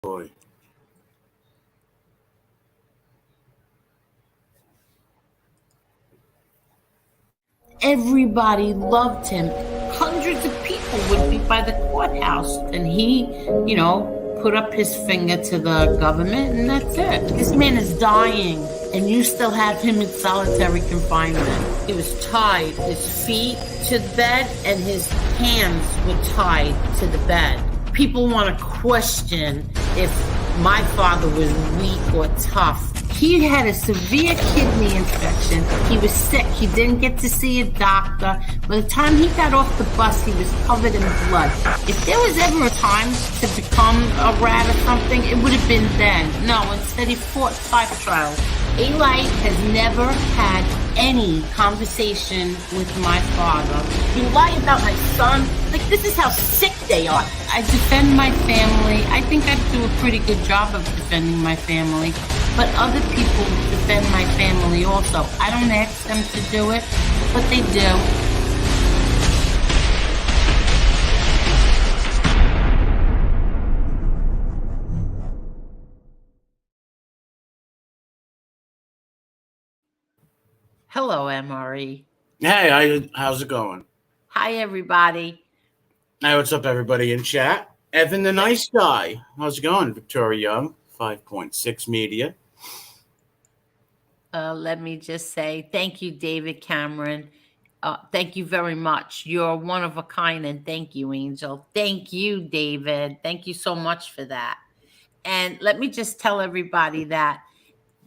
Boy. Everybody loved him. Hundreds of people would be by the courthouse, and he, put up his finger to the government, and that's it. This man is dying, and you still have him in solitary confinement. He was tied, his feet to the bed, and his hands were tied to the bed. People want to question if my father was weak or tough. He had a severe kidney infection. He was sick. He didn't get to see a doctor. By the time he got off the bus, he was covered in blood. If there was ever a time to become a rat or something, it would have been then. No, instead he fought 5 trials. Eli has never had any conversation with my father. You lie about my son? Like, this is how sick they are. I defend my family. I think I do a pretty good job of defending my family. But other people defend my family also. I don't ask them to do it, but they do. Hello, MRE. Hey, how's it going? Hi, everybody. Hey, what's up, everybody in chat? Evan the Nice Guy. How's it going? Victoria Young, 5.6 Media. Let me just say thank you, David Cameron. Thank you very much. You're one of a kind, and thank you, Angel. Thank you, David. Thank you so much for that. And let me just tell everybody that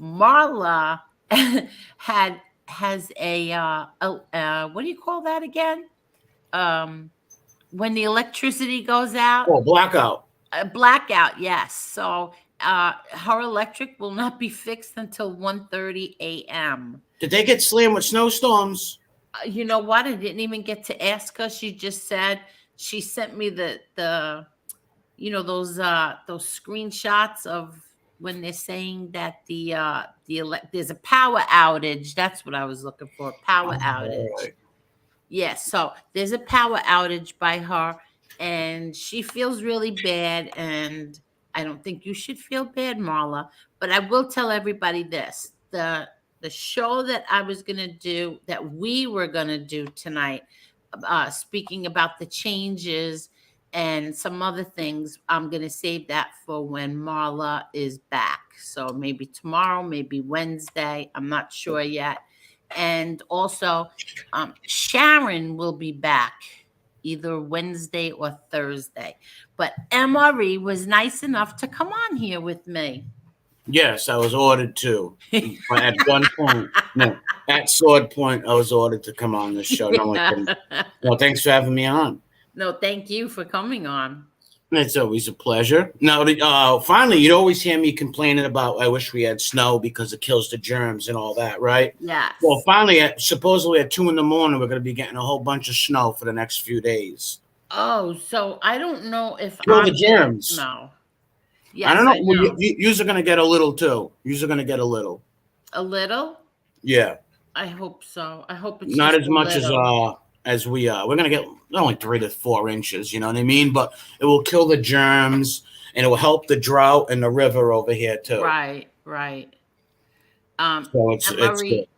Marla has a what do you call that again? When the electricity goes out? Oh, blackout. A blackout, yes. So her electric will not be fixed until 1:30 a.m. Did they get slammed with snowstorms? You know what? I didn't even get to ask her. She just said she sent me the those screenshots of when they're saying that there's a power outage. That's what I was looking for. Power outage. Right. Yes. So there's a power outage by her, and she feels really bad. And I don't think you should feel bad, Marla. But I will tell everybody this: the show that we were gonna do tonight, speaking about the changes and some other things, I'm going to save that for when Marla is back. So maybe tomorrow, maybe Wednesday. I'm not sure yet. And also, Sharon will be back either Wednesday or Thursday. But MRE was nice enough to come on here with me. Yes, I was ordered to. At one point, no, at Sword Point, I was ordered to come on this show. No one couldn't. Well, thanks for having me on. No, thank you for coming on. It's always a pleasure. Now, finally, you'd always hear me complaining about, I wish we had snow because it kills the germs and all that, right? Yes. Well, finally, supposedly at 2 a.m, we're going to be getting a whole bunch of snow for the next few days. Oh, so I don't know if kill the germs. No. Yes, I don't know. Well, you're going to get a little too. You're going to get a little. A little? Yeah. I hope so. I hope it's not as much as we are. We're going to get only 3 to 4 inches, you know what I mean? But it will kill the germs, and it will help the drought in the river over here, too. Right. So it's good.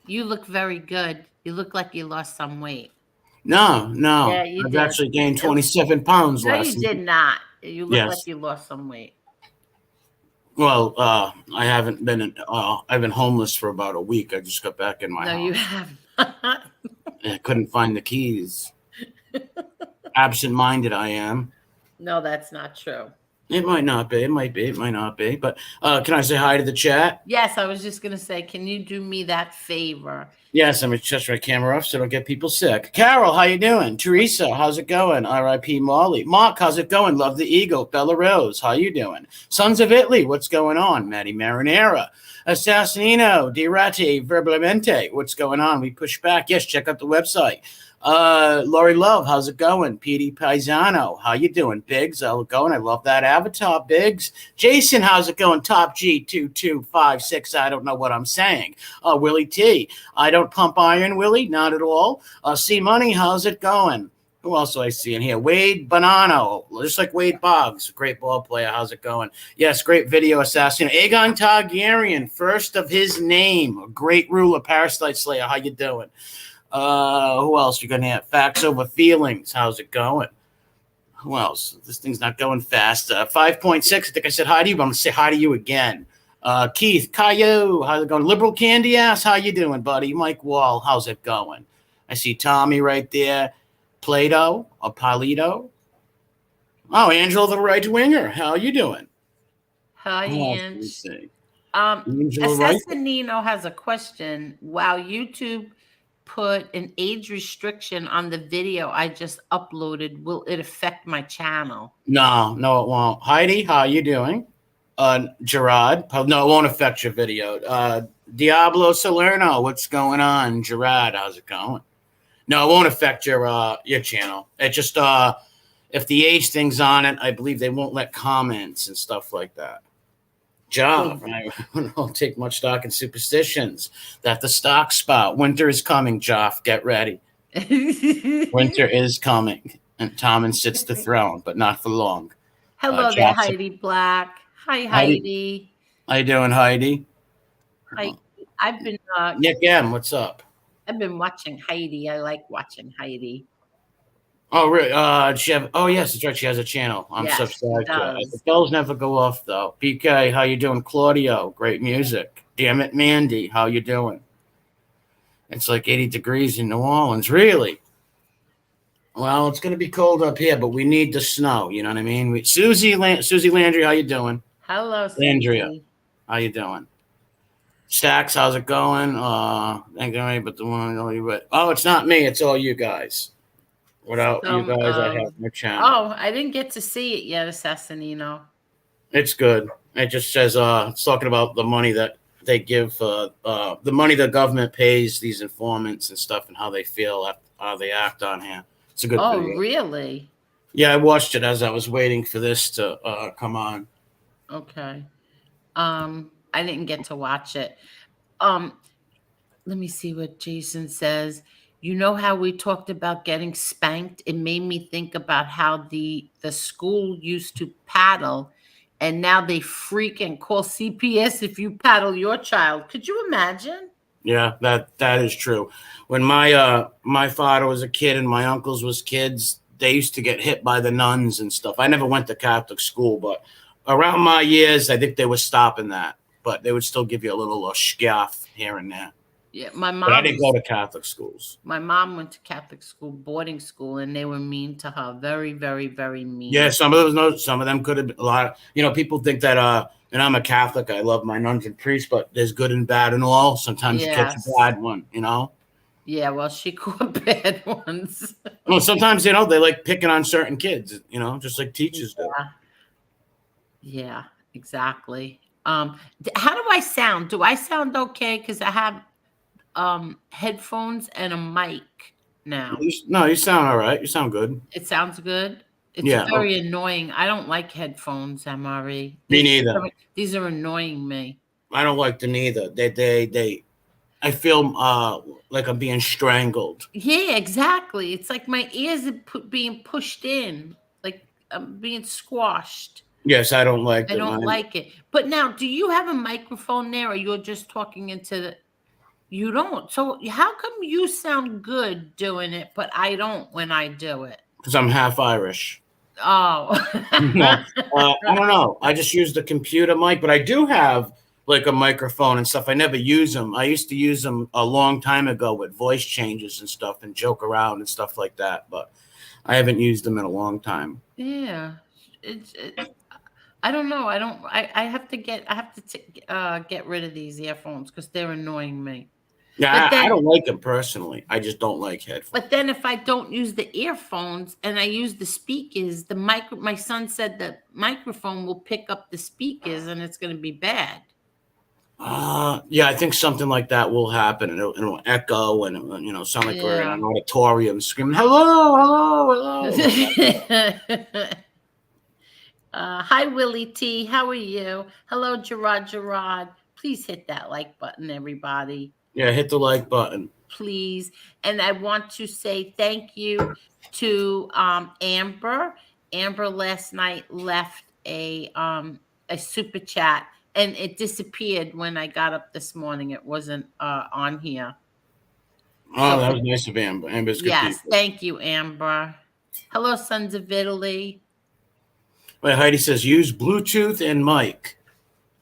You look very good. You look like you lost some weight. No. Yeah, you I've did. actually gained 27 pounds last week. No, you did not. You look like you lost some weight. Well, I haven't been. I've been homeless for about a week. I just got back in my house. No, you have not. I couldn't find the keys. Absent-minded I am. No, that's not true. It might not be. It might be. It might not be. But can I say hi to the chat? Yes, I was just going to say, can you do me that favor? Yes, I'm going to shut my camera off so I don't get people sick. Carol, how you doing? Teresa, how's it going? R.I.P. Molly. Mark, how's it going? Love the Eagle. Bella Rose, how you doing? Sons of Italy, what's going on? Maddie Marinera. Assassinino, Dirati, Verbalmente, what's going on? We push back. Yes, check out the website. Lori Love, how's it going? Petey Paisano, how you doing? Biggs, how's it going? I love that avatar, Biggs. Jason, how's it going? Top G2256, I don't know what I'm saying. Willie T, I don't pump iron, Willie, not at all. C Money, how's it going? Who else do I see in here? Wade Bonanno, just like Wade Boggs, great ball player. How's it going? Yes, great video assassin. Aegon Targaryen, first of his name, a great ruler, parasite slayer. How you doing? Who else you gonna have? Facts over feelings. How's it going? Who else? This thing's not going fast. 5.6. I think I said hi to you, but I'm gonna say hi to you again. Keith, Caillou, how's it going? Liberal Candy Ass, how you doing, buddy? Mike Wall, how's it going? I see Tommy right there. Plato, or Polito. Oh, Angela the right winger, how you doing? Hi, Ange. Right? Assassinino has a question. While YouTube put an age restriction on the video I just uploaded, will it affect my channel? No, it won't. Heidi, how you doing? Gerard, no, it won't affect your video. Diablo Salerno, what's going on? Gerard, how's it going? No, it won't affect your channel. It just if the age thing's on it, I believe they won't let comments and stuff like that. Job, I don't take much stock in superstitions. That the stock spot. Winter is coming, Joff. Get ready. Winter is coming, and Tommen sits the throne, but not for long. Hello there, Heidi Black. Hi, Heidi. How you doing, Heidi? Hi. I've been Nick M. What's up? I've been watching Heidi. I like watching Heidi. Oh, really? She have? Oh, yes, that's right. She has a channel. I'm subscribed to it. The bells never go off, though. PK, how you doing? Claudio, great music. Damn it, Mandy, how you doing? It's like 80 degrees in New Orleans. Really? Well, it's going to be cold up here, but we need the snow. You know what I mean? Susie Landry, how you doing? Hello, Susie. Andrea, how you doing? Stacks, how's it going? But the one, oh, it's not me. It's all you guys. Without you guys, I have no channel. Oh, I didn't get to see it yet, Assassinino. It's good. It just says it's talking about the money that they give, the money the government pays these informants and stuff, and how they feel, how they act on here. It's a good video. Oh, really? Yeah, I watched it as I was waiting for this to come on. Okay. I didn't get to watch it. Let me see what Jason says. You know how we talked about getting spanked? It made me think about how the school used to paddle, and now they freaking call CPS if you paddle your child. Could you imagine? Yeah, that is true. When my father was a kid and my uncles was kids, they used to get hit by the nuns and stuff. I never went to Catholic school, but around my years, I think they were stopping that. But they would still give you a little scaff here and there. Yeah, my mom. But I didn't go to Catholic schools. My mom went to Catholic school, boarding school, and they were mean to her. Very, very, very mean. Yeah, some of them could have been a lot. People think that and I'm a Catholic. I love my nuns and priests, but there's good and bad and all. Sometimes you catch a bad one, Yeah, well, she caught bad ones. Well, sometimes they like picking on certain kids, just like teachers do. Yeah, exactly. How do I sound? Do I sound okay? Because I have headphones and a mic now. No, you sound all right. You sound good. It sounds good. It's very annoying. I don't like headphones, MRE. Me neither. These are annoying me. I don't like them either. I feel like I'm being strangled. Yeah, exactly. It's like my ears are being pushed in, like I'm being squashed. Yes, I don't like them. I don't like it. But now, do you have a microphone there, or you're just talking into the? You don't. So how come you sound good doing it, but I don't when I do it? Because I'm half Irish. Oh. I don't know. I just use the computer mic, but I do have like a microphone and stuff. I never use them. I used to use them a long time ago with voice changes and stuff and joke around and stuff like that, but I haven't used them in a long time. Yeah. I don't know. I have to get rid of these earphones because they're annoying me. Yeah, I don't like them personally. I just don't like headphones. But then if I don't use the earphones and I use the speakers, my son said the microphone will pick up the speakers and it's going to be bad. Yeah, I think something like that will happen, and it'll echo and sound like we're in an auditorium screaming, hello, hello, hello. Hi, Willie T. How are you? Hello, Gerard. Please hit that like button, everybody. Yeah, hit the like button. please. And I want to say thank you to Amber. Amber last night left a super chat, and it disappeared when I got up this morning. It wasn't on here. Oh, that was nice of Amber. Amber's good Yes, people. thank you, Amber. Hello, Sons of Italy. Wait, Heidi says use Bluetooth and mic,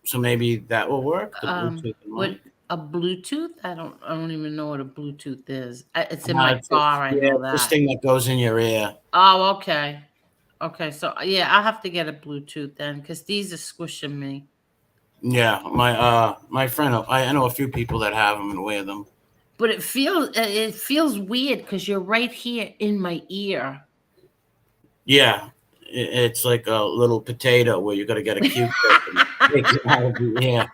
so maybe that will work. The Bluetooth and What mic. a Bluetooth? I don't even know what a Bluetooth is. It's in my car. I know that. This thing that goes in your ear. Oh, okay. Okay, so yeah, I'll have to get a Bluetooth then, because these are squishing me. Yeah, my friend, I know a few people that have them and wear them. But it feels weird because you're right here in my ear. Yeah, it's like a little potato where you got to get a Q-tip and take it out of your ear.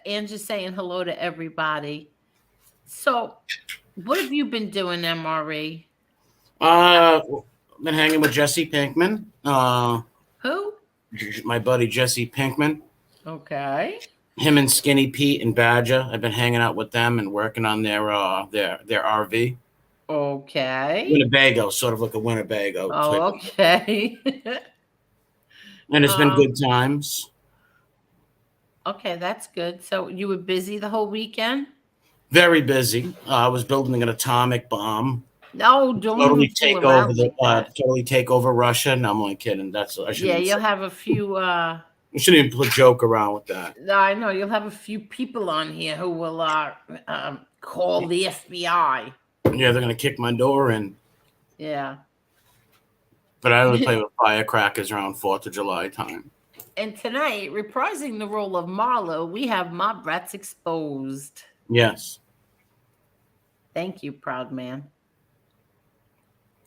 Angie's saying hello to everybody. So, what have you been doing, MRE? Been hanging with Jesse Pinkman. Who? My buddy Jesse Pinkman. Okay. Him and Skinny Pete and Badger. I've been hanging out with them and working on their RV. Okay. Winnebago, sort of like a Winnebago. Oh, okay. And it's been good times. Okay, that's good. So you were busy the whole weekend? Very busy. I was building an atomic bomb. No, don't totally take over totally take over Russia. No, I'm only kidding. You'll have a few. You shouldn't even joke around with that. No, I know you'll have a few people on here who will call the FBI. Yeah, they're gonna kick my door in. Yeah. But I only play with firecrackers around 4th of July time. And tonight, reprising the role of Marlo, we have Mob Rats Exposed. Yes. Thank you, proud man.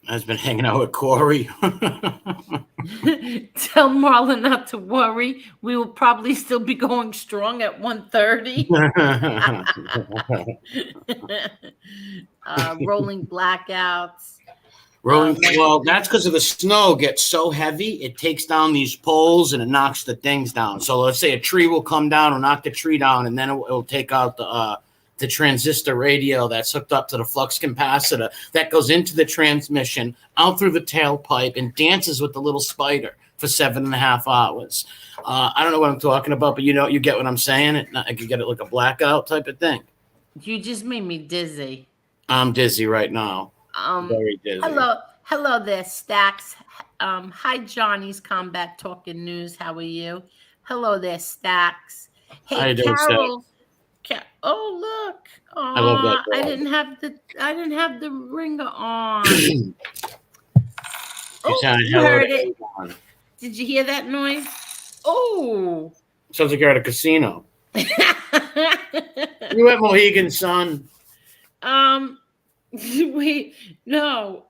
I've been hanging out with Corey. Tell Marla not to worry. We will probably still be going strong at 1:30. Rolling blackouts. Well, that's because of the snow gets so heavy, it takes down these poles and it knocks the things down. So let's say a tree will come down or knock the tree down, and then it will take out the transistor radio that's hooked up to the flux capacitor that goes into the transmission, out through the tailpipe, and dances with the little spider for 7.5 hours. I don't know what I'm talking about, but you get what I'm saying. I could get it like a blackout type of thing. You just made me dizzy. I'm dizzy right now. Very dizzy. Hello there, Stacks. Hi, Johnny's Combat Talking News. How are you? Hello there, Stacks. Hey, Carol. Oh, look! Oh, I love that dog. I didn't have the ringer on. You heard it. Did you hear that noise? Oh! Sounds like you're at a casino. You at Mohegan Sun? Wait, no.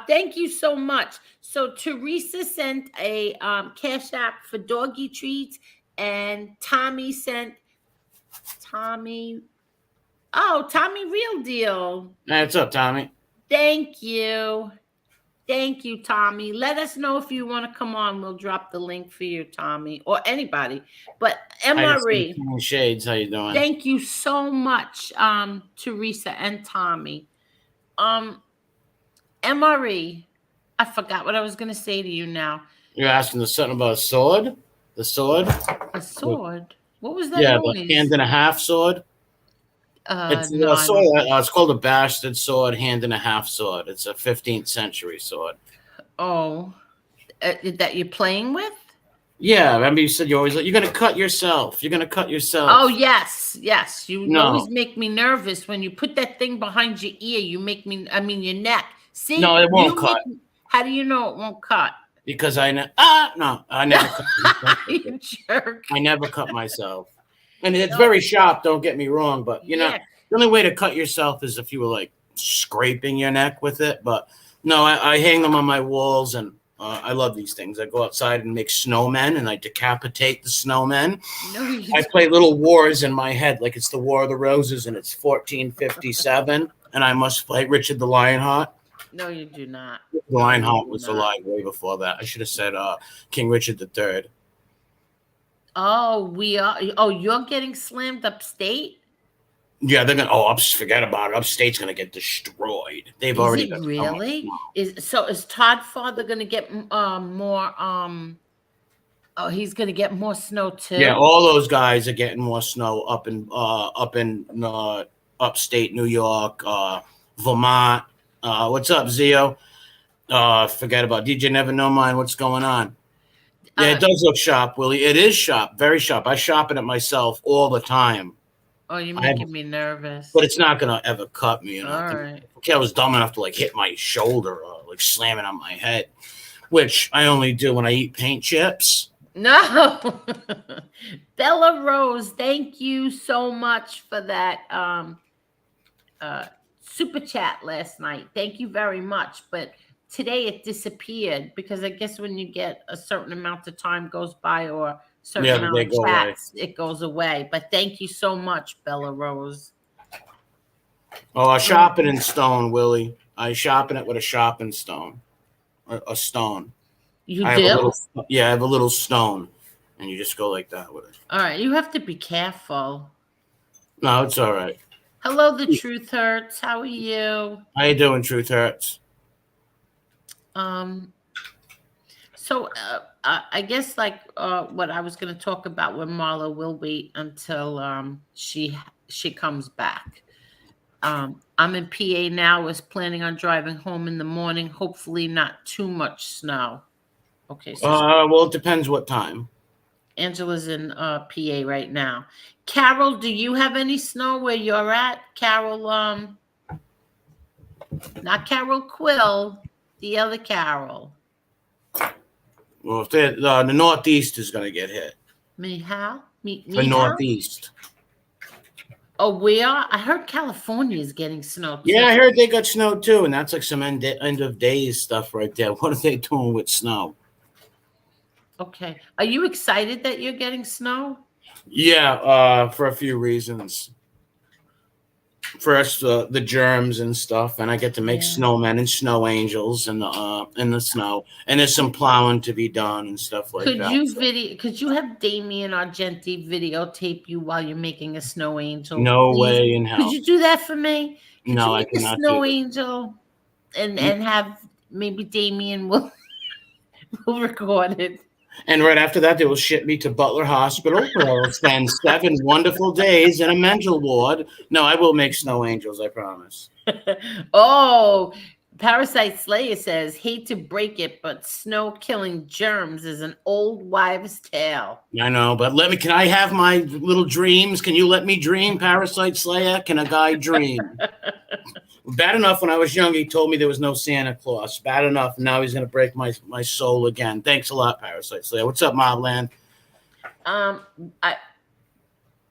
Thank you so much. So Teresa sent a cash app for doggy treats. And Tommy sent Tommy Real Deal. What's up, Tommy? Thank you, Tommy. Let us know if you want to come on. We'll drop the link for you, Tommy, or anybody. But MRE, Shades, how you doing? Thank you so much, Teresa and Tommy. MRE, I forgot what I was going to say to you now. You're asking something about a sword. The sword? A sword? What was that? Yeah, the hand and a half sword. It's a sword. It's called a bastard sword, hand and a half sword. It's a 15th century sword. Oh, that you're playing with? Yeah, remember you said you're going to cut yourself. You're going to cut yourself. Oh, yes. You always make me nervous when you put that thing behind your ear. You make me, your neck. See? No, it won't cut. How do you know it won't cut? Because I never cut myself. You jerk. I never cut myself. And it's very sharp, don't get me wrong, but the only way to cut yourself is if you were like scraping your neck with it. But no, I hang them on my walls, and I love these things. I go outside and make snowmen, and I decapitate the snowmen. No, I play little wars in my head, like it's the War of the Roses, and it's 1457, and I must fight Richard the Lionheart. No, you do not. Lionheart do was not. alive way before that. I should have said King Richard III. Oh, we are. Oh, you're getting slammed upstate. Yeah, they're gonna. Oh, forget about it. Upstate's gonna get destroyed. They've Is already it got so much really? snow. Is Todd Father going to get more? Oh, he's going to get more snow Yeah, too. all those guys are getting more snow up in upstate New York, Vermont. What's up, Zio? Forget about DJ. Never know mine. What's going on? Yeah, it does look sharp, Willie. It is sharp, very sharp. I sharpen it myself all the time. Oh, you're making me nervous. But it's not gonna ever cut me. You know. All right. Okay, I was dumb enough to like hit my shoulder or like slam it on my head, which I only do when I eat paint chips. No. Bella Rose, thank you so much for that super chat last night. Thank you very much. But today it disappeared because I guess when you get a certain amount of time goes by or certain amount of chats, it goes away. But thank you so much, Bella Rose. Oh, I sharpen in stone, Willie. I sharpen it with a sharpened stone. A stone. You I do? I have a little stone. And you just go like that with it. All right. You have to be careful. No, it's all right. Hello, The Truth Hurts. How are you? How you doing, Truth Hurts? So I guess like what I was going to talk about with Marla will wait until she comes back. I'm in PA now. Was planning on driving home in the morning. Hopefully not too much snow. Okay. So well, it depends what time. Angela's in PA right now. Carol, do you have any snow where you're at? Carol, not Carol Quill, the other Carol. Well, if the Northeast is going to get hit. How? The Northeast. Oh, we are? I heard California is getting snow too. Yeah, I heard they got snow too, and that's like some end of days stuff right there. What are they doing with snow? Okay. Are you excited that you're getting snow? Yeah, for a few reasons. First, the germs and stuff, and I get to make snowmen and snow angels in the snow, and there's some plowing to be done and stuff like that. Could you have Damien Argenti videotape you while you're making a snow angel? No way in hell. Could you do that for me? No, I cannot. A snow angel, and have maybe Damien will record it. And right after that, they will ship me to Butler Hospital, where I will spend 7 wonderful days in a mental ward. No, I will make snow angels, I promise. Oh, Parasite Slayer says, hate to break it, but snow killing germs is an old wives' tale. I know, but can I have my little dreams? Can you let me dream, Parasite Slayer? Can a guy dream? Bad enough when I was young, he told me there was no Santa Claus. Bad enough, now he's going to break my soul again. Thanks a lot, Parasite Slayer. What's up, Mobland?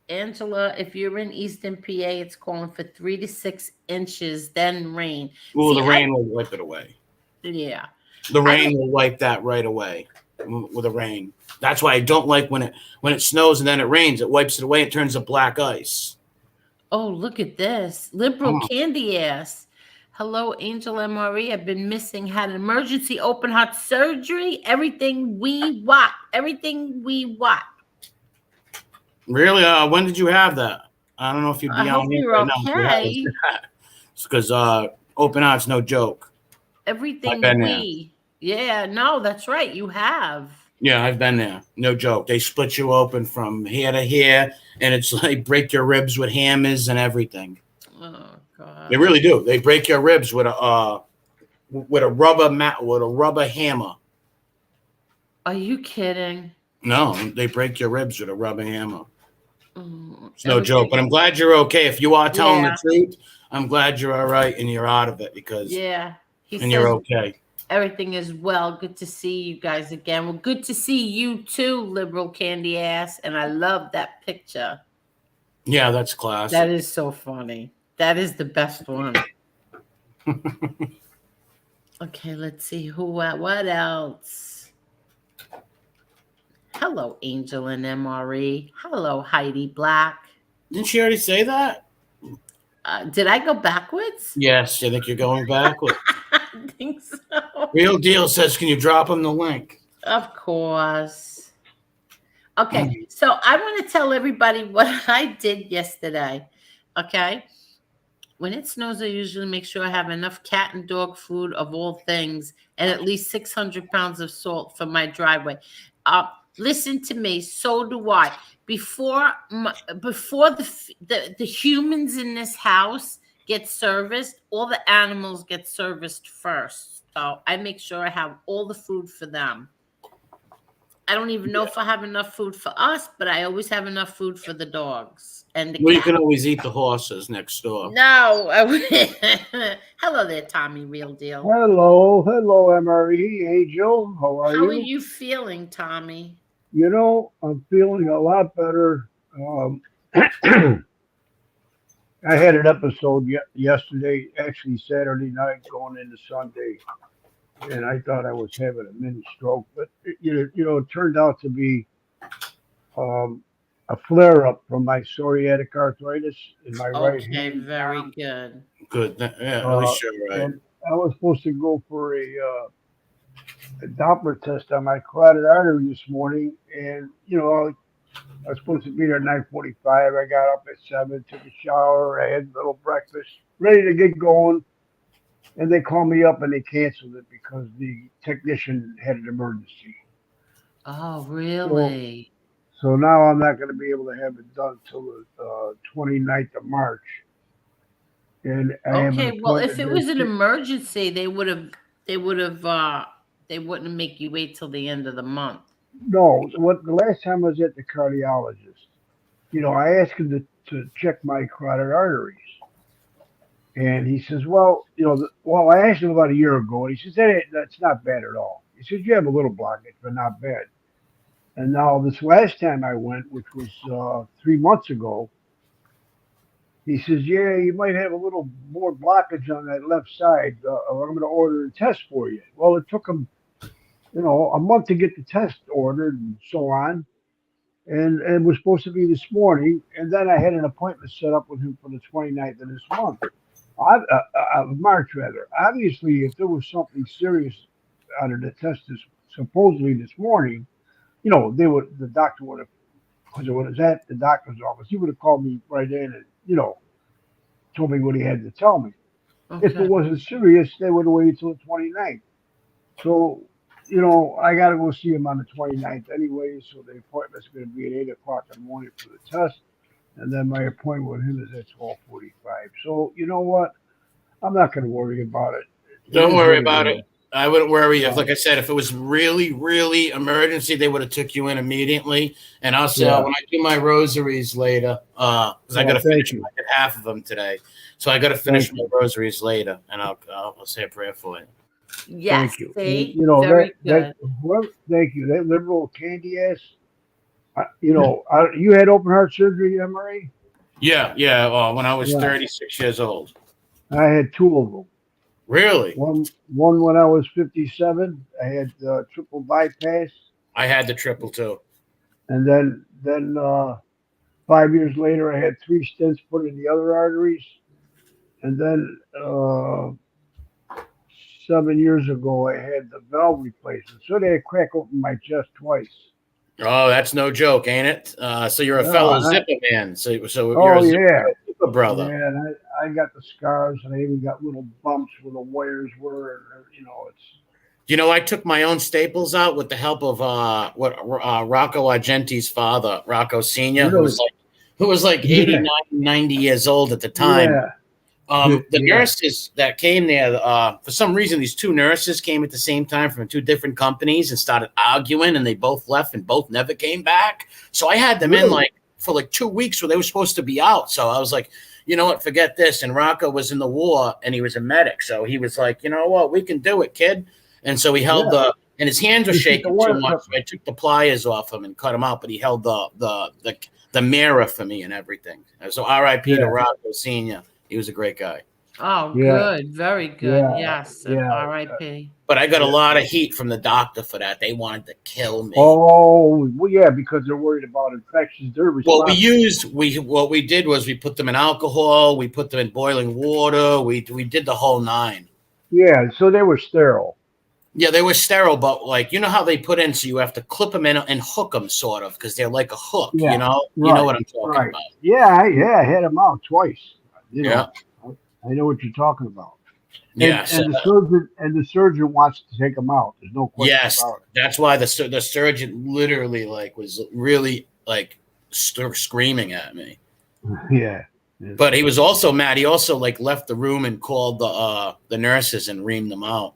Angela, if you're in Eastern PA, it's calling for 3 to 6 inches, then rain. Well, the rain will wipe it away. Yeah. The rain will wipe that right away with the rain. That's why I don't like when it snows and then it rains. It wipes it away. It turns to black ice. Oh, look at this. Liberal candy ass. Hello, Angel MRE. I've been missing. Had an emergency open heart surgery. Everything we want. Everything we want. Really? When did you have that? I don't know if you'd be on here right now. It's because open heart's no joke. Everything we. Yeah, no, that's right. You have. Yeah, I've been there. No joke. They split you open from here to here, and it's like break your ribs with hammers and everything. Oh God! They really do. They break your ribs with a rubber hammer. Are you kidding? No, they break your ribs with a rubber hammer. It's no joke. But I'm glad you're okay. If you are telling the truth, I'm glad you're all right and you're out of it because you're okay. Everything is well. Good to see you guys again. Well, good to see you too, liberal candy ass. And I love that picture. Yeah, that's classic. That is so funny. That is the best one. Okay, let's see what else. Hello, Angel and MRE. Hello, Heidi Black. Didn't she already say that? Did I go backwards? Yes, I think you're going backwards. I think so. Real Deal says, can you drop him the link? Of course. Okay, so I want to tell everybody what I did yesterday. Okay. When it snows, I usually make sure I have enough cat and dog food of all things and at least 600 pounds of salt for my driveway. Listen to me. So do I. Before the humans in this house get serviced, all the animals get serviced first. So I make sure I have all the food for them. I don't even know if I have enough food for us, but I always have enough food for the dogs and the Well, you cat. can always eat the horses next door. No. Hello there, Tommy, Real Deal. Hello, MRE, Angel. How are How are you? you feeling, Tommy? You know, I'm feeling a lot better. I had an episode yesterday, actually Saturday night, going into Sunday, and I thought I was having a mini stroke, but it turned out to be a flare up from my psoriatic arthritis in my right Okay, hand. very good. Good. Yeah, at least you're right. And I was supposed to go for a Doppler test on my carotid artery this morning, and I was supposed to be there at 9:45. I got up at 7, took a shower, I had a little breakfast, ready to get going, and they called me up and they canceled it because the technician had an emergency. Oh, really? So now I'm not going to be able to have it done till the 29th of March. And I have an Okay, well, if appointment it was an next- emergency, they wouldn't make you wait till the end of the month. No, the last time I was at the cardiologist, I asked him to check my carotid arteries. And he says, well, I asked him about a year ago, and he says, that's not bad at all. He says, you have a little blockage, but not bad. And now this last time I went, which was 3 months ago, he says, yeah, you might have a little more blockage on that left side. I'm going to order a test for you. Well, it took him, a month to get the test ordered and so on. And it was supposed to be this morning. And then I had an appointment set up with him for the 29th of this month. March, rather. Obviously, if there was something serious out of the test supposedly this morning, the doctor would have, because it was at the doctor's office, he would have called me right in and, told me what he had to tell me. Okay. If it wasn't serious, they would have waited till the 29th. So, I got to go see him on the 29th anyway. So the appointment's going to be at 8 o'clock in the morning for the test. And then my appointment with him is at 12:45. So, you know what? I'm not going to worry about it. Don't worry about it. I wouldn't worry if, like I said, if it was really, really emergency, they would have took you in immediately. And also, when I do my rosaries later, because I got to finish them, I did half of them today, so I got to finish my rosaries later, and I'll say a prayer for you. Yes, Thank you. see? Very good. Thank you. That liberal candy ass. You had open heart surgery, MRA? Yeah. When I was 36 years old. I had 2 of them. Really? One when I was 57. I had triple bypass. I had the triple too. And then 5 years later, I had 3 stents put in the other arteries. And then 7 years ago, I had the valve replacement. So they had crack open my chest twice. Oh, that's no joke, ain't it? So you're a fellow zipper man. So you're a zipper brother. Yeah, and I got the scars, and I even got little bumps where the wires were. And, I took my own staples out with the help of Rocco Argenti's father, Rocco Senior, who was like 89, 90 years old at the time. Yeah. The nurses that came there, for some reason, these 2 nurses came at the same time from 2 different companies and started arguing, and they both left and both never came back. So I had them in for 2 weeks where they were supposed to be out. So I was like, you know what, forget this. And Rocco was in the war and he was a medic. So he was like, you know what, we can do it, kid. And so he held and his hands were shaking too much. So I took the pliers off him and cut him out, but he held the mirror for me and everything. So R.I.P. to Rocco Senior. He was a great guy. Oh, good. Very good. Yes. R.I.P. But I got a lot of heat from the doctor for that. They wanted to kill me. Oh, well, yeah, because they're worried about infections. What we did was we put them in alcohol. We put them in boiling water. We did the whole 9. Yeah, so they were sterile. Yeah, they were sterile, but like you know how they put in, so you have to clip them in and hook them, sort of, because they're like a hook. Yeah, You know right, what I'm talking right. about. Yeah, I had them out twice. You Yeah, know, I know what you're talking about. yeah. So And the surgeon wants to take them out. There's no question yes, about that's why the surgeon literally like was really like screaming at me. it. Yeah. But he was also mad. He also like left the room and called the nurses and reamed them out.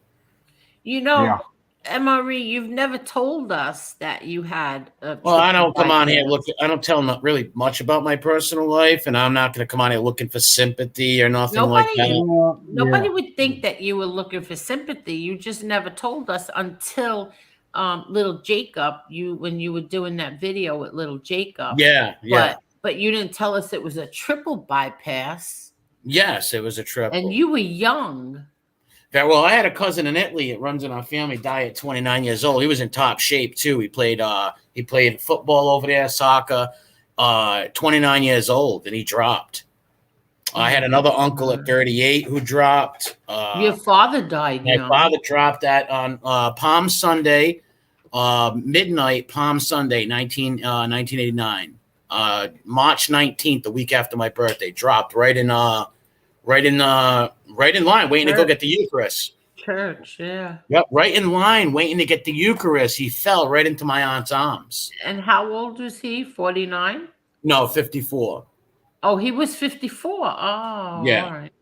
You know, Yeah. MRE, you've never told us that you had a Well, I triple don't come on here bypass. I don't tell them really much about my personal life, and I'm not going to come on here looking for sympathy or nothing like Nobody, that. nobody Yeah. would think that you were looking for sympathy. You just never told us until little Jacob. You when you were doing that video with little Jacob, Yeah, yeah. but you didn't tell us it was a triple bypass, Yes, it was a and triple. you were young. Very well. I had a cousin in Italy. It runs in our family. Died at 29 years old. He was in top shape too. He played football over there, soccer. 29 years old, and he dropped. I had another uncle at 38 who dropped. Your father died My young. father dropped that on Palm Sunday, midnight, Palm Sunday, 1989. March 19th, the week after my birthday, dropped right in line, waiting to go get the Eucharist. Church, yeah. Yep, right in line, waiting to get the Eucharist. He fell right into my aunt's arms. And how old was he? 49? No, 54. Oh, he was 54. Oh, Yeah. all right.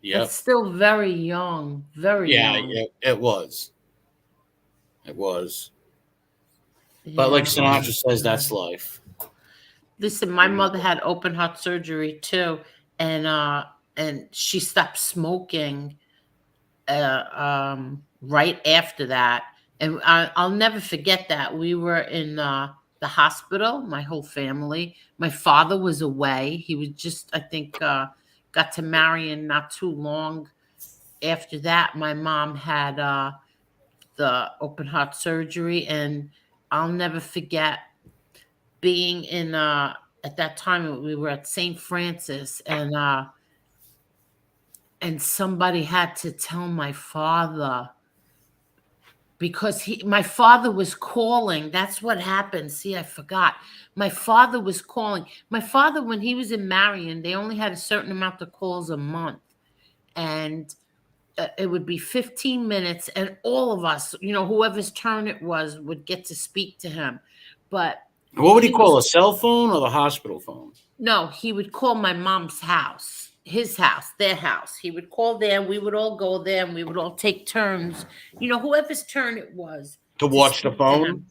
Yep. That's still very young. Very young. Yeah, it was. It was. But like Yeah. Sinatra says, that's life. Listen, my mother had open heart surgery too, and she stopped smoking right after that. And I'll never forget that. We were in the hospital, my whole family. My father was away. He was just, I think, got to Marion not too long after that. My mom had the open heart surgery, and I'll never forget being in at that time we were at St. Francis, and somebody had to tell my father because my father was calling. That's what happened. See, I forgot. My father was calling. My father, when he was in Marion, they only had a certain amount of calls a month, and it would be 15 minutes, and all of us, whoever's turn it was, would get to speak to him. But what would he call, a cell phone or the hospital phone? No, he would call my mom's house, his house, their house. He would call there, and we would all go there, and we would all take turns, whoever's turn it was. To watch the phone?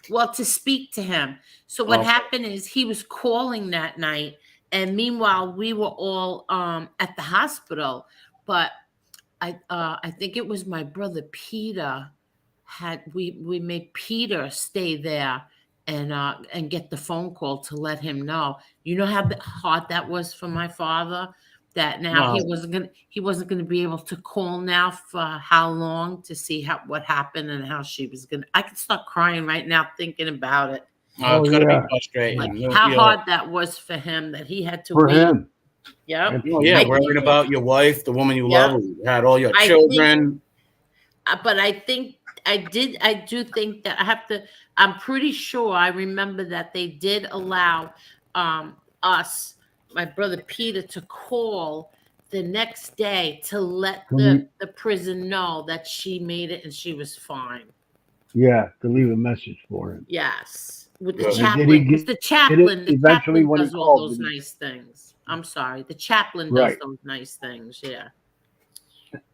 Well, to speak to him. So what happened is he was calling that night, and meanwhile we were all at the hospital. But I think it was my brother Peter we made Peter stay there and get the phone call to let him know. You know how hard that was for my father, that now he wasn't gonna be able to call now for how long to see what happened and how she was gonna. I could start crying right now thinking about it. It's gonna be frustrating. Like how hard that was for him, that he had to For wait. him. Yeah. Worried about your wife, the woman you love, who had all your children. But I do think that I'm pretty sure I remember that they did allow us, my brother Peter, to call the next day to let the prison know that she made it and she was fine. Yeah, to leave a message for him. Yes. With the chaplain. Because the chaplain does all those nice things. I'm sorry. The chaplain does those nice things, yeah.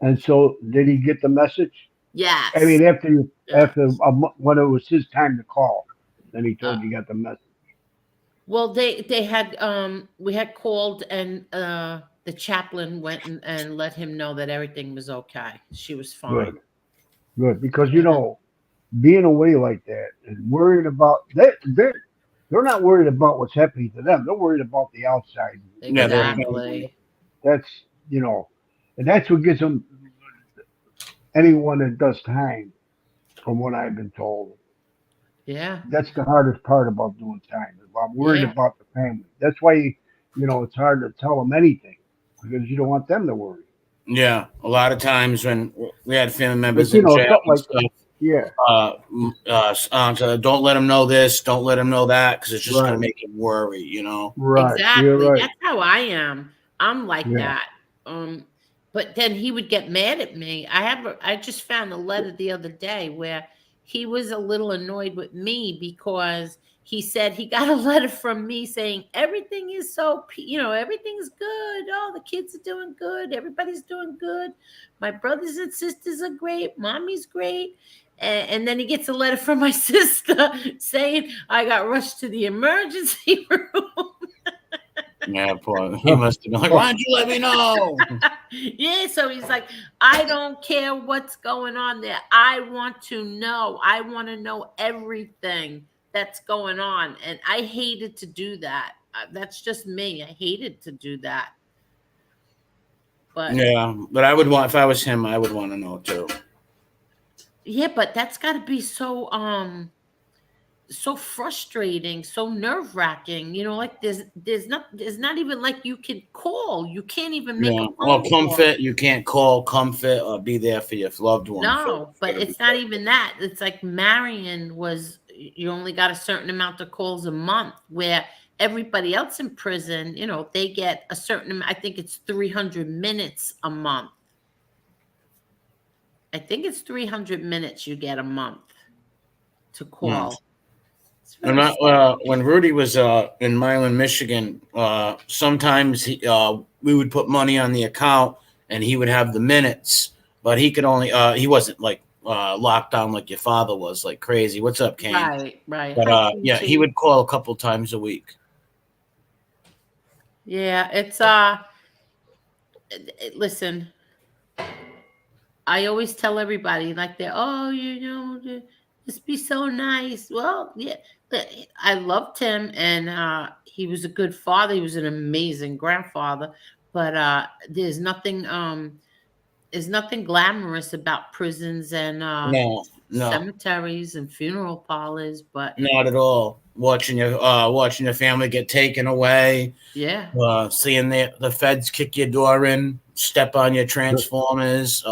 And so did he get the message? Yes. I mean, after when it was his time to call, then he told you got the message. Well, they had we had called, and the chaplain went and let him know that everything was okay. She was fine. Good, because being away like that and worrying about that, they're not worried about what's happening to them. They're worried about the outside. Exactly. That's and that's what gets them. Anyone that does time, from what I've been told, that's the hardest part about doing time. I'm worried about the family. That's why it's hard to tell them anything, because you don't want them to worry. Yeah, a lot of times when we had family members But, in jail something and like, stuff, yeah, so don't let them know this, don't let them know that, because it's just going to right, make him worry, you know. right. You're Exactly. right. That's how I am. I'm like Yeah. that. But then he would get mad at me. I just found a letter the other day where he was a little annoyed with me because he said he got a letter from me saying everything is everything's good. Oh, the kids are doing good. Everybody's doing good. My brothers and sisters are great. Mommy's great. And then he gets a letter from my sister saying I got rushed to the emergency room. Yeah, poor. He must have been like, why didn't you let me know? Yeah, so he's like, I don't care what's going on there. I want to know. I want to know everything that's going on. And I hated to do that. That's just me. I hated to do that. But Yeah, but I would want, if I was him, I would want to know too. yeah, but that's got to be so frustrating, so nerve-wracking. Like there's not even like you can call. You can't even make a Yeah, well, phone call. comfort, you can't call, comfort, or be there for your loved one. No, but it's not even that. It's like Marion was, you only got a certain amount of calls a month, where everybody else in prison, they get a certain amount. I think it's 300 minutes a month. I think it's 300 minutes you get a month to Hmm. call. It's very sad. When Rudy was in Milan, Michigan, sometimes we would put money on the account and he would have the minutes, but he could only he wasn't like locked down like your father was, like crazy. What's up, Kane? Right, right. But Hi, yeah, he TT. would call a couple times a week. Yeah, it's listen, I always tell everybody like that, oh, just be so nice. Well, yeah, I loved him, and he was a good father. He was an amazing grandfather. But there's nothing glamorous about prisons and No, no, cemeteries and funeral parlors. But not at all. Watching your family get taken away, yeah, seeing the feds kick your door in, step on your transformers,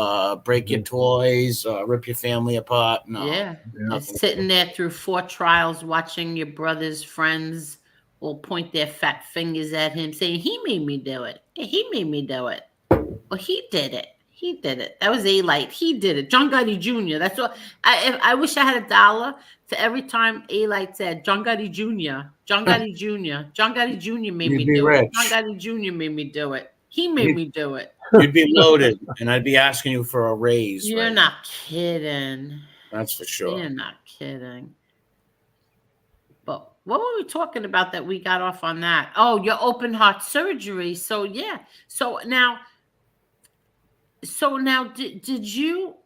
break your toys, rip your family apart. No, yeah, Yeah. and nothing. sitting there through 4 trials, watching your brother's friends will point their fat fingers at him, saying, "He made me do it. He made me do it." Well, he did it. He did it. That was A-Light. He did it. John Gotti Jr. That's what I wish I had $1 for every time A-Light said John Gotti Jr. John Gotti Jr. John Gotti Jr. made You'd me be do it. John rich. Gotti Jr. made me do it. He made me do it. You'd be loaded, and I'd be asking you for a raise. You're Right? not kidding. That's for sure. You're not kidding. But what were we talking about that we got off on that? Oh, your open heart surgery. So yeah. So now did you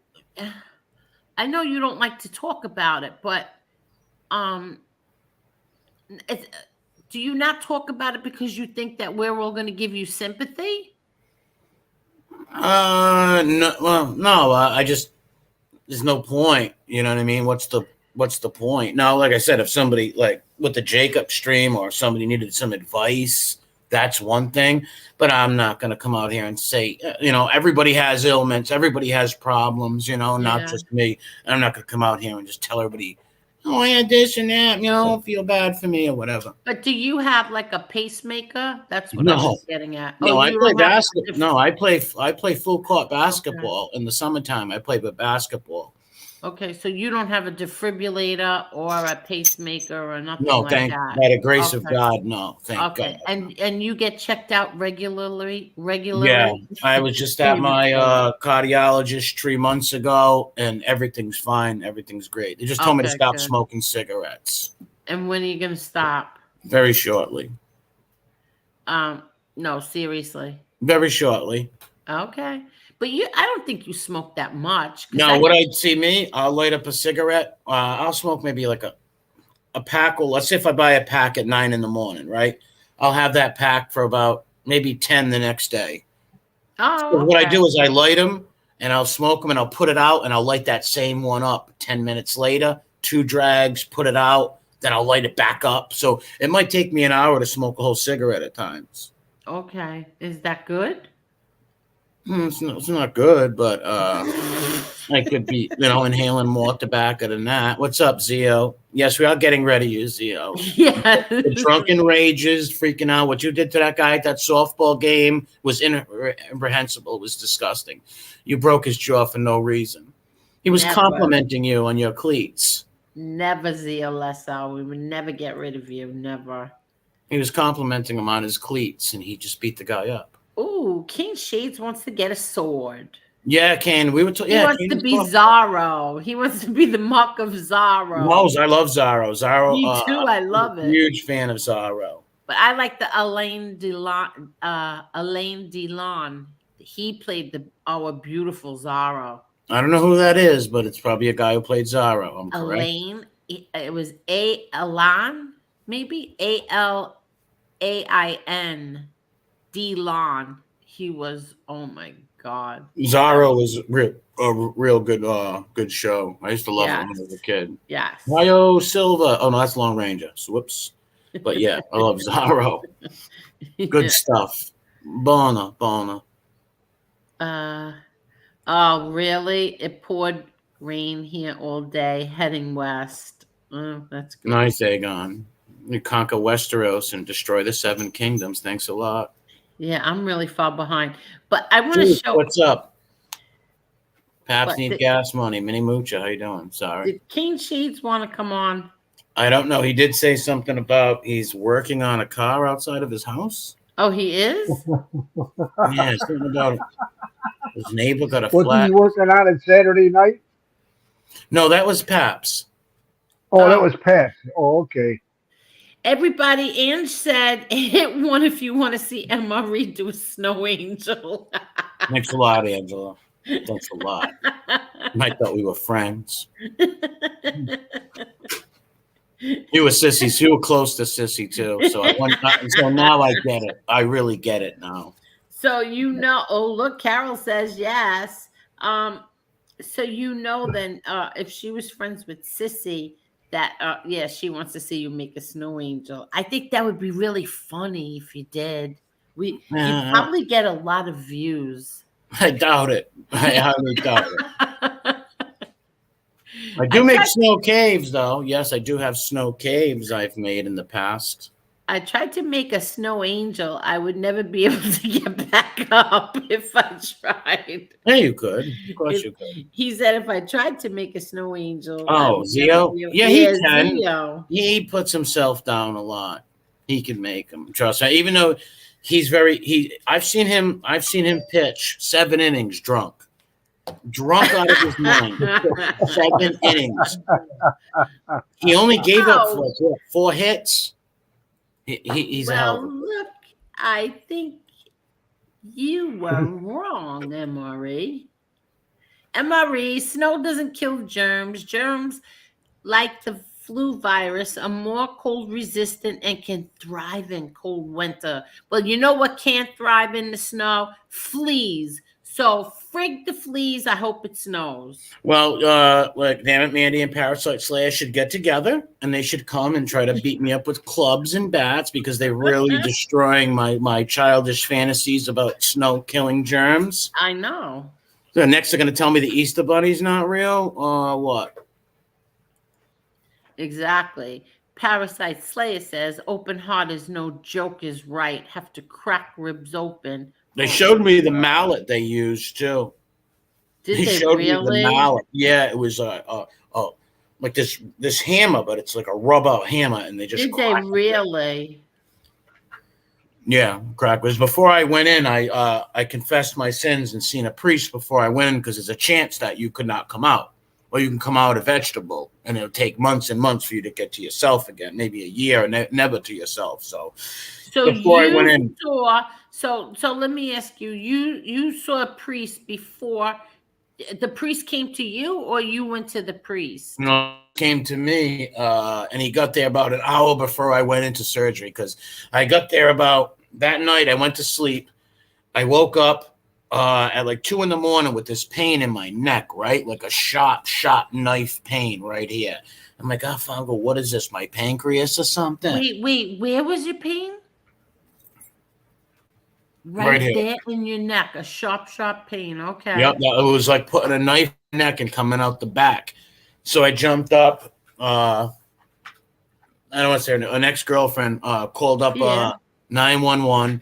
I know you don't like to talk about it, but um it's, do you not talk about it because you think that we're all going to give you sympathy? No, well, no. I just there's no point. You know what I mean? What's the point? Now, like I said, if somebody like with the Jacob stream or somebody needed some advice, that's one thing. But I'm not going to come out here and say, everybody has ailments, everybody has problems. Not Yeah. just me. And I'm not going to come out here and just tell everybody, oh, I had this and that. Feel bad for me or whatever. But do you have like a pacemaker? That's what I No. was getting at. No, I You play don't have basketball. No, I play full court basketball in the summertime. I play with basketball. Okay, so you don't have a defibrillator or a pacemaker or nothing No, like thank that. by the grace of Okay. God. No, thank Okay. God. And you get checked out regularly? Yeah, I was just at my cardiologist 3 months ago, and everything's fine. Everything's great. They just told me to Okay, stop good. smoking cigarettes And when are you going to stop? very shortly. No, seriously. Very shortly. Okay. But I don't think you smoke that much. No, what I'd see me, I'll light up a cigarette. I'll smoke maybe like a pack. Well, let's say if I buy a pack at 9 a.m, right? I'll have that pack for about maybe 10 the next day. Oh, So what I okay. do is I light them and I'll smoke them and I'll put it out and I'll light that same one up 10 minutes later, 2 drags, put it out, then I'll light it back up. So it might take me an hour to smoke a whole cigarette at times. Okay. Is that good? It's not good, but I could be, inhaling more tobacco than that. What's up, Zio? Yes, we are getting rid of you, Zio. Yeah. The drunken rages, freaking out. What you did to that guy at that softball game was incomprehensible. It was disgusting. You broke his jaw for no reason. He was Never. complimenting you on your cleats. Never, Zio Lesso. We would never get rid of you. Never. He was complimenting him on his cleats, and he just beat the guy up. Ooh, King Shades wants to get a sword. Yeah, Kane. We were talking. He wants to be Zorro. He wants to be the mark of Zorro. No, I love Zorro. Zorro. Me too. I love it. Huge fan of Zorro. But I like the Alain Delon. Alain Delon. He played our beautiful Zorro. I don't know who that is, but it's probably a guy who played Zorro. I'm correct. Alain. It was Alain, maybe Alain Delon. He was. Oh my God. Zorro was a real good show. I used to love him when I was a kid. Yes. Mario Silva. Oh no, that's Lone Ranger. So, whoops. But yeah, I love Zorro. Good stuff. Bona. Oh, really? It poured rain here all day, heading west. Oh, that's good. Nice, Aegon. You conquer Westeros and destroy the Seven Kingdoms. Thanks a lot. Yeah, I'm really far behind. But I want to show. What's up? Paps need gas money. Mini Moocha, how you doing? Sorry. Did King Sheets want to come on? I don't know. He did say something about he's working on a car outside of his house. Oh, he is? Yeah, something about his neighbor got a flat. Was he working on it Saturday night? No, that was Paps. Oh, that was Paps. Oh, okay. Everybody, Ange said, hit one if you want to see MRE do a snow angel. Thanks a lot, Angela. Thanks a lot. I thought we were friends. You were Sissy. You were close to Sissy, too. So now I get it. I really get it now. So oh, look, Carol says yes. So then if she was friends with Sissy, that she wants to see you make a snow angel. I think that would be really funny if you did. You'd probably get a lot of views. I doubt it. I highly doubt it. I do make snow caves, though. Yes, I do have snow caves I've made in the past. I tried to make a snow angel. I would never be able to get back up if I tried. Yeah, you could. Of course you could. He said if I tried to make a snow angel. Oh, Zio? Yeah, he can. Zio. He puts himself down a lot. He can make them. Trust me. Even though I've seen him pitch 7 innings drunk out of his mind. 7 innings. He only gave up 4 hits. He's a hell of a look, I think you were wrong, MRE. MRE, snow doesn't kill germs. Germs, like the flu virus, are more cold resistant and can thrive in cold winter. Well, you know what can't thrive in the snow? Fleas. So frig the fleas. I hope it snows. Well, Damn It, Mandy and Parasite Slayer should get together, and they should come and try to beat me up with clubs and bats because they're really destroying my childish fantasies about snow killing germs. I know. So next they're going to tell me the Easter Bunny's not real? What? Exactly. Parasite Slayer says, open heart is no joke is right. Have to crack ribs open. They showed me the mallet they used too. Did they showed really? Me the mallet. Yeah, it was like this hammer, but it's like a rubber hammer, and they just. Did they really? Yeah, crack. Because before I went in, I confessed my sins and seen a priest before I went in because there's a chance that you could not come out, or you can come out a vegetable, and it'll take months and months for you to get to yourself again, maybe a year, and never to yourself. So before I went in. So let me ask you, you saw a priest before the priest came to you, or you went to the priest? No, he came to me, and he got there about an hour before I went into surgery because I got there about that night. I went to sleep. I woke up at like 2 a.m. with this pain in my neck, right? Like a sharp knife pain right here. I'm like, oh, Fongo, what is this? My pancreas or something? Wait, where was your pain? Right here. there in your neck, a sharp, sharp pain. Okay. Yep, it was like putting a knife in the neck and coming out the back. So I jumped up. I don't want to say an ex-girlfriend called up 911,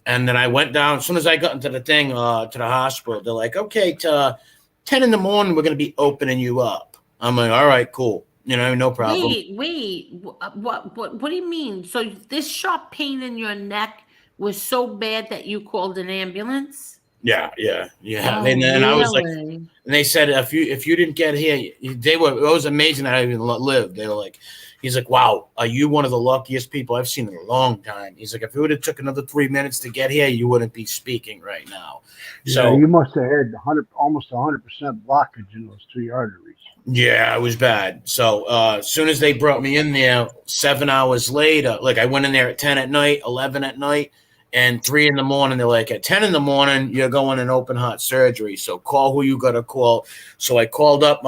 and then I went down. As soon as I got into the thing to the hospital, they're like, "Okay, to 10 in the morning, we're gonna be opening you up." I'm like, "All right, cool. No problem." Wait. What do you mean? So this sharp pain in your neck was so bad that you called an ambulance? Yeah. Oh, And I was like, really? and they said if you didn't get here, it was amazing that I even lived. They were like, he's like, "Wow, are you one of the luckiest people I've seen in a long time?" He's like, "If it would have took another 3 minutes to get here, you wouldn't be speaking right now." So you must have had almost 100% blockage in those 3 arteries. yeah, it was bad. So as soon as they brought me in there, 7 hours later, like I went in there at 10 at night, 11 at night, and 3 in the morning. They're like, at 10 in the morning, you're going in open heart surgery. So call who you got to call. So I called up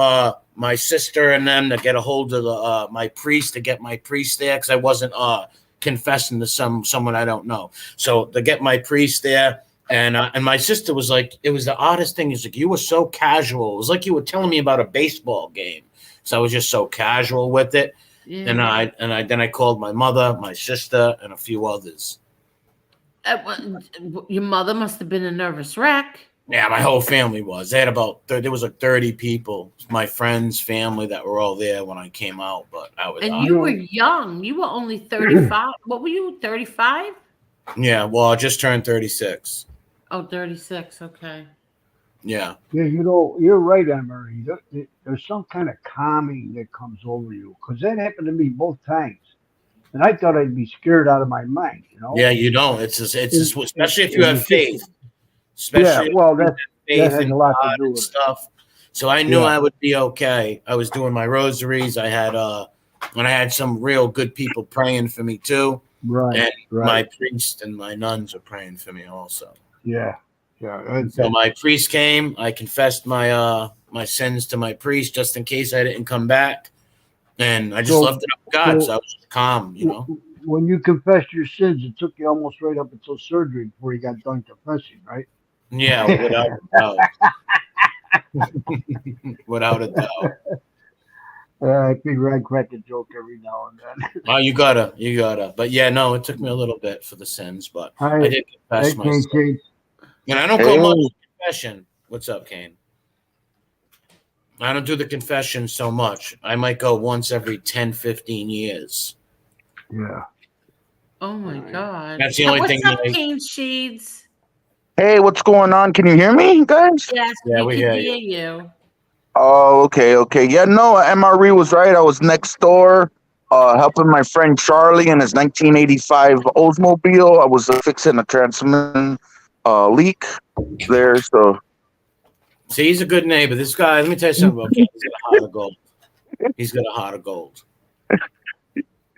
my sister and them to get a hold of my priest, to get my priest there, because I wasn't confessing to someone I don't know. So to get my priest there. And my sister was like, it was the oddest thing. He's like, you were so casual. It was like you were telling me about a baseball game. So I was just so casual with it. Yeah. And then I called my mother, my sister, and a few others. Your mother must have been a nervous wreck. Yeah, my whole family was. They had there was like 30 people, my friends, family, that were all there when I came out. But I was. And you were young. You were only 35. What were you, 35? Yeah, well, I just turned 36. Oh, 36. Okay. Yeah. Yeah, you're right, Emery. There's some kind of calming that comes over you, because that happened to me both times, and I thought I'd be scared out of my mind. Yeah, you don't. It's especially if you have faith. Especially that has a lot to do with stuff. So I knew I would be okay. I was doing my rosaries. I had some real good people praying for me too. Right. And my priest and my nuns are praying for me also. Yeah. So my priest came. I confessed my sins to my priest just in case I didn't come back, and I just left it up to God. So I was just calm, When you confessed your sins, it took you almost right up until surgery before you got done confessing, right? Yeah, without a doubt. Without a doubt. I figure I crack a joke every now and then. Oh, you gotta. But yeah, no, it took me a little bit for the sins, but I did confess myself. And I don't go much with confession. What's up, Kane? I don't do the confession so much. I might go once every 10, 15 years. Yeah. Oh, my God. That's the only thing. What's up, Kane Sheeds? Hey, what's going on? Can you hear me, guys? Yes, we can hear you. Oh, okay. Yeah, no, MRE was right. I was next door helping my friend Charlie in his 1985 Oldsmobile. I was fixing a transmission leak there. So, see, he's a good neighbor. This guy, let me tell you something about Ken. He's got a heart of gold. He's got a heart of gold.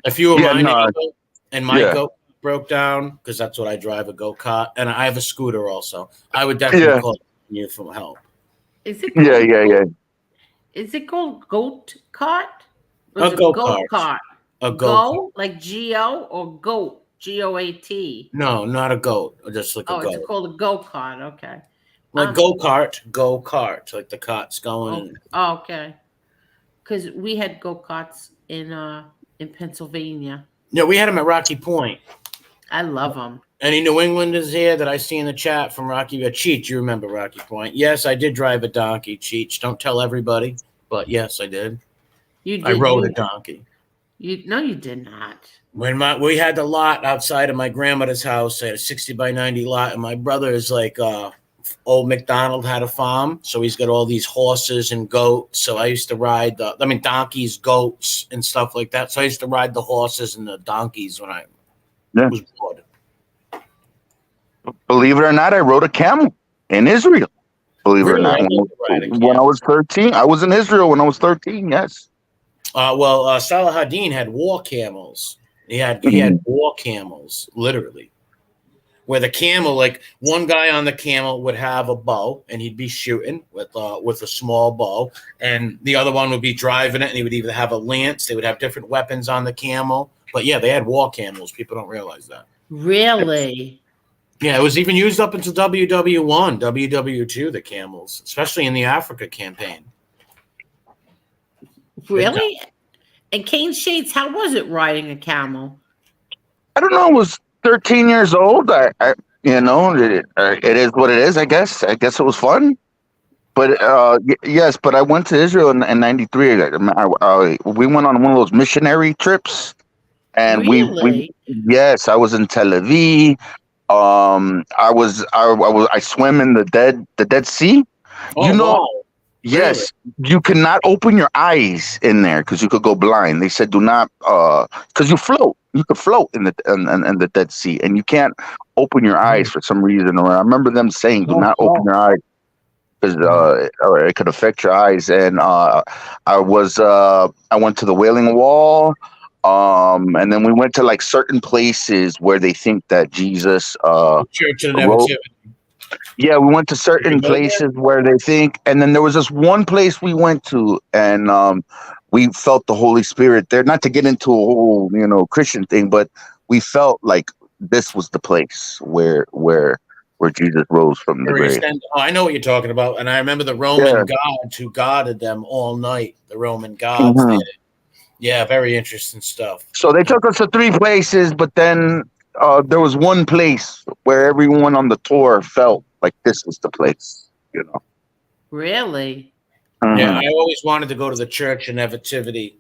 If you were my neighbor and my goat broke down, because that's what I drive, a go-kart, and I have a scooter also, I would definitely call you for help. Is it? Yeah. Is it called goat cart? A go-kart. A go, like G-O, or goat, G-O-A-T? No, not a goat. Just like a goat. Oh, it's called a go-kart. Okay. Like go-kart, like the cart's going. Oh, okay. Because we had go-karts in Pennsylvania. Yeah, we had them at Rocky Point. I love them. Any New Englanders here that I see in the chat from Rocky? Cheech, you remember Rocky Point? Yes, I did drive a donkey, Cheech. Don't tell everybody, but yes, I did. You did. I rode a donkey. No, you did not. When we had the lot outside of my grandmother's house, I had a 60 by 90 lot, and my brother is like old McDonald had a farm, so he's got all these horses and goats. So I used to ride donkeys, goats, and stuff like that. So I used to ride the horses and the donkeys when I was bored. Believe it or not, I rode a camel in Israel. Believe it or not, when I was 13, I was in Israel when I was 13. Yes. Salahadin had war camels. He had war camels, literally, where the camel, like one guy on the camel would have a bow and he'd be shooting with a small bow, and the other one would be driving it, and he would either have a lance. They would have different weapons on the camel. But yeah, they had war camels. People don't realize that. Really? Yeah, it was even used up until WW1, WW2, the camels, especially in the Africa campaign. Really? And Cane Shades, how was it riding a camel? I don't know. I was 13 years old. It is what it is. I guess. I guess it was fun. But yes, but I went to Israel in '93. We went on one of those missionary trips, and we Really? yes, I was in Tel Aviv. I swim in the Dead Sea. You Oh, know, wow. Really? yes, you cannot open your eyes in there because you could go blind. They said do not because you float. You could float in the Dead Sea, and you can't open your eyes for some reason. Or I remember them saying do not open your eyes because or it could affect your eyes. And I went to the Wailing Wall, and then we went to like certain places where they think that Jesus Church of the wrote. Nativity. Yeah, we went to Did you certain go there? places where they think, and then there was this one place we went to, and we felt the Holy Spirit there. Not to get into a whole Christian thing, but we felt like this was the place where Jesus rose from the grave. Oh, I know what you're talking about, and I remember the Roman gods who guarded them all night. The Roman gods Mhm. there. Yeah, very interesting stuff. So they took us to three places, but then there was one place where everyone on the tour felt like this was the place. Really? Yeah, Mhm. I always wanted to go to the Church of Nativity.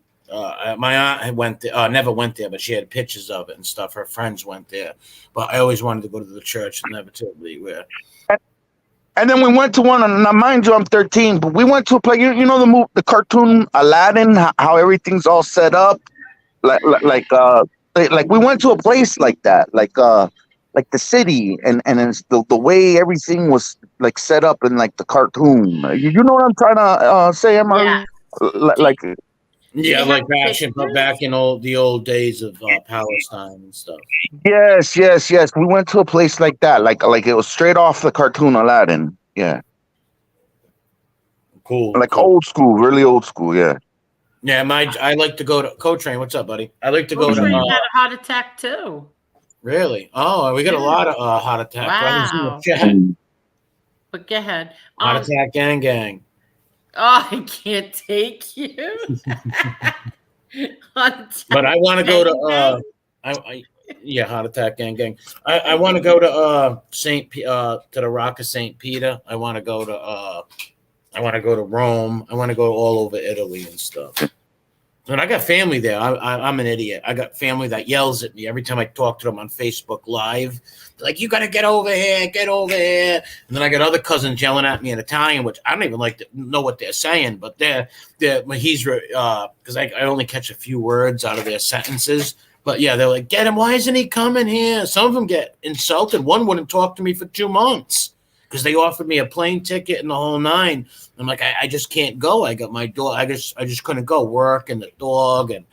My aunt went there, never went there, but she had pictures of it and stuff. Her friends went there, but I always wanted to go to the Church of Nativity. Where And then we went to one. Now, mind you, I'm 13, but we went to a place. You know the cartoon Aladdin, how everything's all set up, like we went to a place like that, like the city, and it's the way everything was like set up in like the cartoon. You know what I'm trying to say, Yeah. Marie? Like Do you have like pictures? back in the old days of Palestine and stuff. yes. We went to a place like that, like it was straight off the cartoon Aladdin. Yeah. Cool. Like old school, really old school, yeah. Yeah, I like to go to Co-Train. What's up, buddy? I like to go to. Coltrane had a heart attack too. Really? Oh, we got a lot of heart attack brothers in the Wow. chat. But go ahead. Heart attack, gang. Oh, I can't take you. But I want to go to heart attack, gang. I want to go to to the Rock of St. Peter. I want to go to Rome. I want to go all over Italy and stuff. And I got family there. I'm an idiot. I got family that yells at me every time I talk to them on Facebook Live. They're like, you got to get over here. And then I got other cousins yelling at me in Italian, which I don't even like to know what they're saying. But because I only catch a few words out of their sentences. But yeah, they're like, get him. Why isn't he coming here? Some of them get insulted. One wouldn't talk to me for 2 months because they offered me a plane ticket and the whole nine. I'm like, I just can't go. I got my dog. I just couldn't go. Work and the dog, and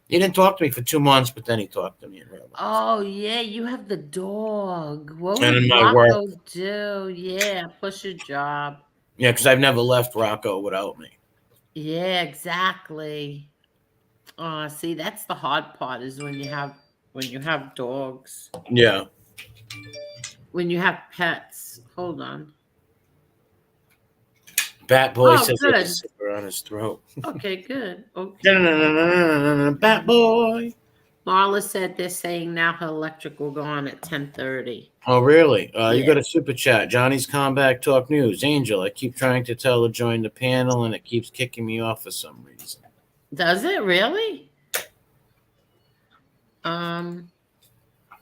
he didn't talk to me for 2 months, but then he talked to me in real life. Oh yeah, you have the dog. What And would in my Rocco work. do? Yeah, plus your job. Yeah, because I've never left Rocco without me. Yeah, exactly. See, that's the hard part is when you have dogs. Yeah. When you have pets. Hold on. Bat Boy Oh, says good. there's a zipper on his throat. Okay, good. Okay. Bat Boy. Marla said they're saying now her electric will go on at 10:30. Oh, really? You Yeah. got a super chat. Johnny's Comeback Talk News. Angel, I keep trying to tell her to join the panel, and it keeps kicking me off for some reason. Does it really?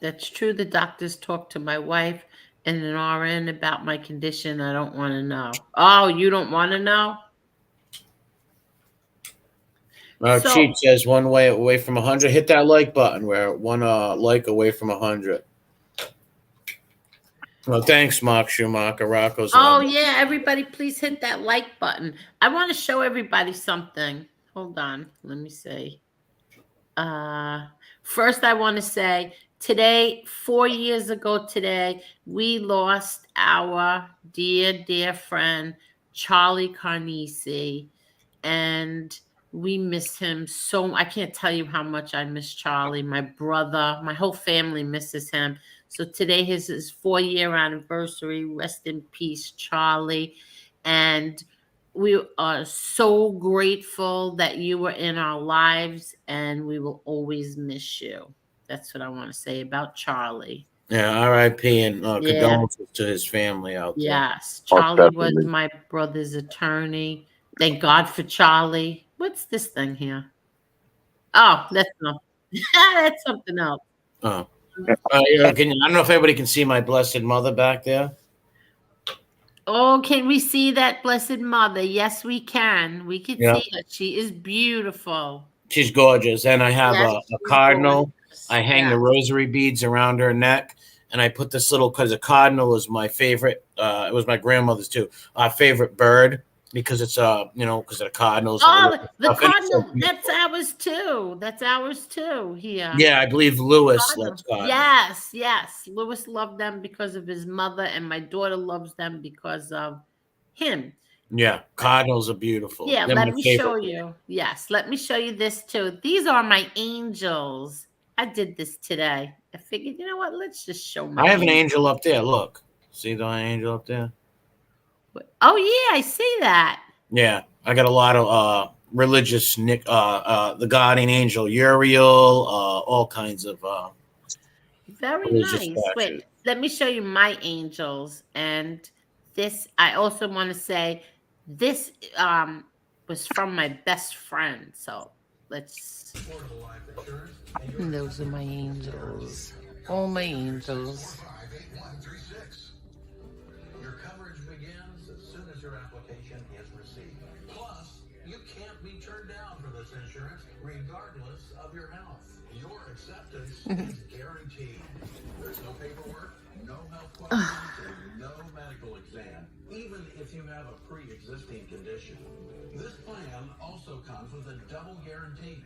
That's true. The doctors talked to my wife and an RN about my condition. I don't want to know. Oh, you don't want to know? Cheat says one way away from 100. Hit that like button. We're one like away from 100. Well, thanks, Mark Schumacher. Rocco's. Yeah, everybody, please hit that like button. I want to show everybody something. Hold on, let me see. First, I want to say today, 4 years ago today, we lost our dear friend Charlie Carnesi, and we miss him so. I can't tell you how much I miss Charlie. My brother, my whole family misses him. So today is his 4-year anniversary. Rest in peace, Charlie. And we are so grateful that you were in our lives, and we will always miss you. That's what I want to say about Charlie. Yeah, R.I.P. and Yeah. condolences to his family out there. Yes, Oh, Charlie was definitely. my brother's attorney. Thank God for Charlie. What's this thing here? Oh, that's not. That's something else. Oh. I don't know if everybody can see my blessed mother back there. Oh, can we see that blessed mother? Yes, we can. We can Yeah. see her. She is beautiful. She's gorgeous. And I have Yes, a she's cardinal. gorgeous. I hang the Yes. rosary beads around her neck. And I put this little, because a cardinal is my favorite. It was my grandmother's too. Favorite bird, because it's because of the cardinals. Oh, And the stuff. And it's so cardinal. beautiful. That's ours too. That's ours too. Here. Yeah, I believe Lewis Cardinal. loves cardinals. Yes, yes. Lewis loved them because of his mother, and my daughter loves them because of him. Yeah, cardinals are beautiful. Yeah, They're let my me favorite. show you. Yes, let me show you this too. These are my angels. I did this today. I figured, you know what? Let's just show my. I have an angel up there. Look, see the angel up there? Oh yeah, I see that. Yeah, I got a lot of religious the guardian angel Uriel, all kinds of Very religious nice. statues. Wait, let me show you my angels. And this, I also want to say, this was from my best friend. So let's. And those are my angels. All my angels. Your coverage begins as soon as your application is received. Plus, you can't be turned down for this insurance, regardless of your health. Your acceptance is guaranteed. There's no paperwork, no health questions, and no medical exam, even if you have a pre-existing condition. This plan also comes with a double guarantee.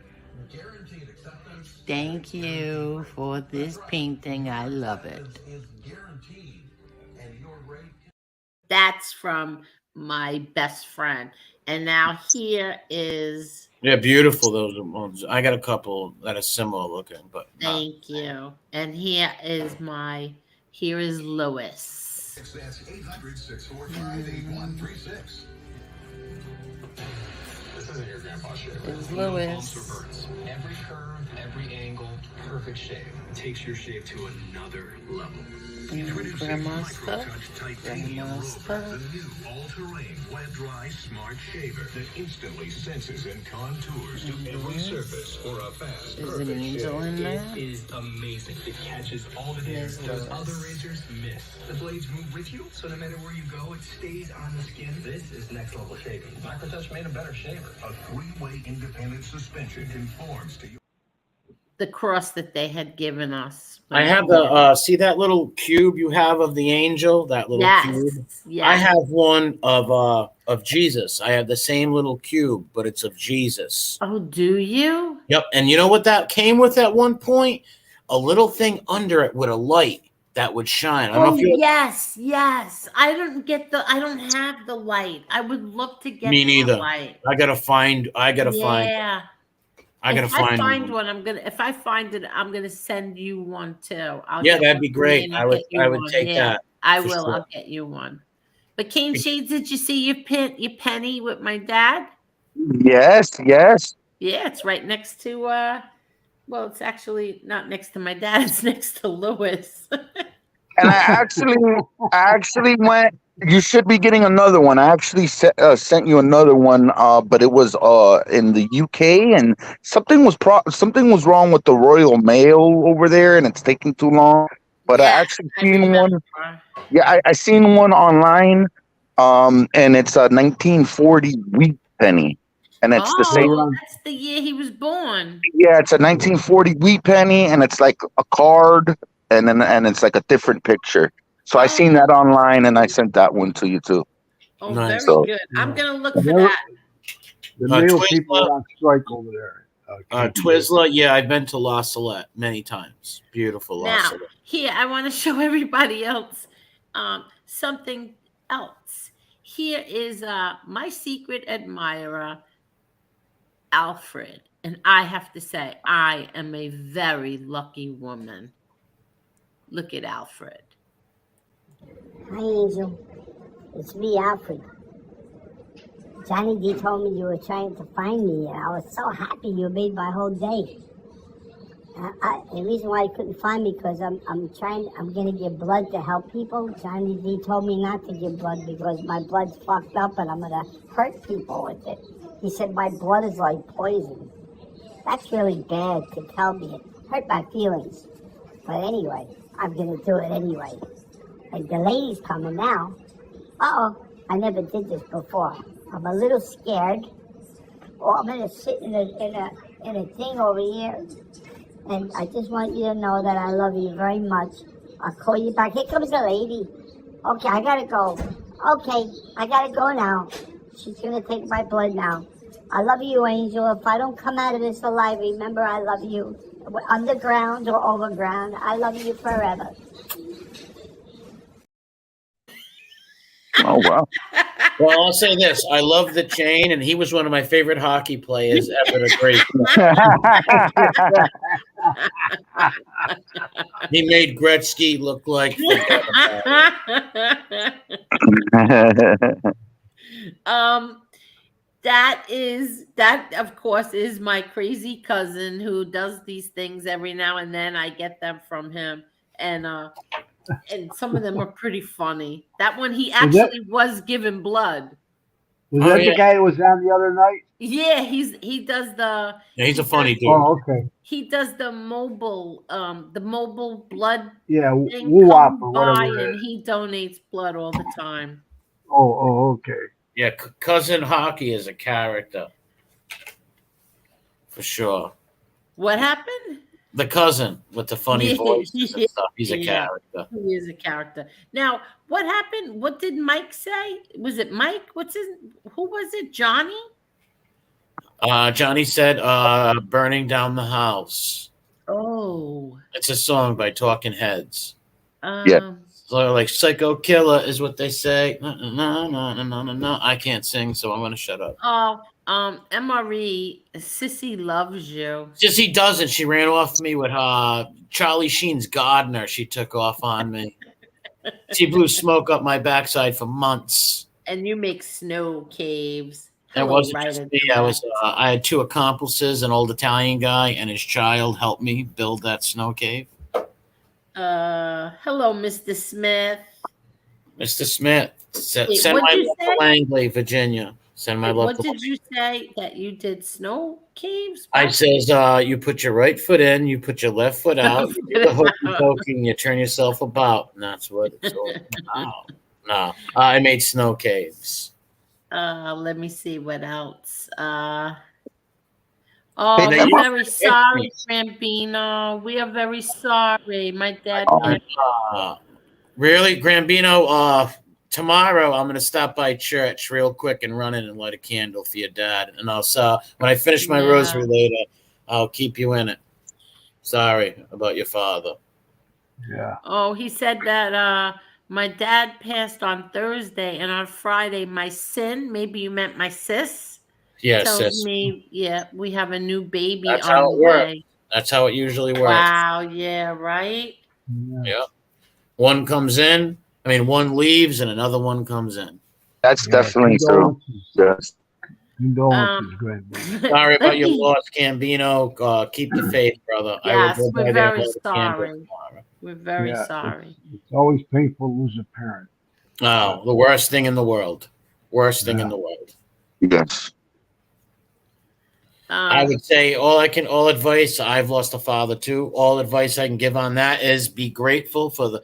Guaranteed acceptance. Thank you for this painting. I love it. Is guaranteed, and your rate. That's from my best friend. And now here is. Yeah, beautiful those ones. I got a couple that are similar looking, but Thank you. And here is here is Louis. That's 800-645-8136. This isn't your grandpa's shaver. There's No Louis. bumps or burns. Every curve, every angle, perfect shave. Takes your shave to another level. Grandma's stuff. Grandma's stuff. The new all-terrain wet-dry smart shaver that instantly senses and contours to every surface for a fast, There's an perfect angel shave. in there. It is amazing. It catches all the hair There's those Louis. other razors miss. The blades move with you, so no matter where you go, it stays on the skin. This is next level shaving. Microtouch made a better shaver. A three-way independent suspension conforms to your. The cross that they had given us. I have the see that little cube you have of the angel, that little cube. Yes. I have one of Jesus. I have the same little cube, but it's of Jesus. Oh, do you? Yep. And you know what that came with at one point? A little thing under it with a light that would shine. I don't know if you yes. I don't have the light. I would love to get Me the neither. light. I gotta find Yeah. If I find one. one, if I find it, I'm gonna send you one too. Yeah, that'd be great. I would take that. I for will. sure. I'll get you one. But Cane Shades, did you see your penny with my dad? Yes, yes. Yeah, it's right next to well, it's actually not next to my dad, it's next to Louis. And I actually went. You should be getting another one. I actually sent you another one, but it was in the UK, and something was wrong with the Royal Mail over there, and it's taking too long. But I actually seen one. Yeah, I seen one online, and it's a 1940 wheat penny, and it's the same. That's the year he was born. Yeah, it's a 1940 wheat penny, and it's like a card, and it's like a different picture. So I seen that online, and I sent that one to you too. Oh, Nice. very good. I'm gonna look for that. The mail Twizzler. people are on strike over there. Twizzler, yeah, I've been to La Salette many times. Beautiful La Now, Salette. here I want to show everybody else something else. Here is my secret admirer, Alfred, and I have to say I am a very lucky woman. Look at Alfred. Hi, Angel. It's me, Alfred. Johnny D told me you were trying to find me, and I was so happy you made my whole day. The reason why you couldn't find me because I'm gonna give blood to help people. Johnny D told me not to give blood because my blood's fucked up and I'm gonna hurt people with it. He said my blood is like poison. That's really bad to tell me. It hurt my feelings. But anyway, I'm gonna do it anyway. And the lady's coming now. Uh-oh, I never did this before. I'm a little scared. Oh, I'm gonna sit in a thing over here. And I just want you to know that I love you very much. I'll call you back. Here comes the lady. Okay, I gotta go. Okay, I gotta go now. She's gonna take my blood now. I love you, Angel. If I don't come out of this alive, remember I love you. Underground or overground, I love you forever. Oh wow. Well, I'll say this. I love the chain, and he was one of my favorite hockey players ever to break. He made Gretzky look like that of course is my crazy cousin who does these things every now and then. I get them from him, and some of them are pretty funny. That one, he actually was given blood. Was that the guy that was on the other night? Yeah, he does the. Yeah, he's a funny dude. Oh, okay. He does the mobile blood. Yeah, thing woo-wop come or by, whatever. and he donates blood all the time. Oh, okay. Yeah, Cousin Hockey is a character. For sure. What happened? The cousin with the funny voice and stuff. He's a Yeah. character. He is a character. Now, what happened? What did Mike say? Was it Mike? Who was it? Johnny? Johnny said, burning down the house. Oh. It's a song by Talking Heads. Yeah. So like psycho killer is what they say. No. I can't sing, so I'm gonna shut up. Oh, MRE, Sissy loves you. Sissy doesn't. She ran off me with Charlie Sheen's gardener. She took off on me. She blew smoke up my backside for months. And you make snow caves. That wasn't just me. I had two accomplices, an old Italian guy and his child helped me build that snow cave. Hello, Mr. Smith. Mr. Smith, send Wait, my what'd you love say? to Langley, Virginia. Send my love What to did you say? That you did snow caves? I says, you put your right foot in, you put your left foot out, you do the hokey pokey, and you turn yourself about. And that's what it's all about. No, I made snow caves. Let me see what else. Hey, We're now you- very sorry, Grambino. We are very sorry. My dad. Really, Grambino? Tomorrow I'm gonna stop by church real quick and run in and light a candle for your dad, and I'll when I finish my rosary later, I'll keep you in it. Sorry about your father. Yeah. Oh, he said that my dad passed on Thursday, and on Friday, my sin. Maybe you meant my sis. Yes, Tells sis. me, yeah, we have a new baby That's on how the it works. way. That's how it usually works. Wow, yeah, right? Yeah. One comes in. One leaves and another one comes in. That's definitely true. Yes. Condolences, Grandma. Sorry about your loss, Gambino. Keep the faith, brother. Yes, I will go we're by there very and light a candle sorry. tomorrow. We're very Yeah, sorry. It's always painful to lose a parent. Oh, the worst thing in the world. Worst thing in the world. Yes. I would say all advice, I've lost a father too. All advice I can give on that is be grateful for the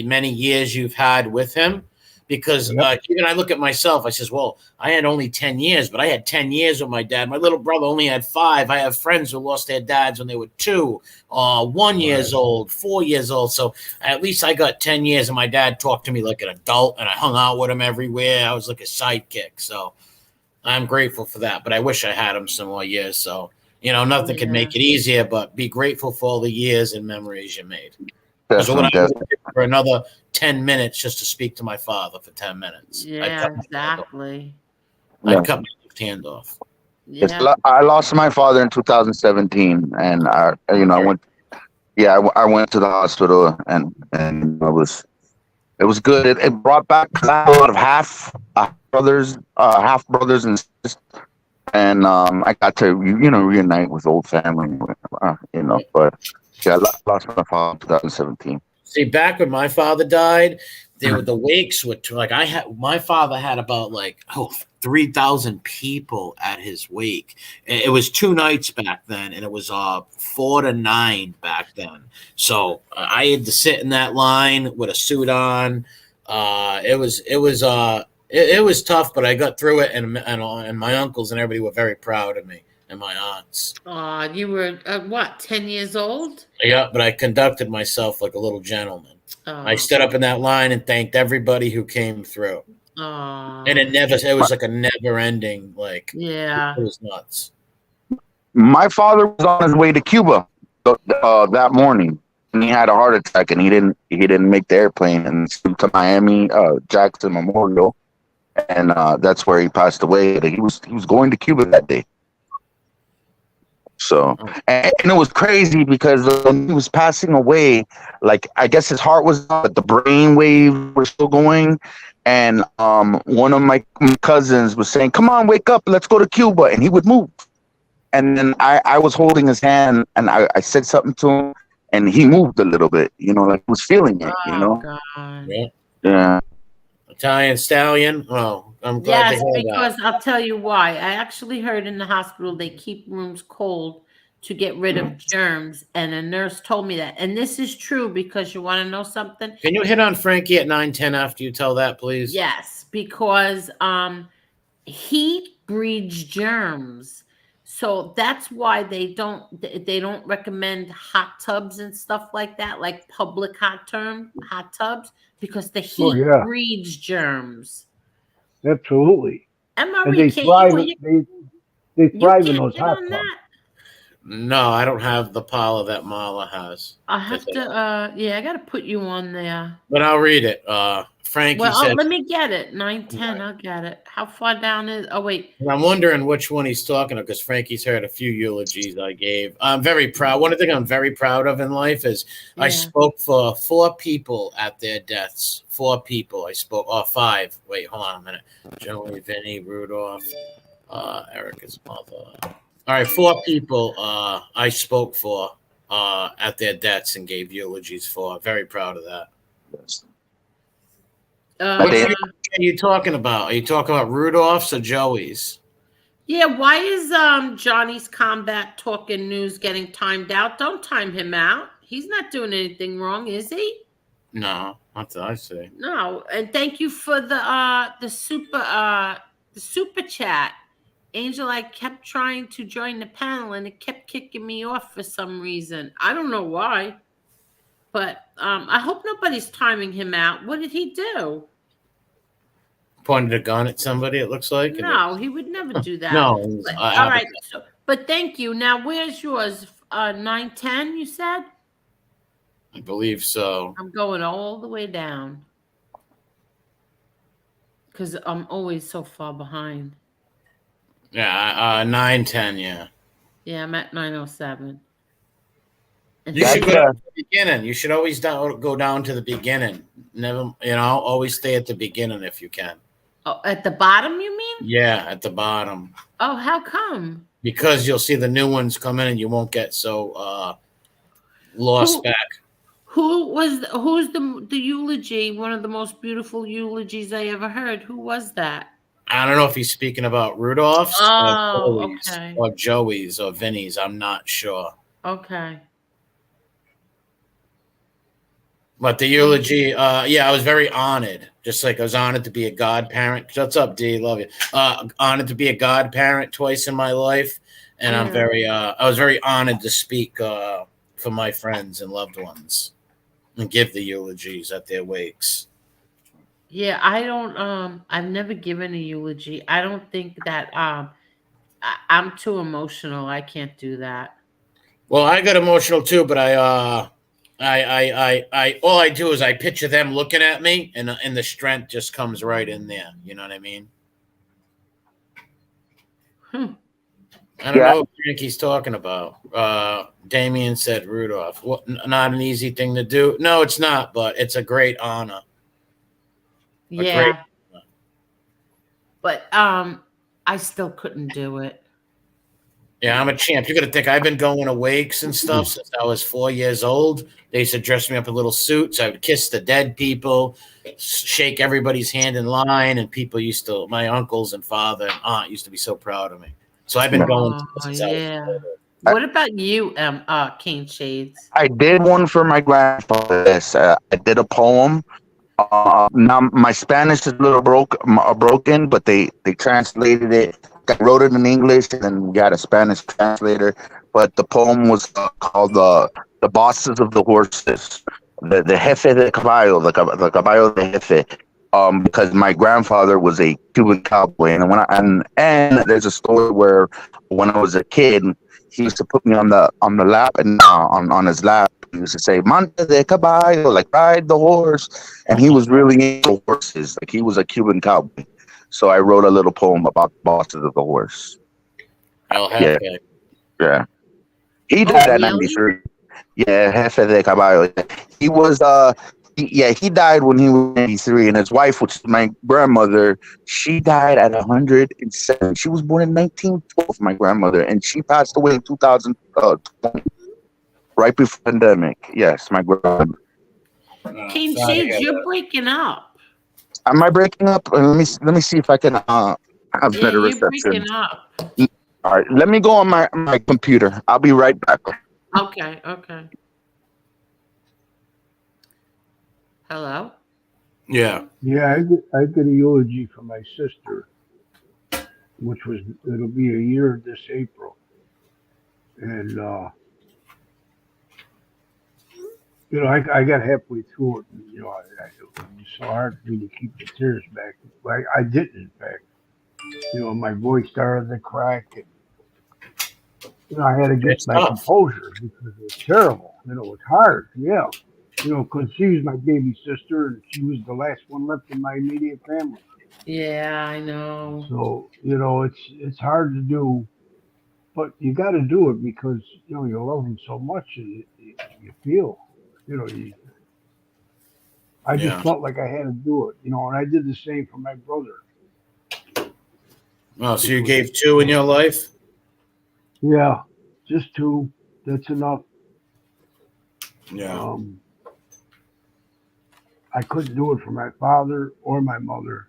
many years you've had with him. Because even I look at myself, I says, well, I had only 10 years, but I had 10 years with my dad. My little brother only had 5. I have friends who lost their dads when they were 2, 1 years old, 4 years old. So at least I got 10 years, and my dad talked to me like an adult, and I hung out with him everywhere. I was like a sidekick. So I'm grateful for that, but I wish I had him some more years. So, nothing could make it easier, but be grateful for all the years and memories you made. Because when I was for another 10 minutes just to speak to my father for 10 minutes. Yeah, exactly. I cut my left hand off. Yeah. I lost my father in 2017, and I went Yeah, I went to the hospital and it was good. It brought back, 'cause I have a lot of half brothers and sisters, and I got to reunite with old family, But yeah, I lost my father in 2017. See, back when my father died, the wakes were like my father had about like 3,000 people at his wake. It was 2 nights back then, and it was 4 to 9 back then. So I had to sit in that line with a suit on. It was tough, but I got through it, and my uncles and everybody were very proud of me, and my aunts. You were what, 10 years old? Yeah, but I conducted myself like a little gentleman. I stood up in that line and thanked everybody who came through. And it was like a never ending, like, yeah. it was nuts. My father was on his way to Cuba that morning, and he had a heart attack, and he didn't make the airplane, and flew to Miami Jackson Memorial, and that's where he passed away. He was going to Cuba that day. So, and it was crazy because when he was passing away, like, I guess his heart was up, but the brain waves were still going. And one of my cousins was saying, "Come on, wake up, let's go to Cuba," and he would move. And then I was holding his hand, and I said something to him, and he moved a little bit, like he was feeling it, God. Yeah. Italian Stallion. Oh, I'm glad to hear because that. I'll tell you why. I actually heard in the hospital they keep rooms cold to get rid of germs, and a nurse told me that. And this is true, because you want to know something? Can you hit on Frankie at 9:10 after you tell that, please? Yes, because heat breeds germs. So that's why they don't recommend hot tubs and stuff like that, like public hot tubs, because the heat breeds germs. Absolutely. And they thrive. They thrive in those hot tubs. No, I don't have the power that Marla has. I have to. I got to put you on there. But I'll read it. Frankie said, let me get it. 9:10. I'll get it. How far down is? Oh wait. I'm wondering which one he's talking of, because Frankie's heard a few eulogies I gave. I'm very proud. One thing I'm very proud of in life is I spoke for 4 people at their deaths. 4 people I spoke. 5. Wait, hold on a minute. Joey, Vinny, Rudolph, Erica's mother. All right, 4 people I spoke for at their deaths and gave eulogies for. Very proud of that. What are you talking about? Are you talking about Rudolph's or Joey's? Yeah, why is Johnny's combat talking news getting timed out? Don't time him out. He's not doing anything wrong, is he? No, that's what I say. No, and thank you for the super chat. Angel, I kept trying to join the panel and it kept kicking me off for some reason. I don't know why. But I hope nobody's timing him out. What did he do? Pointed a gun at somebody, it looks like. No, he would never do that. No. All right. But thank you. Now, where's yours? 9:10, you said? I believe so. I'm going all the way down, because I'm always so far behind. Yeah, 9:10, yeah. Yeah, I'm at 9:07. You should go to the beginning. You should always go down to the beginning. Never, always stay at the beginning if you can. Oh, at the bottom, you mean? Yeah, at the bottom. Oh, how come? Because you'll see the new ones come in and you won't get so lost back. Who's the eulogy? One of the most beautiful eulogies I ever heard. Who was that? I don't know if he's speaking about Rudolph's okay. or Joey's or Vinny's. I'm not sure. Okay. But the eulogy, I was very honored. Just like I was honored to be a godparent. What's up, D? Love you. Honored to be a godparent twice in my life, and I was very honored to speak for my friends and loved ones and give the eulogies at their wakes. Yeah, I don't. I've never given a eulogy. I don't think that. I'm too emotional. I can't do that. Well, I got emotional too, but I all I do is I picture them looking at me, and the strength just comes right in there. You know what I mean? I don't Yeah, know what Frankie's talking about. Damien said Rudolph. Well, not an easy thing to do. No, it's not, but it's a great honor. A great. Yeah, but I still couldn't do it. Yeah, I'm a champ. You got to think I've been going to wakes and stuff since I was 4 years old. They used to dress me up in little suits. I would kiss the dead people, shake everybody's hand in line, and people used to. My uncles and father and aunt used to be so proud of me. So I've been going Oh since I was yeah. little. What about you, Cane Shades? I did one for my grandfather. Yes, I did a poem. Now my Spanish is a little broken, but they translated it. I wrote it in English and then got a Spanish translator. But the poem was called "The Bosses of the Horses," the jefe de caballo, the caballo de jefe. Because my grandfather was a Cuban cowboy, and and there's a story where when I was a kid, he used to put me on the lap and on his lap. He used to say "Monte de caballo," like ride the horse, and he was really into horses. Like he was a Cuban cowboy. So I wrote a little poem about the bosses of the horse. El Yeah, Jefe. yeah. He Oh died at really? 93. Yeah, jefe de caballo. He was he died when he was 93, and his wife, which is my grandmother, she died at 107. She was born in 1912, my grandmother, and she passed away in 2020, right before the pandemic. Yes, my grandmother. Cane Sorry to Shades, hear you're that. breaking up. Am I breaking up? Let me see if I can have Yeah, better you're reception. breaking up. All right, let me go on my computer. I'll be right back. Okay, okay. Hello? Yeah. Yeah, I did a eulogy for my sister, which was it'll be a year this April, and I got halfway through it, and it was so hard for me to keep the tears back. I didn't, in fact. My voice started to crack, and I had to get It's my tough. composure because it was terrible. It was hard. Yeah, because she was my baby sister, and she was the last one left in my immediate family. Yeah, I know. So it's hard to do, but you got to do it because you love them so much, and you feel, I just Yeah. felt like I had to do it, and I did the same for my brother, Oh, so which you was, gave two in your life? yeah, just two. That's enough. Yeah. Um, I couldn't do it for my father or my mother.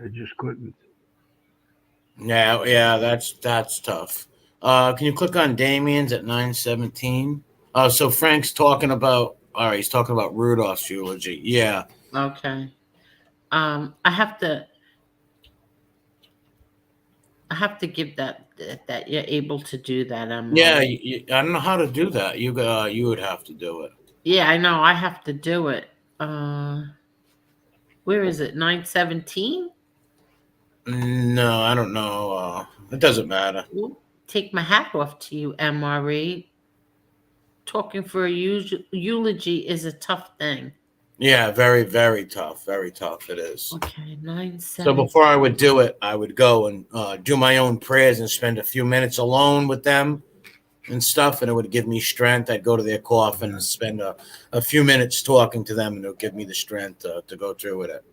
I just couldn't. Yeah, yeah, that's tough. Can you click on Damien's at 917? So Frank's talking about all right, he's talking about Rudolph's eulogy. Yeah. Okay. I have to give that you're able to do that, Yeah, Emory. I don't know how to do that. You would have to do it. Yeah, I know. I have to do it. Where is it? 917? No, I don't know. It doesn't matter. Take my hat off to you, MRE. Talking for a eulogy is a tough thing. Yeah, very, very tough. Very tough it is. Okay, So 917. before I would do it, I would go and do my own prayers and spend a few minutes alone with them and stuff, and it would give me strength. I'd go to their coffin and spend a few minutes talking to them, and it would give me the strength to go through with it.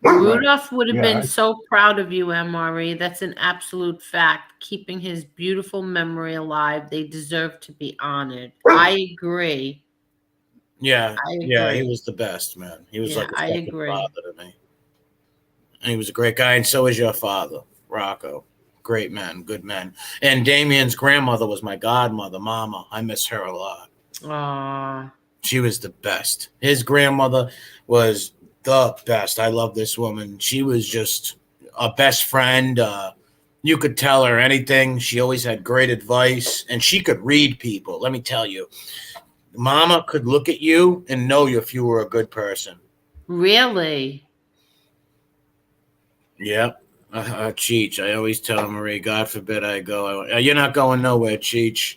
Right. Rudolph would have Yeah. been so proud of you, MRE. That's an absolute fact. Keeping his beautiful memory alive. They deserve to be honored. I agree. Yeah, I yeah, he agree. was the best, man. He was Yeah, like a I second agree. father to me. And he was a great guy, and so is your father, Rocco. Great man, good man. And Damien's grandmother was my godmother, Mama. I miss her a lot. Aw. She was the best. His grandmother was the best. I love this woman. She was just a best friend. You could tell her anything. She always had great advice, and she could read people. Let me tell you, Mama could look at you and know if you were a good person. Really? Yep. Cheech. I always tell Marie, God forbid I go. You're not going nowhere, Cheech.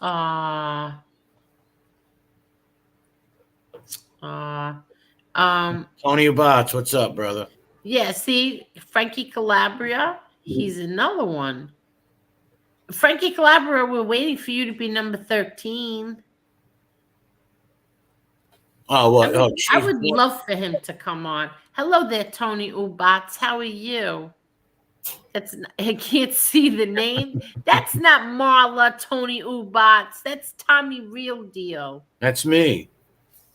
Aw. Aw. Um, Tony Ubatz, what's up, brother? yeah, see, Frankie Calabria, he's another one. Frankie Calabro, we're waiting for you to be number 13. Oh, well, I would love for him to come on. Hello there, Tony Ubats. How are you? I can't see the name. That's not Marla, Tony Ubats. That's Tommy Real Deal. That's me.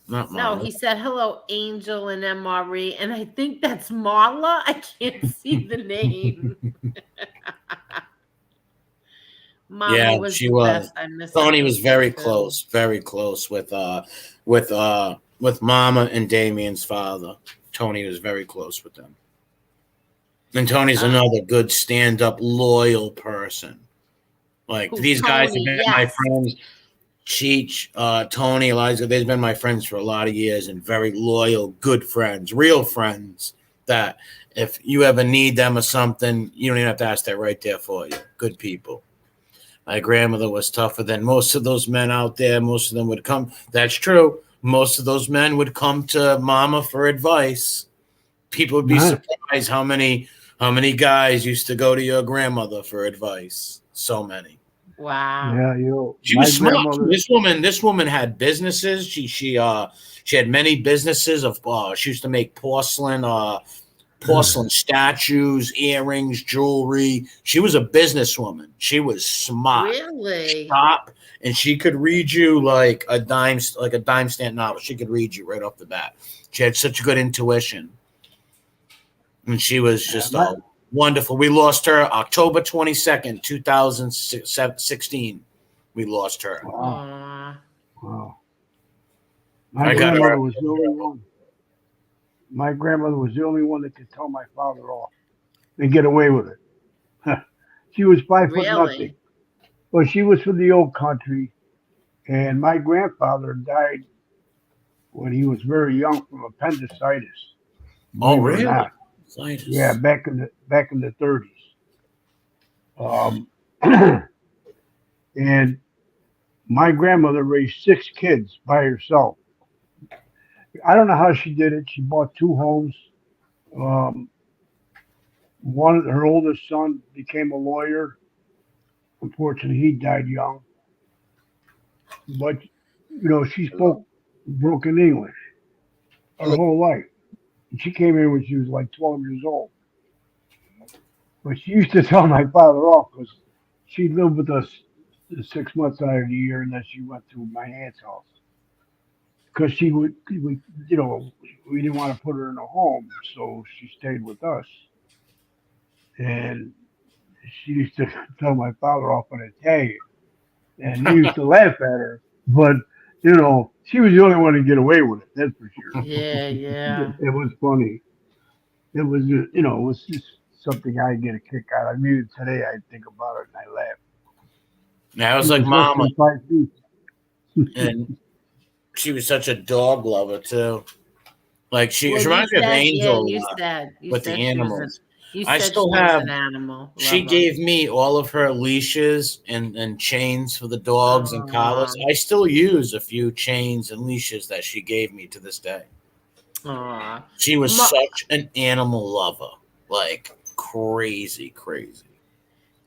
Not Marla. No, he said hello, Angel and MRE, and I think that's Marla. I can't see the name. Mama Yeah, was she the was. best. I miss Tony her was very too. close with Mama and Damien's father. Tony was very close with them. And Tony's another good stand-up, loyal person. Like Who's these guys have Tony? been Yes. my friends. Cheech, Tony, Eliza, they've been my friends for a lot of years and very loyal, good friends, real friends that if you ever need them or something, you don't even have to ask, they're right there for you. Good people. My grandmother was tougher than most of those men out there. Most of them would come. That's true. Most of those men would come to Mama for advice. People would be surprised how many guys used to go to your grandmother for advice. So many. Wow. Yeah, she was smart. This woman had businesses. She had many businesses of. She used to make porcelain statues, earrings, jewelry. She was a businesswoman. She was smart. Really? Sharp, and she could read you like a dime stamp novel. She could read you right off the bat. She had such good intuition. And she was just wonderful. We lost her October 22nd, 2016. We lost her. Wow. I got her. Was the only one. My grandmother was the only one that could tell my father off and get away with it. She was 5 foot nothing. Well, she was from the old country, and my grandfather died when he was very young from appendicitis. Oh, really? Yeah, back in the 30s. And my grandmother raised 6 kids by herself. I don't know how she did it. She bought 2 homes. Her oldest son became a lawyer. Unfortunately, he died young. But she spoke broken English her whole life. And she came here when she was like 12 years old. But she used to tell my father off because she lived with us 6 months out of the year, and then she went to my aunt's house. Because we didn't want to put her in a home, so she stayed with us. And she used to tell my father off in Italian, and he used to laugh at her. But she was the only one to get away with it. That's for sure. Yeah. It was funny. It was, it was just something I get a kick out of. I mean, today I think about it and I laugh. Yeah, it was like Mama. And she was such a dog lover too. Like she reminds me of Angel with the animals. I still have an animal. She gave me all of her leashes and chains for the dogs and collars. I still use a few chains and leashes that she gave me to this day. She was such an animal lover, like crazy.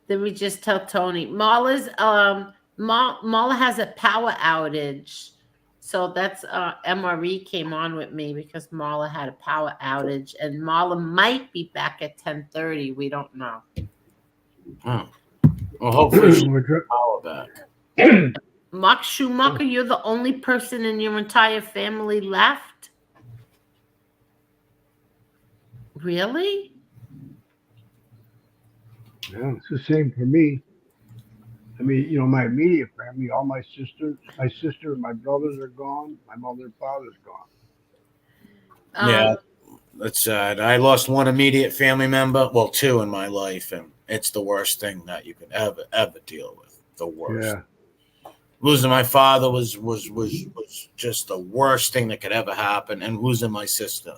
Then we just tell Tony Marla has a power outage. So that's MRE came on with me because Marla had a power outage, and Marla might be back at 10:30. We don't know. Oh. Well, hopefully she'll power back. Mark Schumacher, you're the only person in your entire family left? Really? Yeah, it's the same for me. I mean, my immediate family, all my sister and my brothers are gone. My mother and father's gone. Yeah, that's sad. I lost one immediate family member, well, 2 in my life, and it's the worst thing that you can ever deal with. The worst. Yeah. Losing my father was just the worst thing that could ever happen, and losing my sister.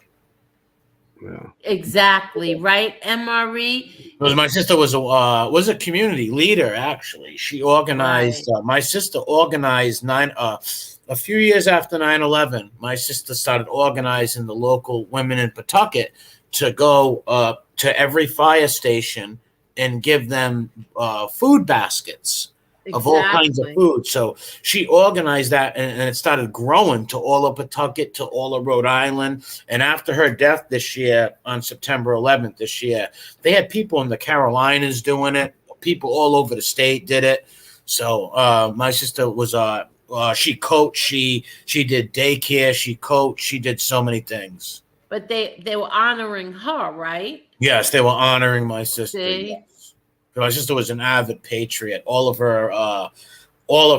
Yeah. Exactly, right, MRE? Because my sister was a community leader, actually. She organized, my sister organized a few years after 9/11, my sister started organizing the local women in Pawtucket to go to every fire station and give them food baskets of all kinds of food. So she organized that, and it started growing to all of Pawtucket, to all of Rhode Island. And after her death this year, on September 11th this year, they had people in the Carolinas doing it. People all over the state did it. So my sister was she coached, she did daycare, she coached, she did so many things. But they were honoring her, right? Yes, they were honoring my sister. See? Yes. My sister was an avid patriot. All of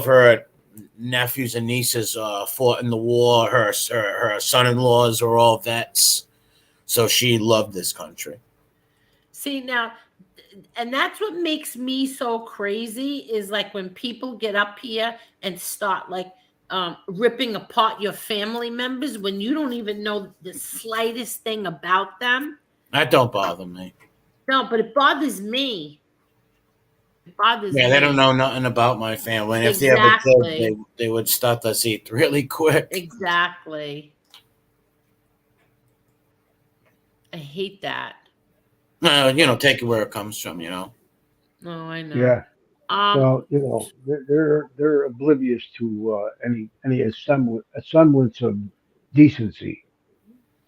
her nephews and nieces fought in the war. Her son-in-laws are all vets, so she loved this country. See, now, and that's what makes me so crazy is like when people get up here and start like ripping apart your family members when you don't even know the slightest thing about them. That don't bother me. No, but it bothers me. It bothers me. Yeah, they don't know nothing about my family. And if they ever did, they would start us eat really quick. Exactly. I hate that. Take it where it comes from, Oh, I know. Yeah. Well, they're oblivious to any semblance of decency.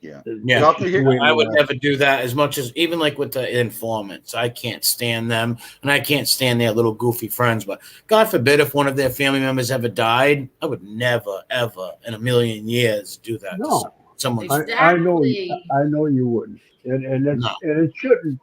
Yeah. I would never do that as much as even like with the informants. I can't stand them, and I can't stand their little goofy friends. But God forbid if one of their family members ever died, I would never, ever in a million years do that. No, to someone. Exactly. I know you wouldn't, and it shouldn't.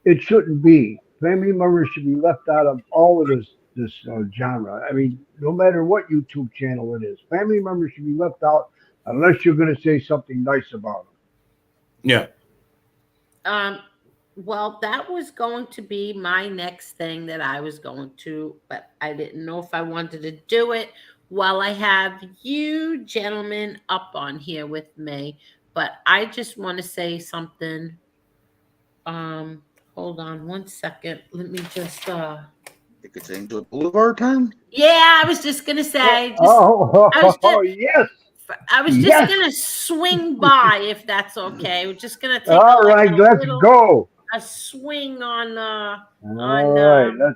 It shouldn't be. Family members should be left out of all of this genre. I mean, no matter what YouTube channel it is, family members should be left out unless you're going to say something nice about them. Yeah. Well, that was going to be my next thing that I was going to, but I didn't know if I wanted to do it while I have you gentlemen up on here with me. But I just want to say something. Hold on one second. Let me just You could say into Boulevard time? Yeah, I was just gonna say. Yes. I was just gonna swing by if that's okay. We're just gonna take all right. Let's go. A swing on. All right.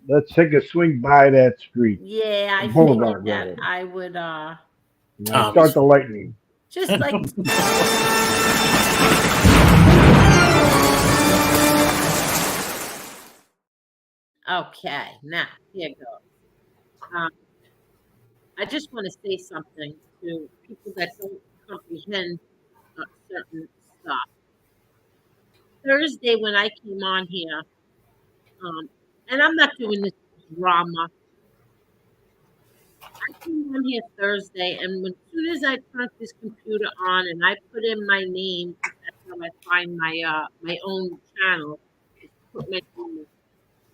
Let's take a swing by that street. Yeah, I Boulevard, figured that I would. Start the lightning. Just like. Okay, now here goes. I just want to say something to people that don't comprehend certain stuff. Thursday when I came on here, and I'm not doing this drama. I came on here Thursday, and as soon as I turned this computer on and I put in my name, that's how I find my own channel. Put my name,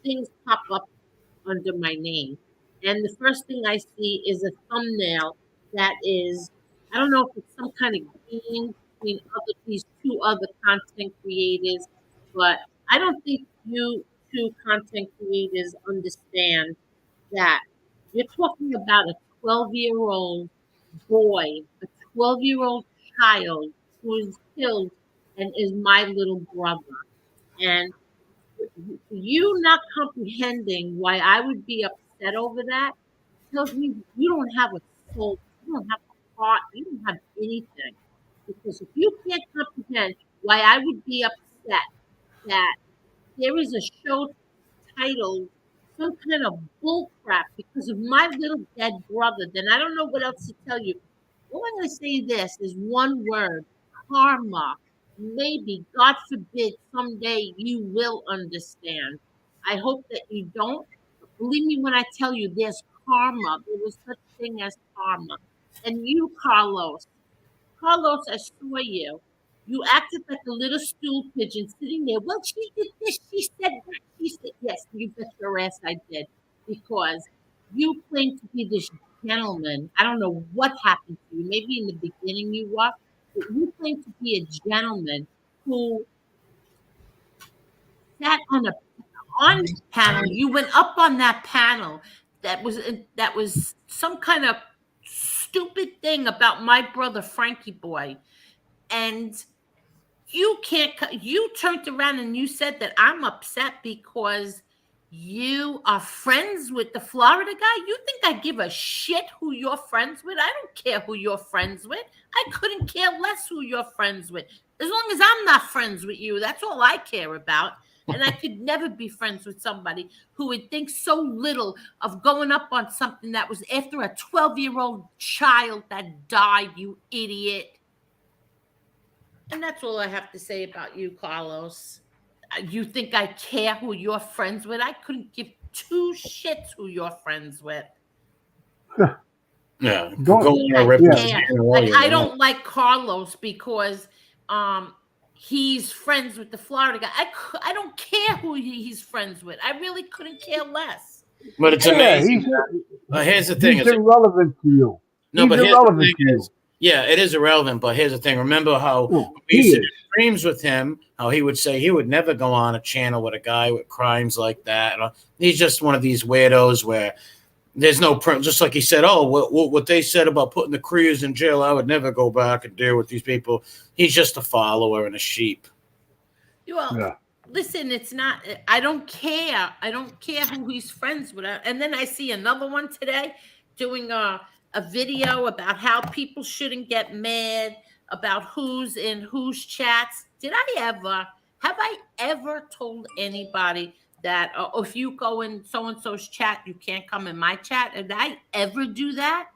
things pop up under my name. And the first thing I see is a thumbnail that is, I don't know if it's some kind of game between these two other content creators, but I don't think you two content creators understand that you're talking about a 12-year-old boy, a 12-year-old child who is killed and is my little brother. And you not comprehending why I would be upset over that tells me you don't have a soul, you don't have a heart, you don't have anything. Because if you can't comprehend why I would be upset that there is a show titled some kind of bull crap because of my little dead brother, then I don't know what else to tell you. All I'm going to say this is one word: karma. Maybe, God forbid, someday you will understand. I hope that you don't. Believe me when I tell you there's karma. There was such thing as karma. And you, Carlos, I saw you. You acted like a little stool pigeon sitting there. Well, she did this, she said that, she said yes. You bet your ass I did. Because you claim to be this gentleman. I don't know what happened to you. Maybe in the beginning you were. But you claim to be a gentleman who sat on the panel. You went up on that panel that was some kind of stupid thing about my brother Frankie Boy, and You can't. You turned around and you said that I'm upset because you are friends with the Florida guy. You think I give a shit who you're friends with? I don't care who you're friends with. I couldn't care less who you're friends with. As long as I'm not friends with you, that's all I care about. And I could never be friends with somebody who would think so little of going up on something that was after a 12-year-old child that died, you idiot. And that's all I have to say about you, Carlos. You think I care who you're friends with? I couldn't give two shits who you're friends with. Yeah, Don't- go on a I rip his can't. skin all Like, you I want. don't like Carlos because he's friends with the Florida guy. I don't care who he's friends with. I really couldn't care less. But it's Yeah, amazing. Here's the thing: he's is irrelevant to you. no, He's but here's the irrelevant thing to you. is, yeah, it is irrelevant. But here's the thing: remember how No, we he used to is. do streams with him? How he would say he would never go on a channel with a guy with crimes like that. He's just one of these weirdos where there's no just like he said. Oh, what they said about putting the Crews in jail, I would never go back and deal with these people. He's just a follower and a sheep. Well, Yeah. listen, it's not. I don't care. I don't care who he's friends with. And then I see another one today doing a video about how people shouldn't get mad about who's in whose chats. Have I ever told anybody that if you go in so and so's chat, you can't come in my chat? Did I ever do that?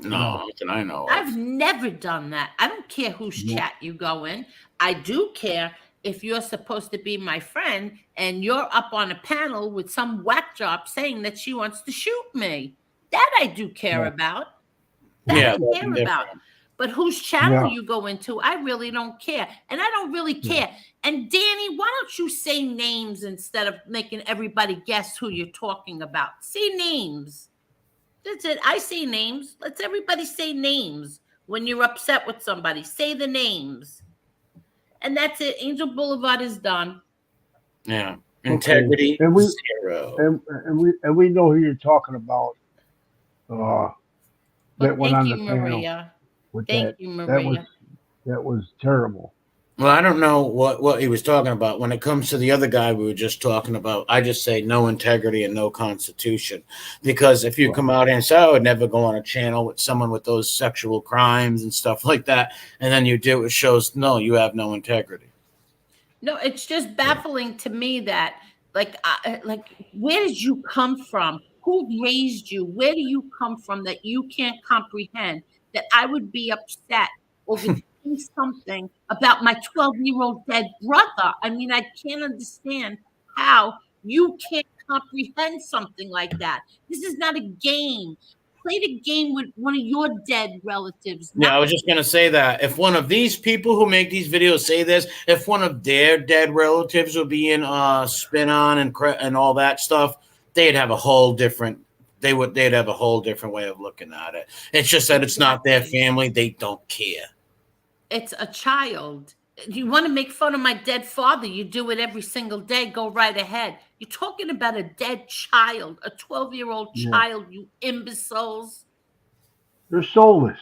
No, nothing I know of. I've never done that. I don't care whose chat you go in. I do care if you're supposed to be my friend and you're up on a panel with some whack job saying that she wants to shoot me. That I do care about. That Yeah, I that's care different. about. But whose channel Yeah. you go into, I really don't care. And I don't really care. And Danny, why don't you say names instead of making everybody guess who you're talking about? Say names. That's it. I say names. Let's everybody say names when you're upset with somebody. Say the names. And that's it. Angel Boulevard is done. Yeah, integrity And we- zero. And we know who you're talking about. That But went thank on you, the panel Maria. with Thank that. you, That was Maria. terrible. Well, I don't know what he was talking about. When it comes to the other guy we were just talking about, I just say no integrity and no constitution. Because if you come out here and say, I would never go on a channel with someone with those sexual crimes and stuff like that, and then you do, it shows, no, you have no integrity. No, it's just baffling to me that, like, where did you come from? Who raised you? Where do you come from that you can't comprehend that I would be upset over doing something about my 12-year-old dead brother? I mean, I can't understand how you can't comprehend something like that. This is not a game. Play the game with one of your dead relatives. Yeah, not I was just going to say that. If one of these people who make these videos say this, if one of their dead relatives would be in spin on and all that stuff, they'd have a whole different they'd have a whole different way of looking at it. It's just that it's not their family. They don't care. It's a child. You want to make fun of my dead father? You do it every single day. Go right ahead. You're talking about a dead child, a 12-year-old child, you imbeciles. They're soulless.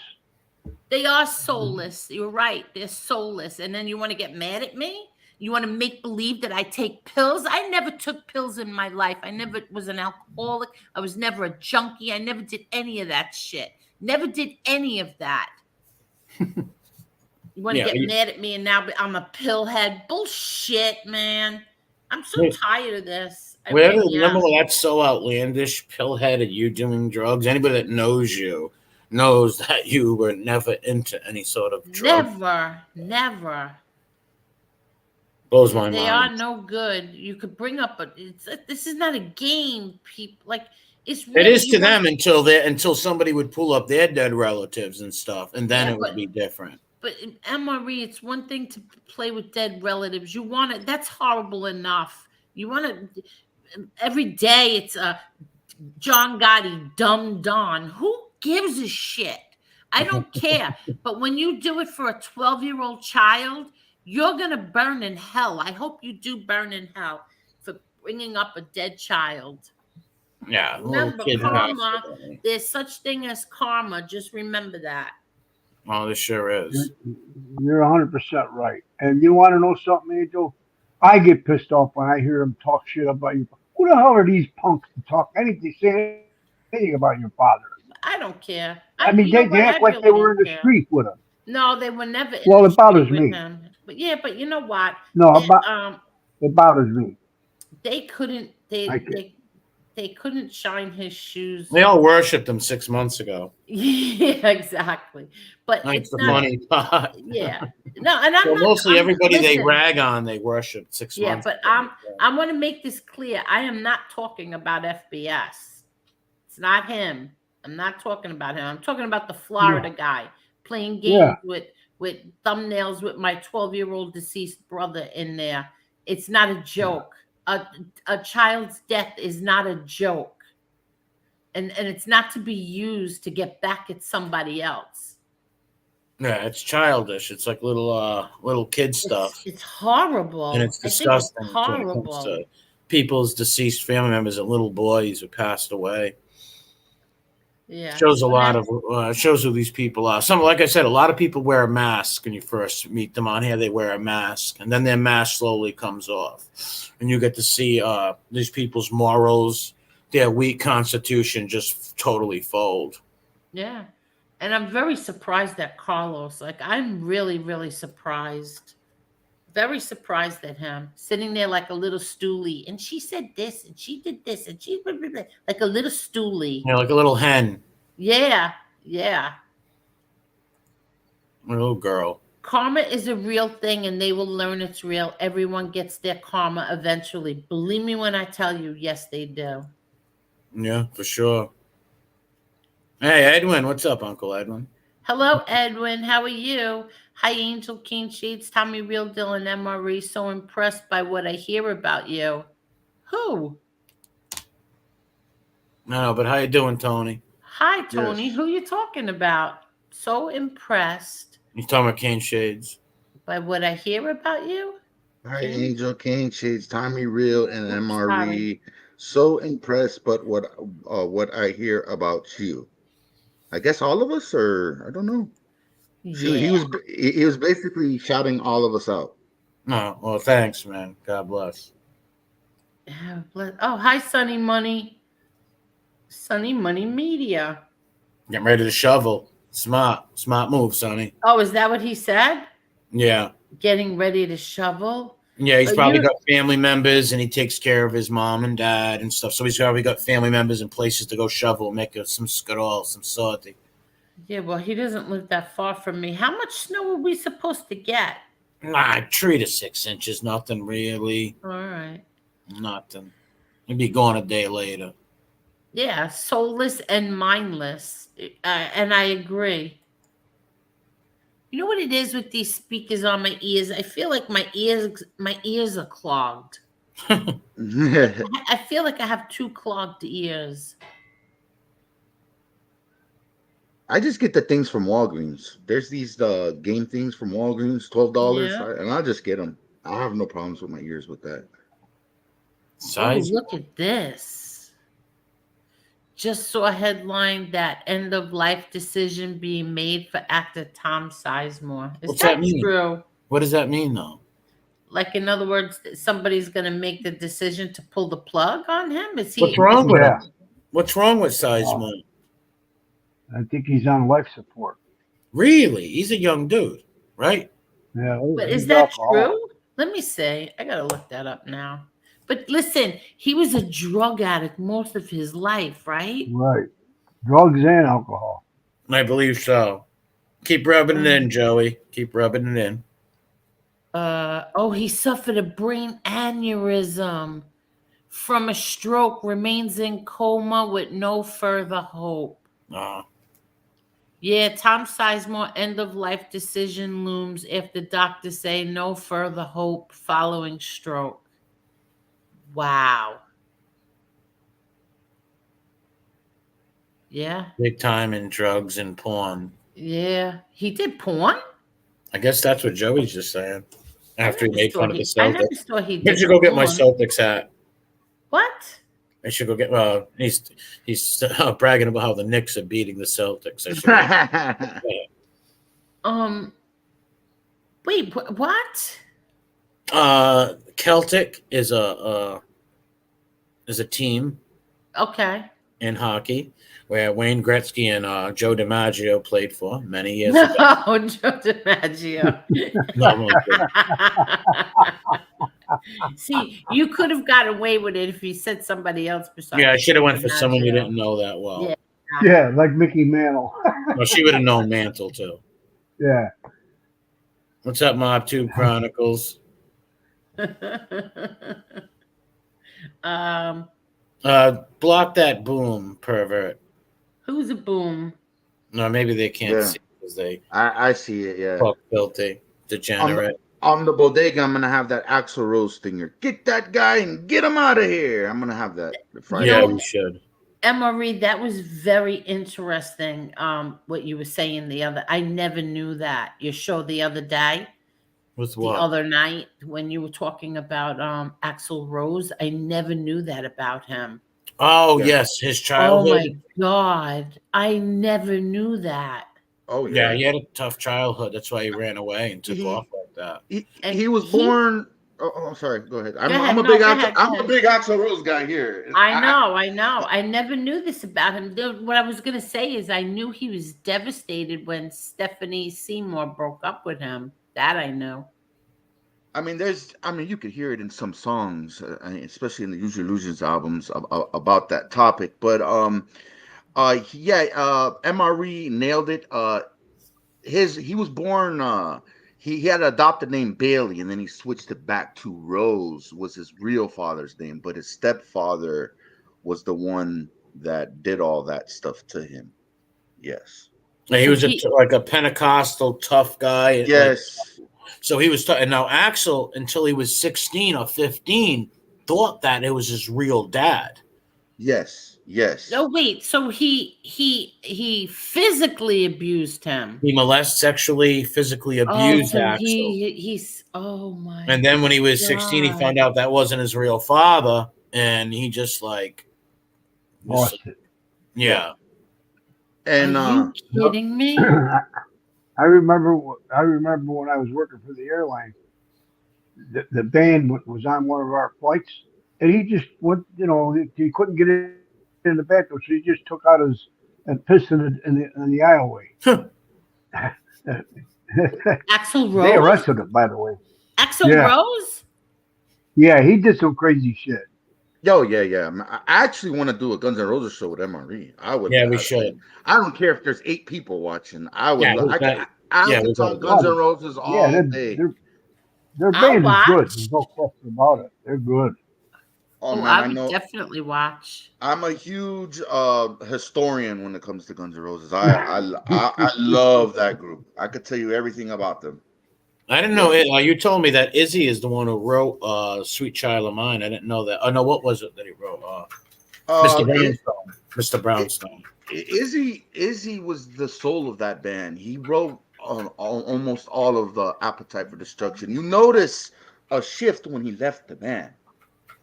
They are soulless. You're right. They're soulless. And then you want to get mad at me? You want to make believe that I take pills? I never took pills in my life. I never was an alcoholic. I was never a junkie. I never did any of that shit. Never did any of that. You want to get mad at me and now I'm a pillhead? Bullshit, man. I'm so tired of this. Remember that's so outlandish, pillhead, and you doing drugs? Anybody that knows you knows that you were never into any sort of drug. Never. Blows my They mind. are no good. You could bring up this is not a game, people. Like, it's It is to them until somebody would pull up their dead relatives and stuff, and then it would be different. But Anne-Marie, it's one thing to play with dead relatives. You want it. That's horrible enough. You want to every day. It's a Johngotti, dumb Don. Who gives a shit? I don't care. But when you do it for a 12-year-old child, you're gonna burn in hell. I hope you do burn in hell for bringing up a dead child. Yeah. Remember, karma. There's such thing as karma. Just remember that. Oh, this sure is. You're 100% right. And you want to know something, Angel? I get pissed off when I hear them talk shit about you. Who the hell are these punks to talk anything, say anything about your father? I don't care. I mean, You know they what? I act like they really were in don't the care. street with him. No, they were never in Well, the it street bothers with me. him. But yeah, but you know what? No, They, it bothers me. they couldn't. I can't. They couldn't shine his shoes. They all worshipped him 6 months ago. Yeah, exactly. But That's it's the not. funny part. Yeah. No, and I'm So not. mostly everybody they Listen, rag on, they worshipped 6 yeah, months but ago. I want to make this clear. I am not talking about FBS. It's not him. I'm not talking about him. I'm talking about the Florida guy playing games with thumbnails with my 12-year-old deceased brother in there. It's not a joke. A child's death is not a joke. And it's not to be used to get back at somebody else. Yeah, it's childish. It's like little kid stuff. It's horrible. And it's I think it's disgusting when it comes horrible. to people's deceased family members and little boys who passed away. Yeah. Shows a lot of shows who these people are. Some, like I said, a lot of people wear a mask when you first meet them on here. They wear a mask, and then their mask slowly comes off, and you get to see these people's morals, their weak constitution, just totally fold. Yeah, and I'm very surprised at Carlos. Like, I'm really, really surprised. Very surprised at him sitting there like a little stoolie. And she said this, and she did this, and she like a little stoolie. Yeah, like a little hen. Yeah, yeah. A little girl. Karma is a real thing, and they will learn it's real. Everyone gets their karma eventually. Believe me when I tell you, yes, they do. Yeah, for sure. Hey, Edwin, what's up, Uncle Edwin? Hello, Edwin. How are you? Hi, Angel, King Shades, Tommy Real Dylan, MRE. So impressed by what I hear about you. Who? No, but how you doing, Tony? Hi, Tony. Yes. Who you talking about? So impressed You talking about Cane Shades? by what I hear about you? Hi, King? Angel, King Shades, Tommy Real, and Oops, MRE. sorry. So impressed, but what I hear about you. I guess all of us, or I don't know. Yeah. He was basically shouting all of us out. No, well, thanks, man. God bless. Oh, hi, Sunny Money. Sunny Money Media. Getting ready to shovel. Smart move, Sonny. Oh, is that what he said? Yeah. Getting ready to shovel? Yeah, he's So probably you- got family members, and he takes care of his mom and dad and stuff. So he's probably got family members and places to go shovel, make some skadal, some sortie. Yeah, well, he doesn't live that far from me. How much snow are we supposed to get? Nah, 3 to 6 inches, nothing really. All right. Nothing. He'd be gone a day later. Yeah, soulless and mindless. And I agree. You know what it is with these speakers on my ears? I feel like my ears are clogged. I feel like I have 2 clogged ears. I just get the things from Walgreens. There's these game things from Walgreens, $12, Yeah. and I'll just get them. I have no problems with my ears with that. Oh, Size. look at this. Just saw a headline that end of life decision being made for actor Tom Sizemore. Is What's that that mean? true? What does that mean, though? Like, in other words, somebody's going to make the decision to pull the plug on him? Is he? What's wrong with Yeah. him? What's wrong with Sizemore? I think he's on life support. Really? He's a young dude, right? Yeah. But he's is that alcoholic. true? Let me see. I got to look that up now. But listen, he was a drug addict most of his life, right? Right. Drugs and alcohol. I believe so. Keep rubbing it in, Joey. Keep rubbing it in. He suffered a brain aneurysm from a stroke, remains in coma with no further hope. Yeah, Tom Sizemore, end of life decision looms after doctors say no further hope following stroke. Wow. Yeah. Big time in drugs and porn. Yeah. He did porn? I guess that's what Joey's just saying. After he made fun of the I never Celtics. saw he I did should go get my porn. Celtics hat. What? I should go get. He's bragging about how the Knicks are beating the Celtics. I should Wait, what? Celtic is a team Okay. in hockey where Wayne Gretzky and Joe DiMaggio played for many years No, ago. Joe DiMaggio. No, I'm only kidding. See, you could have got away with it if you said somebody else besides. Yeah, I should have Joe went for someone you DiMaggio. didn't know that well. Yeah. Yeah, like Mickey Mantle. Well, she would have known Mantle too. Yeah. What's up, Mob Tube Chronicles? Block that boom, pervert. Who's a boom? No, maybe they can't Yeah. see because they I see it. Yeah. fuck filthy, degenerate. On the bodega, I'm gonna have that Axl Rose stinger. Get that guy and get him out of here. I'm gonna have that Friday. Yeah, know- we should. Emma Reed, that was very interesting. What you were saying I never knew that. Your show the other day, With the what? other night, when you were talking about Axl Rose, I never knew that about him. Oh, Yeah. yes, his Oh childhood. my God. I never knew that. Oh Yeah, yeah. he had a tough childhood. That's why he ran away and took off like that. He was born. Oh, sorry. Go ahead. I'm ahead. a No, big go Axl, ahead, go I'm a ahead. big Axl Rose guy here. I know. I never knew this about him. What I was going to say is I knew he was devastated when Stephanie Seymour broke up with him. That I know. I mean, you could hear it in some songs, especially in the Use Your Illusions albums about that topic. But MRE nailed it. He was born. He had an adopted name Bailey, and then he switched it back to Rose. Was his real father's name, but his stepfather was the one that did all that stuff to him. Yes. And he was like a Pentecostal tough guy. Yes. So he was tough. And now Axel, until he was 16 or 15, thought that it was his real dad. Yes. Oh wait, so he physically abused him. He sexually, physically abused so Axel. He's oh my. And then when he was 16, he found out that wasn't his real father, and he just Lost it. Yeah. And are you kidding me? I remember when I was working for the airline, the band was on one of our flights, and he just went, he couldn't get in the bathroom, so he just took out and pissed in the aisleway. Axl Rose. They arrested him, by the way. Axl Rose. Yeah, he did some crazy shit. Yo, yeah. I actually want to do a Guns N' Roses show with MRE. I would. Yeah, we should. I don't care if there's 8 people watching. I would. Yeah, I could talk Guns N' Roses all day. Their band is good. There's no question about it. They're good. Oh, man, I would definitely watch. I'm a huge historian when it comes to Guns N' Roses. I love that group. I could tell you everything about them. I didn't know it. You told me that Izzy is the one who wrote "Sweet Child of Mine." I didn't know that. Oh no, what was it that he wrote? Mr. Brownstone. Mr. Brownstone. Izzy was the soul of that band. He wrote almost all of the Appetite for Destruction. You notice a shift when he left the band.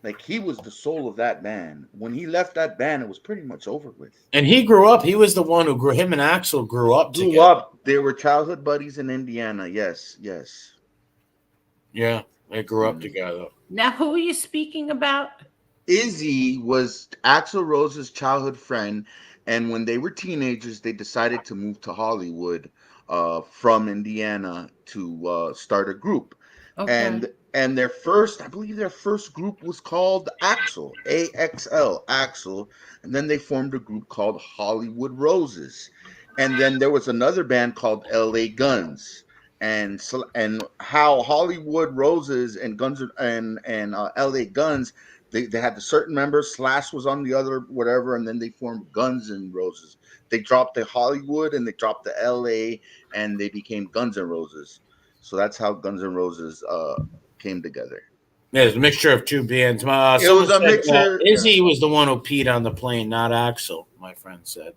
Like, he was the soul of that band. When he left that band, it was pretty much over with. And he grew up. He was the one who grew. Him and Axl grew up together. They were childhood buddies in Indiana. Yes. Yeah, they grew up together. Now, who are you speaking about? Izzy was Axl Rose's childhood friend, and when they were teenagers, they decided to move to Hollywood from Indiana to start a group. Okay. And I believe their first group was called Axl, AXL, Axl. And then they formed a group called Hollywood Roses. And then there was another band called LA Guns. And how Hollywood Roses and LA Guns, they had the certain members. Slash was on the other, whatever. And then they formed Guns N' Roses. They dropped the Hollywood and they dropped the LA, and they became Guns N' Roses. So that's how Guns N' Roses came together. Yeah, it was a mixture of two bands. It was a mixture. Izzy was the one who peed on the plane, not Axl, my friend said.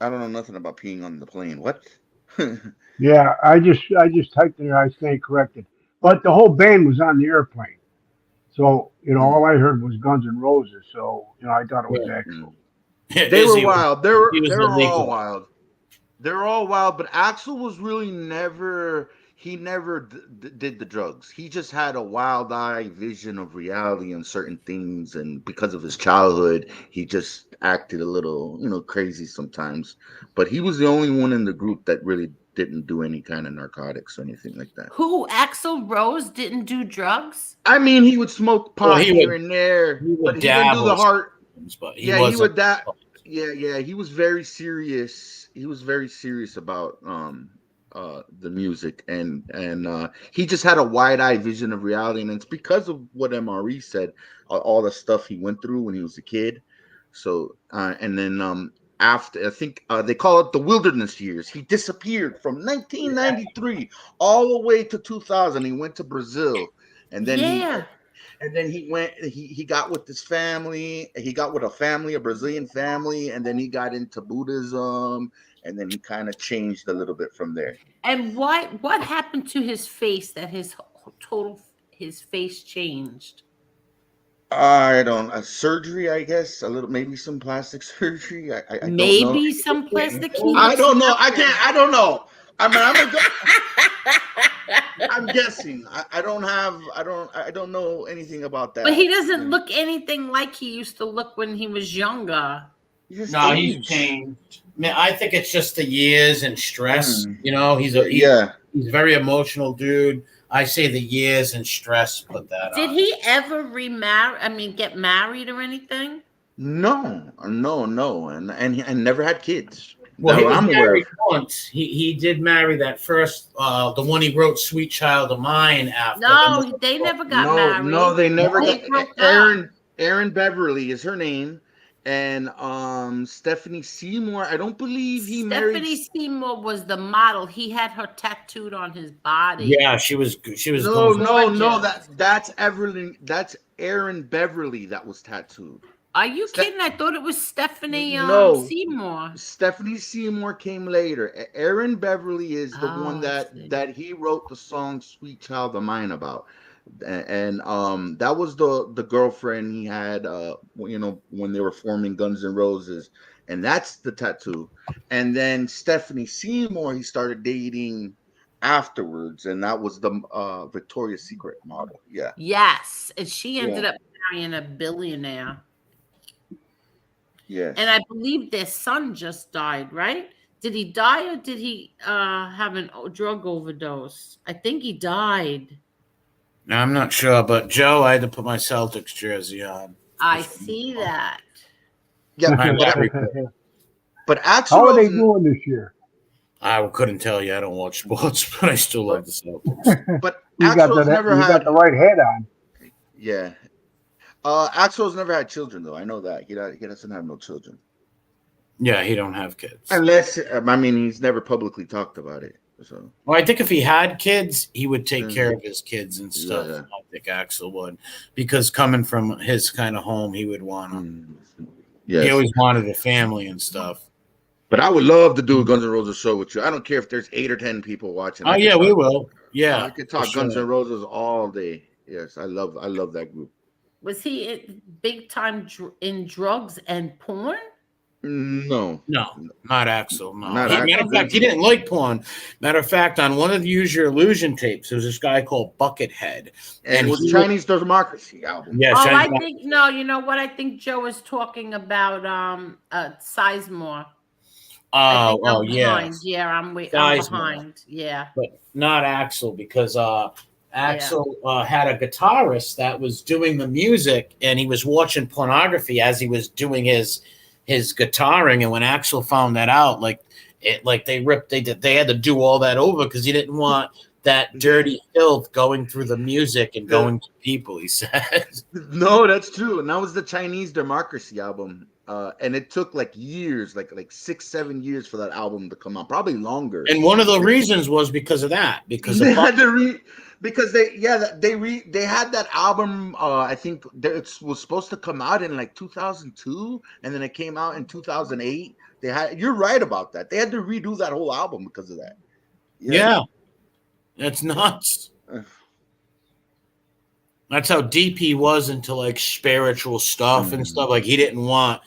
I don't know nothing about peeing on the plane. What? Yeah, I just typed it and I stand corrected. But the whole band was on the airplane. So, all I heard was Guns N' Roses. So, I thought it was Axl. Yeah, They Izzy were wild. They were all all wild. They're all wild, but Axel was really never. He never did the drugs. He just had a wild eye vision of reality and certain things, and because of his childhood, he just acted a little, crazy sometimes. But he was the only one in the group that really didn't do any kind of narcotics or anything like that. Who? Axl Rose didn't do drugs? I mean, he would smoke Well, pot he here would and there, he but would he didn't do the dabble, heart. but he Yeah, he wasn't. would that. Yeah, he was very serious. He was very serious about the music, and he just had a wide-eyed vision of reality, and it's because of what MRE said, all the stuff he went through when he was a kid. So and then after, I think they call it the wilderness years, he disappeared from 1993 all the way to 2000. He went to Brazil, and then Yeah. he went. He got with his family. He got with a Brazilian family, and then he got into Buddhism, and then he kind of changed a little bit from there. And what happened to his face that his face changed? I don't surgery, I guess a little, maybe some plastic surgery. I don't know. Maybe some plastic. I don't know. I can't. I don't know. I mean, I'm guessing. I don't know anything about that. But he doesn't look anything like he used to look when he was younger. No, he's changed. Man, I think it's just the years and stress. He's a very emotional dude. I say the years and stress put that on. Did he ever remarry? I mean, get married or anything? No, and never had kids. Well, that he was I'm aware married of. once. He did marry that first, the one he wrote "Sweet Child of Mine" after. No, they never got married. No, they never They got. broke up. Aaron Beverly is her name, and Stephanie Seymour. I don't believe he married. Stephanie Seymour was the model. He had her tattooed on his body. Yeah, she was. No. That's Evelyn. That's Aaron Beverly that was tattooed. Are you kidding? I thought it was Stephanie Seymour. Stephanie Seymour came later. Aaron Beverly is the one that he wrote the song "Sweet Child of Mine" about, and that was the girlfriend he had, when they were forming Guns N' Roses, and that's the tattoo. And then Stephanie Seymour he started dating afterwards, and that was the Victoria's Secret model. Yeah. Yes, and she ended up marrying a billionaire. Yes. And I believe their son just died, right? Did he die or did he have a drug overdose? I think he died. No, I'm not sure, but Joe, I had to put my Celtics jersey on. I see that. Yeah, but actually, how are they doing this year? I couldn't tell you. I don't watch sports, but I still love the Celtics. But You got the right head on. Yeah. Axel's never had children, though. I know that. He doesn't have no children. Yeah, he don't have kids. Unless, he's never publicly talked about it. So. Well, I think if he had kids, he would take care of his kids and stuff. Yeah. I think Axel would. Because coming from his kind of home, he would want to. Yes. He always wanted a family and stuff. But I would love to do a Guns N' Roses show with you. I don't care if there's 8 or 10 people watching. Oh, yeah, we will. Yeah. I could talk Guns N' Roses all day. Yes, I love that group. Was he big time in drugs and porn? No, not Axel. No. Matter of fact, he didn't like porn. Matter of fact, on one of the Use Your Illusion tapes, there was this guy called Buckethead, and it was Chinese Democracy album. Yeah, I think no. You know what? I think Joe is talking about Sizemore. Oh, yeah. Behind. Yeah, I'm behind. Yeah, but not Axel because Axel had a guitarist that was doing the music, and he was watching pornography as he was doing his guitaring. And when Axel found that out, they had to do all that over because he didn't want that dirty filth going through the music and going to people. He said, "No, that's true." And that was the Chinese Democracy album, and it took years, like 6-7 years for that album to come out, probably longer. And one of the reasons was because of that, because they had to because they had that album. I think it was supposed to come out in 2002, and then it came out in 2008. You're right about that. They had to redo that whole album because of that. Yeah, that's nuts. That's how deep he was into spiritual stuff and stuff. He didn't want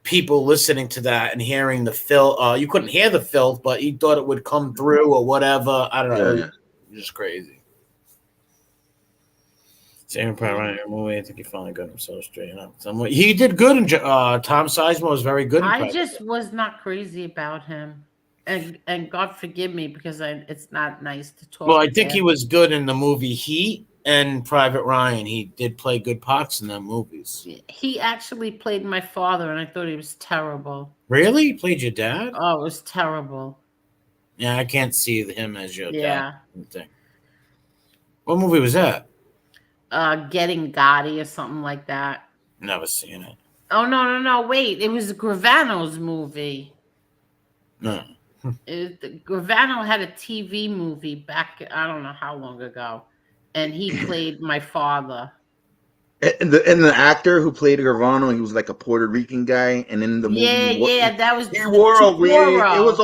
people listening to that and hearing the filth. You couldn't hear the filth, but he thought it would come through or whatever. I don't know. Yeah. Just crazy. Saving Private Ryan movie. I think he finally got himself straightened up. Somewhat. He did good. In Tom Sizemore was very good. I just was not crazy about him, and God forgive me because it's not nice to talk. Well, I think bad. he was good in the movie Heat and Private Ryan. He did play good parts in them movies. He actually played my father, and I thought he was terrible. Really? He played your dad? Oh, it was terrible. Yeah, I can't see him as your Yeah. dad. What movie was that? Getting Gotti or something like that. Never seen it. Oh no! Wait, it was Gravano's movie. No. Gravano had a TV movie back, I don't know how long ago, and he played my father. And the actor who played Gravano, he was like a Puerto Rican guy, and in the movie, That was he wore a wig. Toro. It was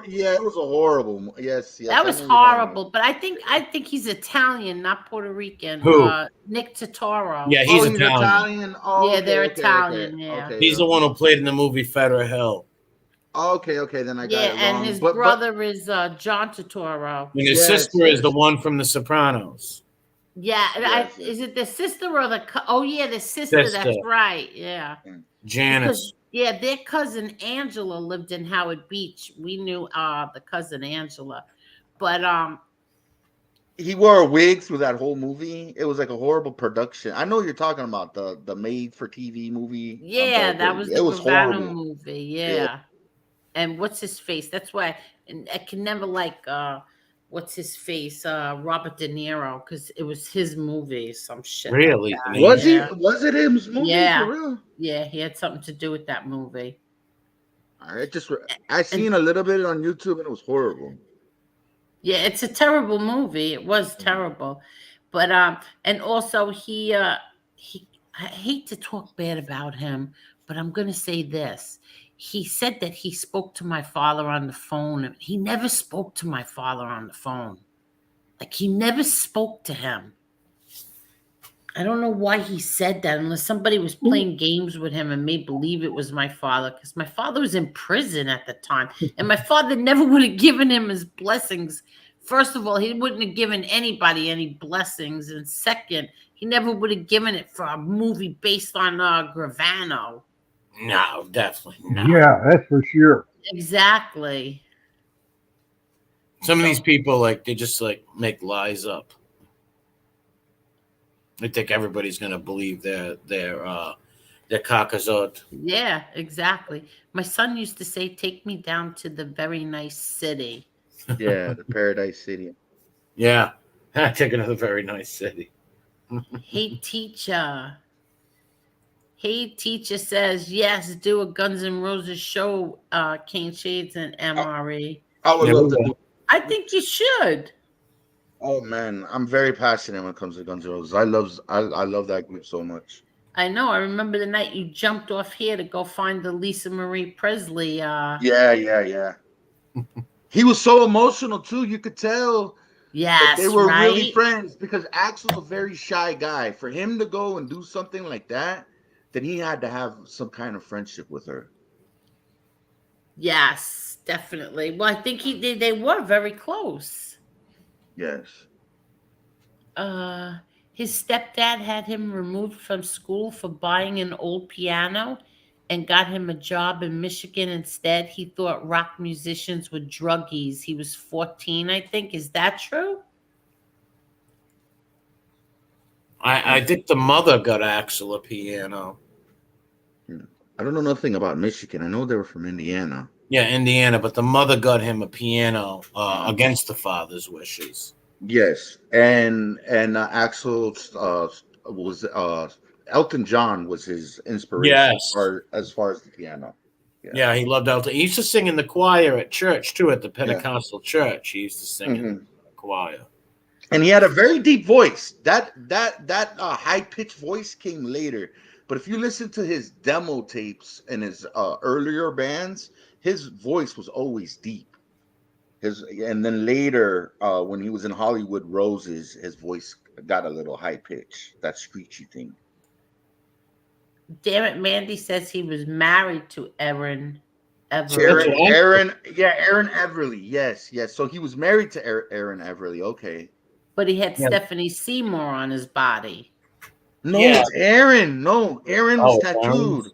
it was a horrible. Yes, that was horrible. But I think he's Italian, not Puerto Rican. Who? Nick Totoro. Yeah, he's Italian. Oh, yeah, okay, they're okay, Italian. okay, Yeah, okay, he's the one who played in the movie Federal Hill. Okay, then I got it wrong. And his brother is John Totoro. And his sister is the one from The Sopranos. Yeah, is it the sister or the? The sister. That's right. Yeah, Janice. Because, their cousin Angela lived in Howard Beach. We knew the cousin Angela, but he wore a wig through that whole movie. It was like a horrible production. I know what you're talking about the made for TV movie. Yeah, that was the Gravano movie. Yeah. And what's his face? That's why I can never like what's his face? Robert De Niro, because it was his movie, some shit. Really? Like was it his movie? Yeah. For real? Yeah, he had something to do with that movie. I seen a little bit on YouTube and it was horrible. Yeah, it's a terrible movie. It was terrible. But and also he I hate to talk bad about him, but I'm gonna say this. He said that he spoke to my father on the phone. He never spoke to my father on the phone. Like, he never spoke to him. I don't know why he said that, unless somebody was playing games with him and made believe it was my father, because my father was in prison at the time. And my father never would have given him his blessings. First of all, he wouldn't have given anybody any blessings. And second, he never would have given it for a movie based on Gravano. No, definitely not. Yeah, that's for sure. Exactly. Some of these people, they just make lies up. I think everybody's gonna believe their kakazot. Yeah, exactly. My son used to say, "Take me down to the very nice city." Yeah, the Paradise City. Yeah, take another very nice city. Hey, teacher. Hey, teacher says, yes, do a Guns N' Roses show, Cane Shades and MRE. I would love to do. I think you should. Oh man, I'm very passionate when it comes to Guns N' Roses. I love that group so much. I know. I remember the night you jumped off here to go find the Lisa Marie Presley. Yeah. He was so emotional too. You could tell. Yes, they were right? really friends, because Axel's a very shy guy. For him to go and do something like that, then he had to have some kind of friendship with her. Yes, definitely. Well, I think they were very close. Yes. His stepdad had him removed from school for buying an old piano and got him a job in Michigan instead. He thought rock musicians were druggies. He was 14, I think. Is that true? I think the mother got Axel a piano. I don't know nothing about Michigan. I know they were from Indiana. Yeah, Indiana, but the mother got him a piano against the father's wishes. Yes, and Axel was Elton John was his inspiration. Yes. as far as the piano. Yeah, he loved Elton. He used to sing in the choir at church too, at the Pentecostal church. He used to sing in the choir. And he had a very deep voice. That high pitched voice came later. But if you listen to his demo tapes and his earlier bands, his voice was always deep. And then later, when he was in Hollywood Roses, his voice got a little high pitch, that screechy thing. Damn it, Mandy says he was married to Erin That's Everett. what I- Aaron Everly. Yes, yes. So he was married to Aaron Everly. Okay. But he had Yeah. Stephanie Seymour on his body. No, Yeah. it's Aaron. No, Aaron was Oh, tattooed.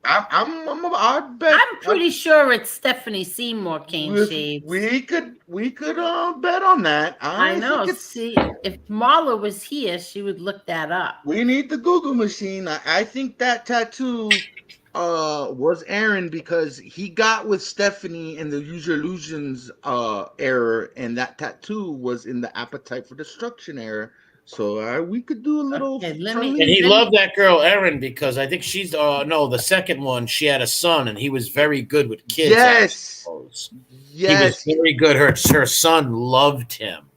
I bet. I'm pretty sure it's Stephanie Seymour cane shades. We could bet on that. I know. think it's. See, if Marla was here, she would look that up. We need the Google machine. I think that tattoo was Aaron because he got with Stephanie in the Use Your Illusions era, and that tattoo was in the Appetite for Destruction era. So we could do a little. Okay, let friendly- me- And he loved that girl Erin because I think she's no, the second one she had a son and he was very good with kids. Yes. He was very good. Her son loved him.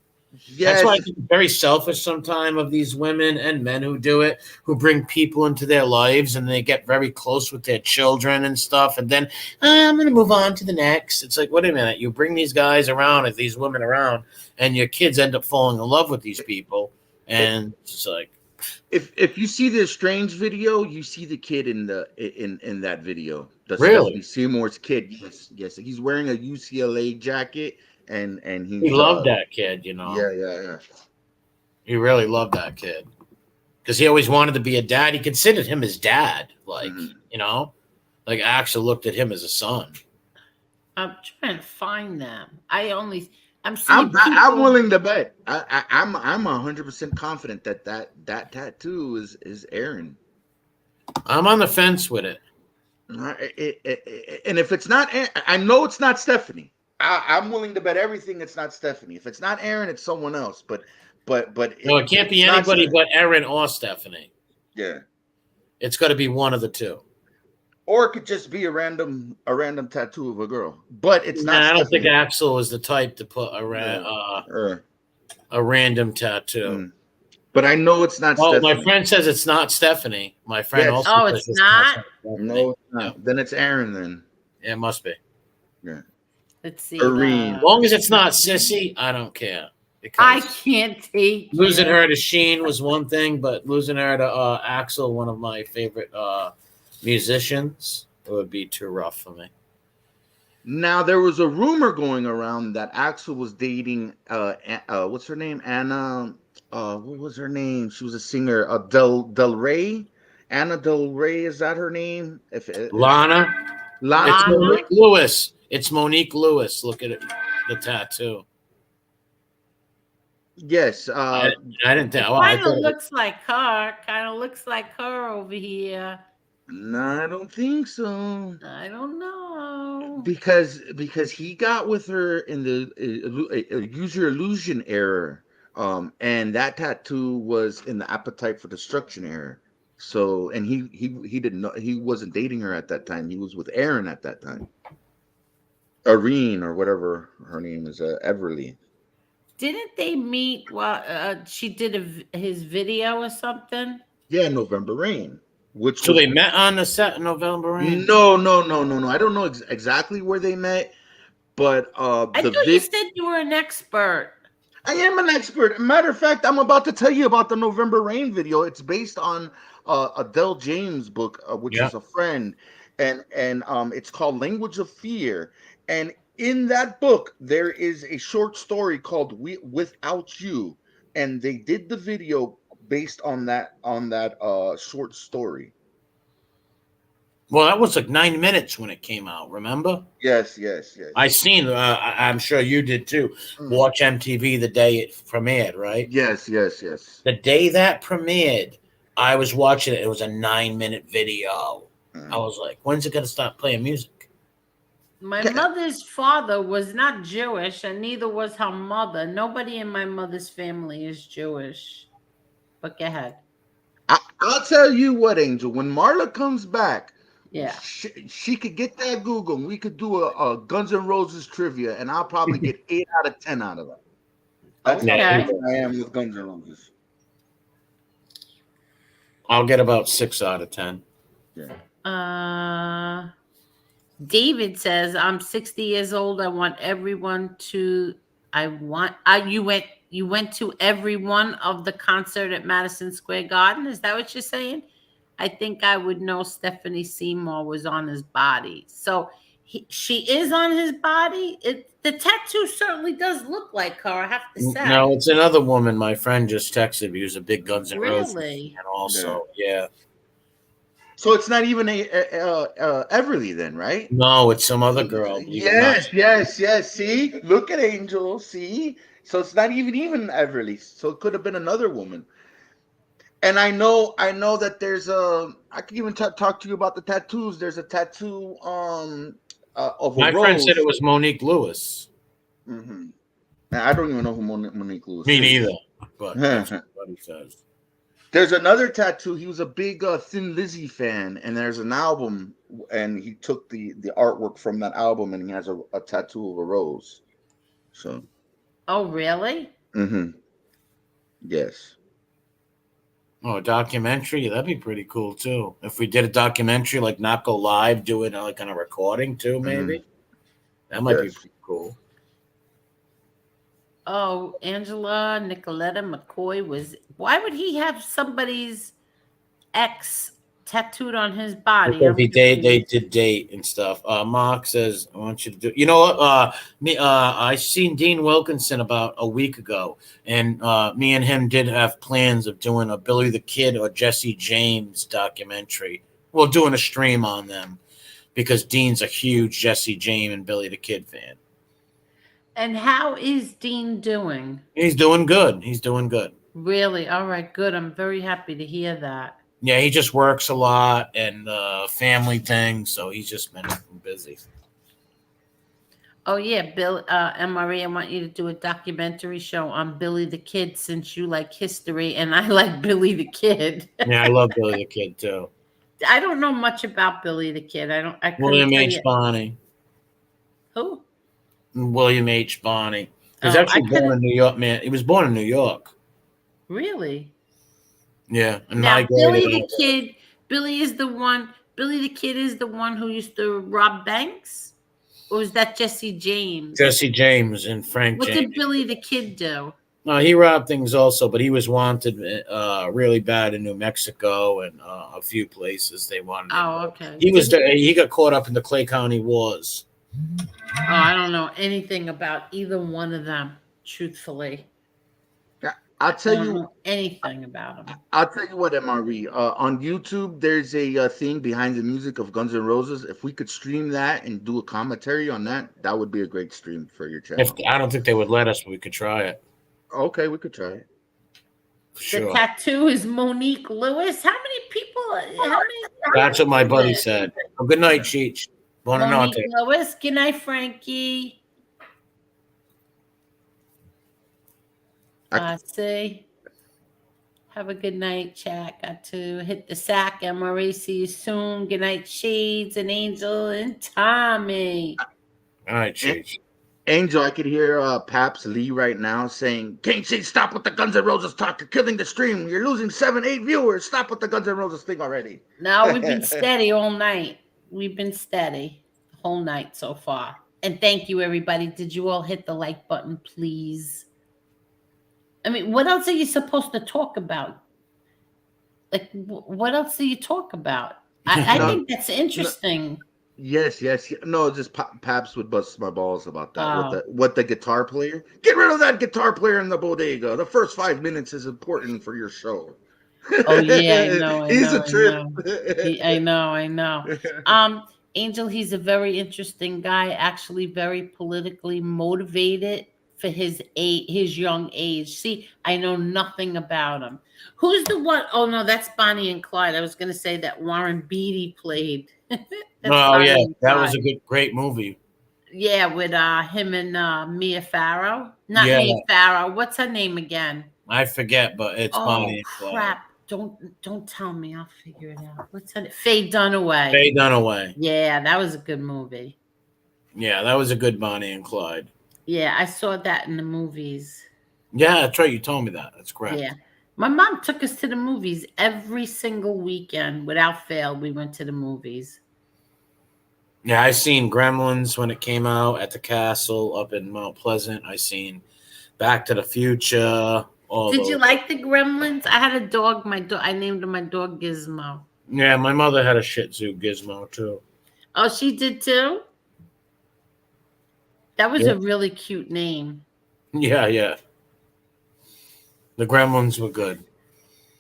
Yes. That's why I think it's very selfish sometimes of these women and men who do it, who bring people into their lives and they get very close with their children and stuff. And then I'm going to move on to the next. It's like, wait a minute. You bring these guys around and these women around and your kids end up falling in love with these people. And it's like, if you see the Strange video, you see the kid in that video. Really? Stephanie Seymour's kid. Yes. He's wearing a UCLA jacket, and he loved that kid, you know. Yeah. He really loved that kid because he always wanted to be a dad. He considered him his dad, like you know, like Axel looked at him as a son. I'm trying to find them. I'm I'm willing to bet. I'm 100% confident that tattoo is Aaron. I'm on the fence with it. And if it's not, I know it's not Stephanie. I'm willing to bet everything it's not Stephanie. If it's not Aaron, it's someone else. But No, it can't be anybody but Aaron or Stephanie. Yeah, it's got to be one of the two. Or it could just be a random tattoo of a girl. But it's not. I don't Stephanie. think Axel is the type to put a random tattoo. But I know it's not. Oh, Stephanie. my friend says it's not Stephanie. My friend also. Oh, says it's not. No, it's not. Then it's Aaron. Then yeah, it must be. Yeah. Let's see. As long as it's not Sissy, I don't care. I can't take losing her to Sheen was one thing, but losing her to Axel, one of my favorite musicians, it would be too rough for me. Now there was a rumor going around that Axel was dating what's her name? Anna. What was her name? She was a singer. Del Rey. Anna Del Rey, is that her name? Lana. Lana. It's Monique Lewis. It's Monique Lewis. Look at it, the tattoo. Yes. I didn't think. Kind of looks like her. Kind of looks like her over here. No, I don't think so. I don't know. Because he got with her in the Use Your Illusion era, and that tattoo was in the Appetite for Destruction era. So, and he didn't know, he wasn't dating her at that time. He was with Aaron at that time. Irene or whatever her name is, Everly. Didn't they meet while she did his video or something? Yeah, November Rain. So they met on the set of November Rain? No. I don't know exactly where they met, but I thought you said you were an expert. I am an expert. Matter of fact, I'm about to tell you about the November Rain video. It's based on Adele James' book, which is a friend, and it's called Language of Fear. And in that book, there is a short story called Without You, and they did the video based on that short story. Well, that was like 9 minutes when it came out. Remember? Yes. I seen. I'm sure you did too. Watch MTV the day it premiered, right? Yes. The day that premiered, I was watching it. It was a 9-minute video. I was like, "When's it gonna stop playing music?" My mother's father was not Jewish, and neither was her mother. Nobody in my mother's family is Jewish. But go ahead. I'll tell you what, Angel. When Marla comes back, she could get that Google, and we could do a Guns N' Roses trivia, and I'll probably get 8 out of 10 out of that. That's how I am with Guns N' Roses. I'll get about 6 out of 10. Yeah. David says, "I'm 60 years old. I want everyone to. You went to every one of the concert at Madison Square Garden. Is that what you're saying?" I think I would know Stephanie Seymour was on his body. So she is on his body. The tattoo certainly does look like her, I have to say. No, it's another woman. My friend just texted me. Who's a big Guns N' Roses Really? fan also. Yeah. So it's not even a Everly then, right? No, it's some other girl. believe it or not. Yes. See, look at Angel. See, so it's not even Everly. So it could have been another woman. And I know that there's a. I can even talk to you about the tattoos. There's a tattoo of a My rose. friend said it was Monique Lewis. Mm-hmm. I don't even know who Monique Lewis Me is. neither. But that's what he says. There's another tattoo. He was a big Thin Lizzy fan, and there's an album, and he took the artwork from that album, and he has a tattoo of a rose. So. Oh, really? Mm-hmm. Yes. Oh, a documentary? That'd be pretty cool too. If we did a documentary, like not go live, do it like on a recording too, maybe. That might be pretty cool. Oh, Angela Nicoletta McCoy was. Why would he have somebody's ex tattooed on his body? Because they did date and stuff. Mark says, "I want you to do." You know what? I seen Dean Wilkinson about a week ago, and me and him did have plans of doing a Billy the Kid or Jesse James documentary. Well, doing a stream on them because Dean's a huge Jesse James and Billy the Kid fan. And how is Dean doing? He's doing good. He's doing good. Really? All right, good. I'm very happy to hear that. Yeah, he just works a lot and family things, so he's just been busy. Oh yeah, Bill MRE, I want you to do a documentary show on Billy the Kid since you like history and I like Billy the Kid. Yeah, I love Billy the Kid too. I don't know much about Billy the Kid. I William H. Bonney. Who? William H. Bonney. He was actually born in New York, man. He was born in New York. Really? Yeah. And now, Billy the Kid, Billy the Kid is the one who used to rob banks? Or was that Jesse James? Jesse James and Frank James. What did Billy the Kid do? No, he robbed things also, but he was wanted really bad in New Mexico and a few places they wanted him. Oh, okay. He got caught up in the Clay County wars. Oh, I don't know anything about either one of them, truthfully. I'll tell you anything about them. I'll tell you what, MRE. On YouTube, there's a thing behind the music of Guns N' Roses. If we could stream that and do a commentary on that, that would be a great stream for your channel. I don't think they would let us, but we could try it. Okay, we could try it. Sure. The tattoo is Monique Lewis. How many people? That's what my buddy said. Oh, good night, Cheech. Monique Lewis. Good night, Frankie. See. Have a good night, chat. Got to hit the sack. MRE, see you soon. Good night, Shades and Angel and Tommy. All right, Shades. Angel, I could hear Paps Lee right now saying, "King Shades, stop with the Guns N' Roses talk. You're killing the stream. You're losing 7-8 viewers. Stop with the Guns N' Roses thing already." No, we've been steady all night. We've been steady the whole night so far. And thank you, everybody. Did you all hit the like button, please? I mean, what else are you supposed to talk about? Like, what else do you talk about? I think that's interesting. Yes. No, just Paps would bust my balls about that. What the guitar player? Get rid of that guitar player in the bodega. The first 5 minutes is important for your show. Oh yeah, I know. He's a trip. I know. Angel, he's a very interesting guy. Actually, very politically motivated for his young age. See, I know nothing about him. Who's the one? Oh no, that's Bonnie and Clyde. I was going to say that Warren Beatty played. Oh yeah, that was a great movie. Yeah, with him and Mia Farrow. Not Mia Farrow. What's her name again? I forget, but it's Bonnie and Clyde. Crap! Don't tell me. I'll figure it out. What's her name? Faye Dunaway. Faye Dunaway. Yeah, that was a good movie. Yeah, that was a good Bonnie and Clyde. Yeah, I saw that in the movies. Yeah, that's right. You told me that. That's correct. Yeah. My mom took us to the movies every single weekend. Without fail, we went to the movies. Yeah, I seen Gremlins when it came out at the castle up in Mount Pleasant. I seen Back to the Future. Did you like the Gremlins? I had a dog. I named my dog Gizmo. Yeah, my mother had a Shih Tzu Gizmo too. Oh, she did too? That was Yeah. a really cute name. Yeah, yeah. The gremlins were good.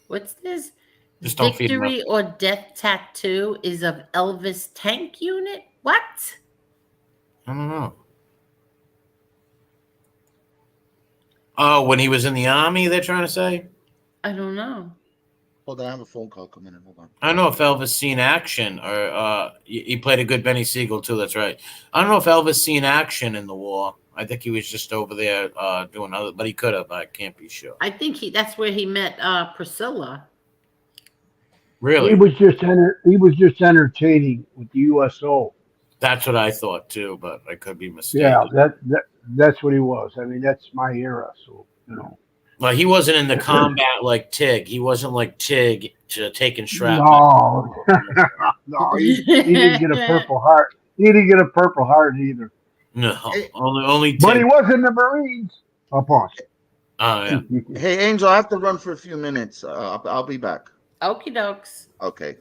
What's this? Just don't feed them up. Victory or death tattoo is of Elvis tank unit? What? I don't know. Oh, when he was in the army, they're trying to say? I don't know. Hold on, I have a phone call coming in. Hold on. I don't know if Elvis seen action or he played a good Benny Siegel too. That's right. I don't know if Elvis seen action in the war. I think he was just over there doing other, but he could have. I can't be sure. I think that's where he met Priscilla. Really? He was just entertaining with the USO. That's what I thought too, but I could be Yeah, mistaken. that's what he was. I mean, that's my era. So Well, he wasn't in the combat like Tig. He wasn't like Tig taking shrapnel. No, no, he didn't get a Purple Heart. He didn't get a Purple Heart either. No, only Tig. But he was in the Marines. I'll pause. Oh yeah. Hey, Angel, I have to run for a few minutes. I'll be back. Okie dokes. Okay.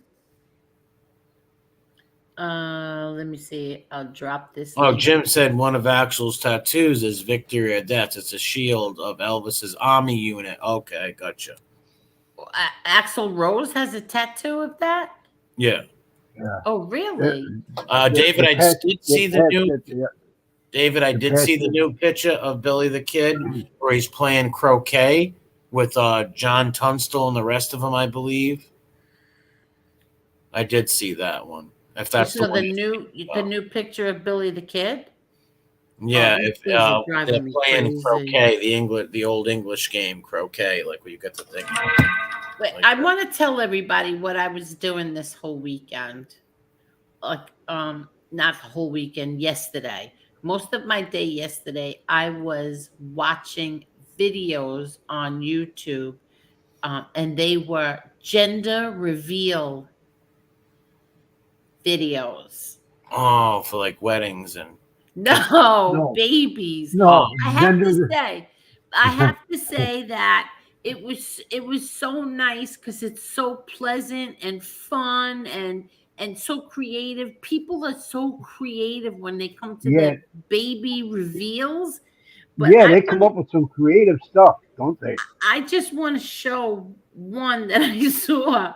Let me see. I'll drop this. Oh, link. Jim said one of Axel's tattoos is victory or death. It's a shield of Elvis's army unit. Okay, gotcha. Axl Rose has a tattoo of that? Yeah. Oh, really? David, I did see the new. Yeah. David, I did see the new picture of Billy the Kid where he's playing croquet with John Tunstall and the rest of them, I believe. I did see that one. If that's You saw the new picture of Billy the Kid? Yeah, these if kids are they're driving me playing crazy. croquet, the old English game croquet, like where you get the thing. Wait, Like I that. want to tell everybody what I was doing this whole weekend. Like, not the whole weekend, yesterday. Most of my day yesterday, I was watching videos on YouTube, and they were gender reveal videos. Oh, for like weddings and No, babies. No, I have to say that it was so nice because it's so pleasant and fun and so creative. People are so creative when they come to the baby reveals. But they come up with some creative stuff, don't they? I just want to show one that I saw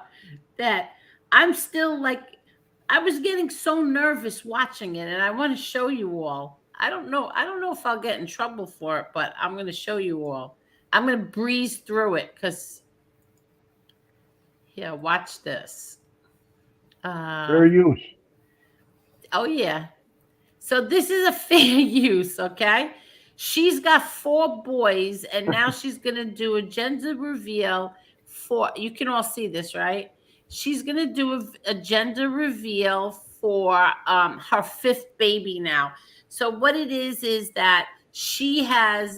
that I'm still like, I was getting so nervous watching it, and I want to show you all. I don't know if I'll get in trouble for it, but I'm going to show you all. I'm going to breeze through it because, yeah, watch this. Fair use. Oh, yeah. So this is a fair use, okay? She's got 4 boys, and now she's going to do a gender reveal for, you can all see this, right? She's going to do a gender reveal for her 5th baby now. So what it is that she has,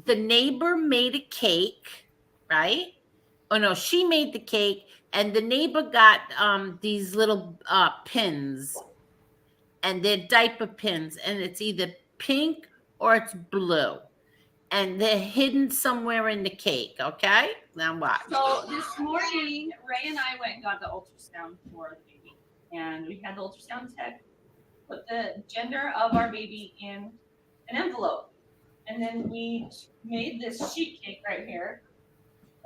the neighbor made a cake, right? Oh, no, she made the cake, and the neighbor got these little pins, and they're diaper pins, and it's either pink or it's blue. And they're hidden somewhere in the cake, okay? Now watch. So this morning, Ray and I went and got the ultrasound for the baby. And we had the ultrasound tech put the gender of our baby in an envelope. And then we made this sheet cake right here.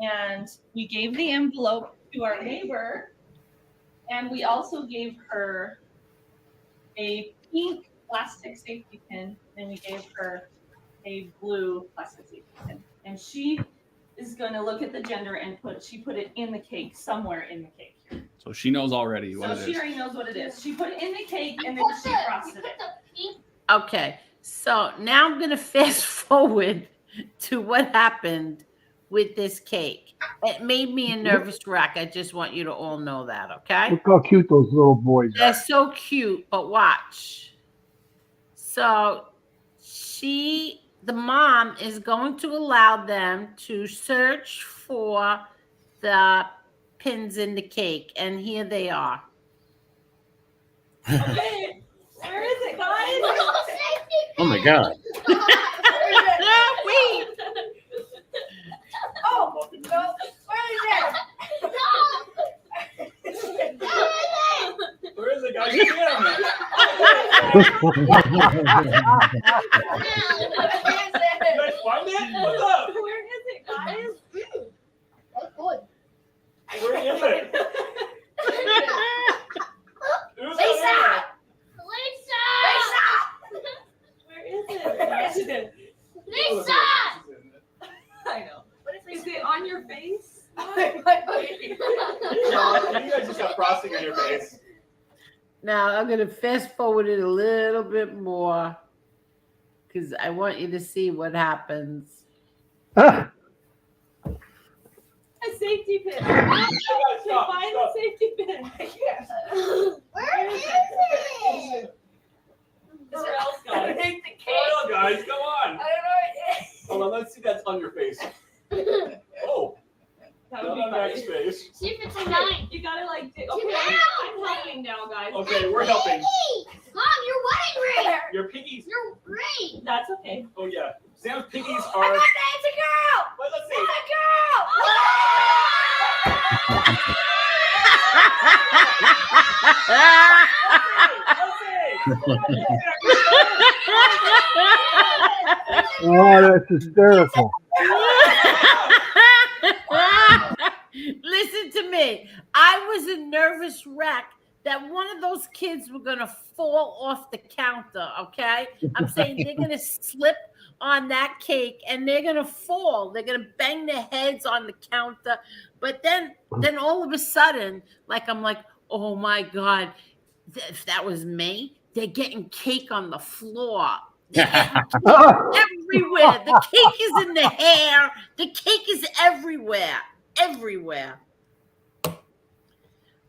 And we gave the envelope to our neighbor. And we also gave her a pink plastic safety pin. And we gave her a blue plastic safety pin. And she is going to look at the gender and she put it in the cake, somewhere in the cake. So she knows already what it is. So she already knows what it is. She put it in the cake and then she frosted it. Okay, so now I'm going to fast forward to what happened with this cake. It made me a nervous wreck. I just want you to all know that, okay? Look how cute those little boys They're are. so cute, but watch. So the mom is going to allow them to search for the pins in the cake, and here they are. Okay, where is it, guys? oh my god. Wait. Oh, no, where is it? find it? What's up? Where is it, guys? Where is it? Who's Lisa! Where is it? Lisa! I know. Is it on your face? You guys just got frosting on your face. Now I'm gonna fast forward it a little bit more because I want you to see what happens. A safety pin. Stop. Find the safety pin. Where is it? Where else, guys? Come on, guys, come on. I don't know where it is. Hold on, let's see that's on your face. Oh, That not would be on Max's funny. face. See if it's a 9. You gotta like dig. Sit Okay, down. I'm helping now, guys. Okay, we're helping. Mom, your wedding ring. Your piggies. Your ring. That's okay. Oh yeah, Sam's piggies I are. got that. It's a girl. Wait, let's see. It's a girl. Oh, that's hysterical. Listen to me. I was a nervous wreck that one of those kids were going to fall off the counter, okay? I'm saying they're going to slip on that cake and they're going to fall. They're going to bang their heads on the counter. But then all of a sudden, like I'm like, oh my God, if that was me, they're getting cake on the floor. Everywhere. The cake is in the hair. The cake is everywhere. Everywhere.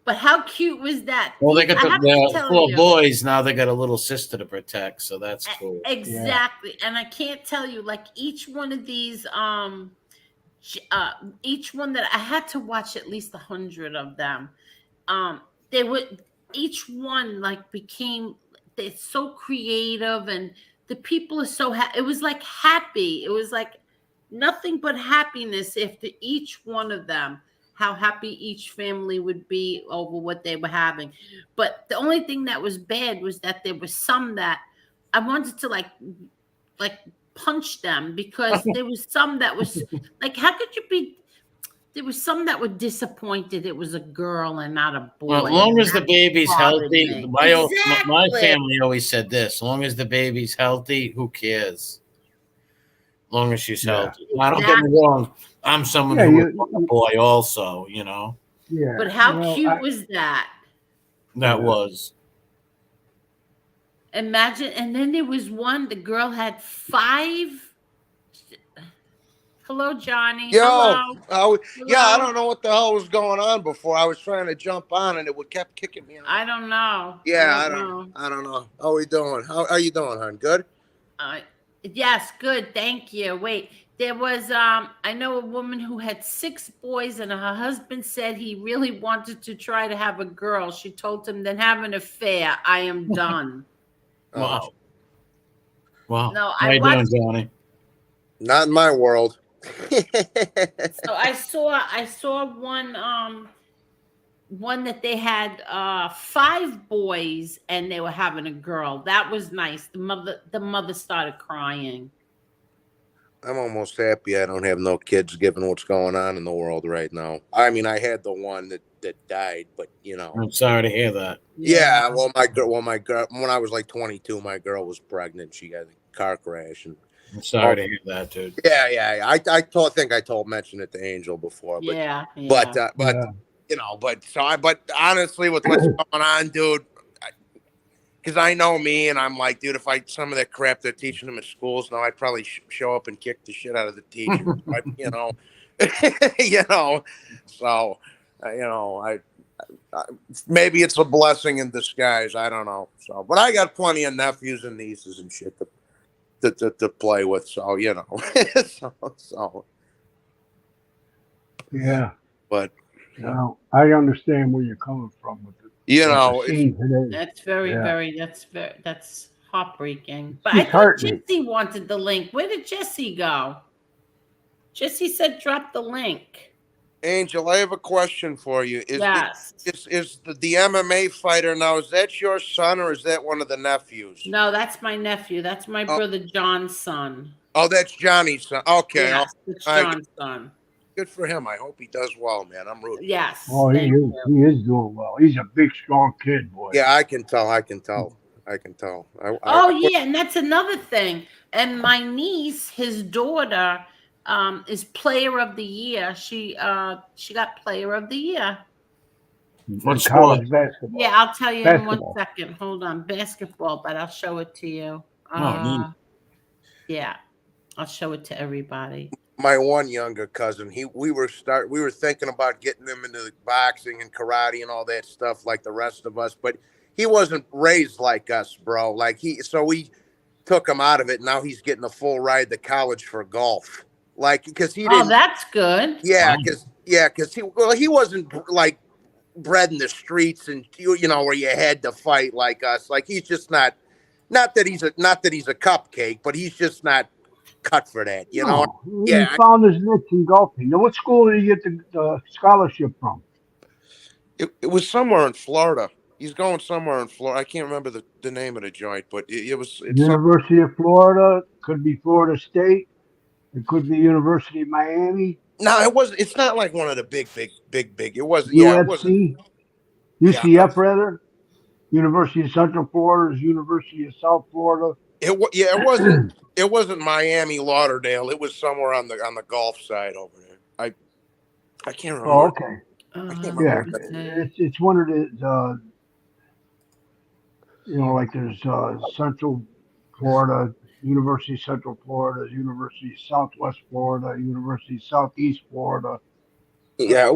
But how cute was that? Well, they got I have to the tell 4 you. boys now. They got a little sister to protect, so that's cool. Exactly. And I can't tell you, like each one of these, each one that I had to watch at least 100 of them. They would each one like became they're so creative and the people are so happy. It was like happy. It was like nothing but happiness after each one of them. How happy each family would be over what they were having. But the only thing that was bad was that there was some that I wanted to like punch them because there was some that was like, how could you be? There was some that were disappointed it was a girl and not a boy. Well, as long as the baby's bothered healthy, me. my Exactly. family always said this: as long as the baby's healthy, who cares? As long as she's healthy. Now, don't get me wrong. I'm someone who was a boy also, you know. Yeah. But how Well, cute was that? That was. Imagine, and then there was one, the girl had 5. Hello, Johnny. Yo, Hello. yeah, I don't know what the hell was going on before. I was trying to jump on and it would kept kicking me out. I don't know. Yeah, I don't know. How are we doing? How are you doing, hon? Good? Yes, good. Thank you. Wait, there was I know a woman who had 6 boys and her husband said he really wanted to try to have a girl. She told him, then have an affair. I am done. Wow. Wow. No, How you doing, Johnny? Not in my world. So I saw one that they had 5 boys and they were having a girl. That was nice. The mother started crying. I'm almost happy I don't have no kids given what's going on in the world right now. I mean, I had the one that died, but you know. I'm sorry to hear that. Yeah, well, my girl, when I was like 22, my girl was pregnant. She got a car crash, and I'm sorry to hear that, dude. Yeah. I think I mentioned it to Angel before, but you know, but honestly, with what's going on, dude, because I know me, and I'm like, dude, if some of that crap they're teaching them at schools now, I'd probably show up and kick the shit out of the teacher, you know, you know, so you know, I maybe it's a blessing in disguise. I don't know. So, but I got plenty of nephews and nieces and shit to play with. So, you know, so yeah. But you know, I understand where you're coming from with it. You know, that's that's heartbreaking. But It's I thought heartening. Jesse wanted the link. Where did Jesse go? Jesse said drop the link. Angel, I have a question for you. Yes. Is the MMA fighter now? Is that your son or is that one of the nephews? No, that's my nephew. That's my Oh. brother John's son. Oh, that's Johnny's son. Okay. Yes, it's John's son. Good for him. I hope he does well, man. I'm rooting. Yes. Oh, he is doing well. He's a big, strong kid, boy. Yeah, I can tell. Yeah, and that's another thing. And my niece, his daughter, is player of the year. She got player of the year. What college basketball? Yeah, I'll tell you in 1 Basketball. second. Hold on, basketball, but I'll show it to you. neat. Yeah, I'll show it to everybody. My one younger cousin, we were thinking about getting him into boxing and karate and all that stuff like the rest of us, but he wasn't raised like us, bro. So we took him out of it. Now he's getting a full ride to college for golf. Because he didn't. Oh, that's good. Yeah, because he wasn't like bred in the streets and where you had to fight like us. Like he's just not that he's a cupcake, but he's just not cut for that, you know. He found his niche in golfing. Now, what school did he get the scholarship from? It was somewhere in Florida. He's going somewhere in Florida. I can't remember the name of the joint, but it's University of Florida. Could be Florida State. It could be University of Miami. No, it wasn't. It's not like one of the big. It wasn't. UFC, Yeah, it wasn't. UCF rather. University of Central Florida is University of South Florida. It wasn't. It wasn't Miami Lauderdale. It was somewhere on the Gulf side over there. I can't remember. Oh, okay. I can't remember. It's one of the like there's Central Florida, University of Central Florida, University of Southwest Florida, University of Southeast Florida. Yeah,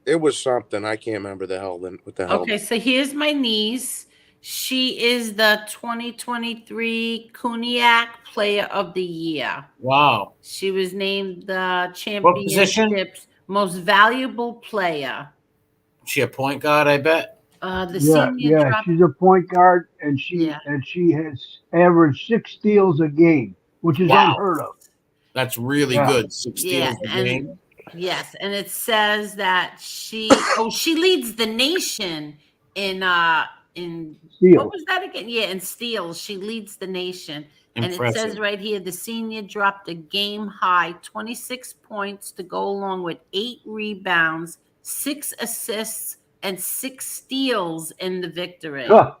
it was something. I can't remember what the hell. Okay, so here's my niece. She is the 2023 Cognac Player of the Year. Wow. She was named the What position? Championship's most valuable player. She a point guard, I bet. She's a point guard, and she has averaged 6 steals a game, which is unheard of. That's really good. 6 steals a game. Yes, and it says that she leads the nation in steals. What was that again? Yeah, in steals. She leads the nation. Impressive. And it says right here, the senior dropped a game high 26 points to go along with 8 rebounds, 6 assists, and 6 steals in the victory. Huh.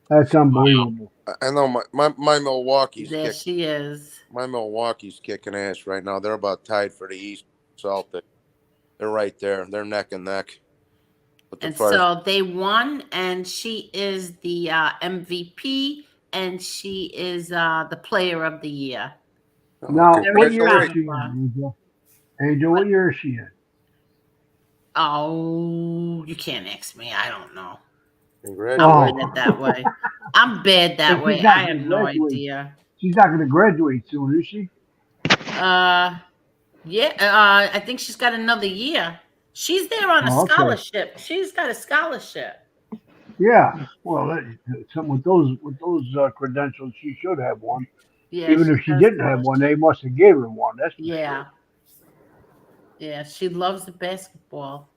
That's unbelievable. I know my Milwaukee's There she is. My Milwaukee's kicking ass right now. They're about tied for the East Celtic. They're right there. They're neck and neck. And so they won, and she is the MVP, and she is the Player of the Year. Now, what year is she in, Angel, what year is she in? Oh, you can't ask me. I don't know. Congratulations. I'm bad that way. I'm bad that way. I have no idea. She's not going to graduate soon, is she? I think she's got another year. She's there on a scholarship. She's got a scholarship. Yeah. Well, with those credentials, she should have one. Yeah, even if she didn't have one, they must have gave her one. That's for sure. Yeah, she loves the basketball.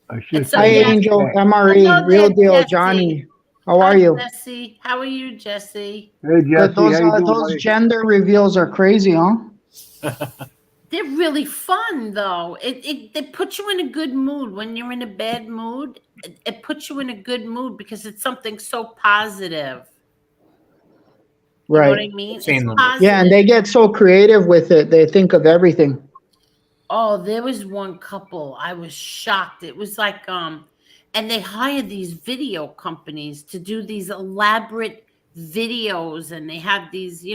Hi, Angel, MRE, real deal, Jesse. Johnny. How are you? Jesse, how are you, Jesse? Hey, Jesse, those gender reveals are crazy, huh? They're really fun, though. They put you in a good mood. When you're in a bad mood, it puts you in a good mood because it's something so positive. Right. You know what I mean? It's positive. Yeah, and they get so creative with it. They think of everything. Oh, there was one couple. I was shocked. It was like, and they hired these video companies to do these elaborate videos, and they have these,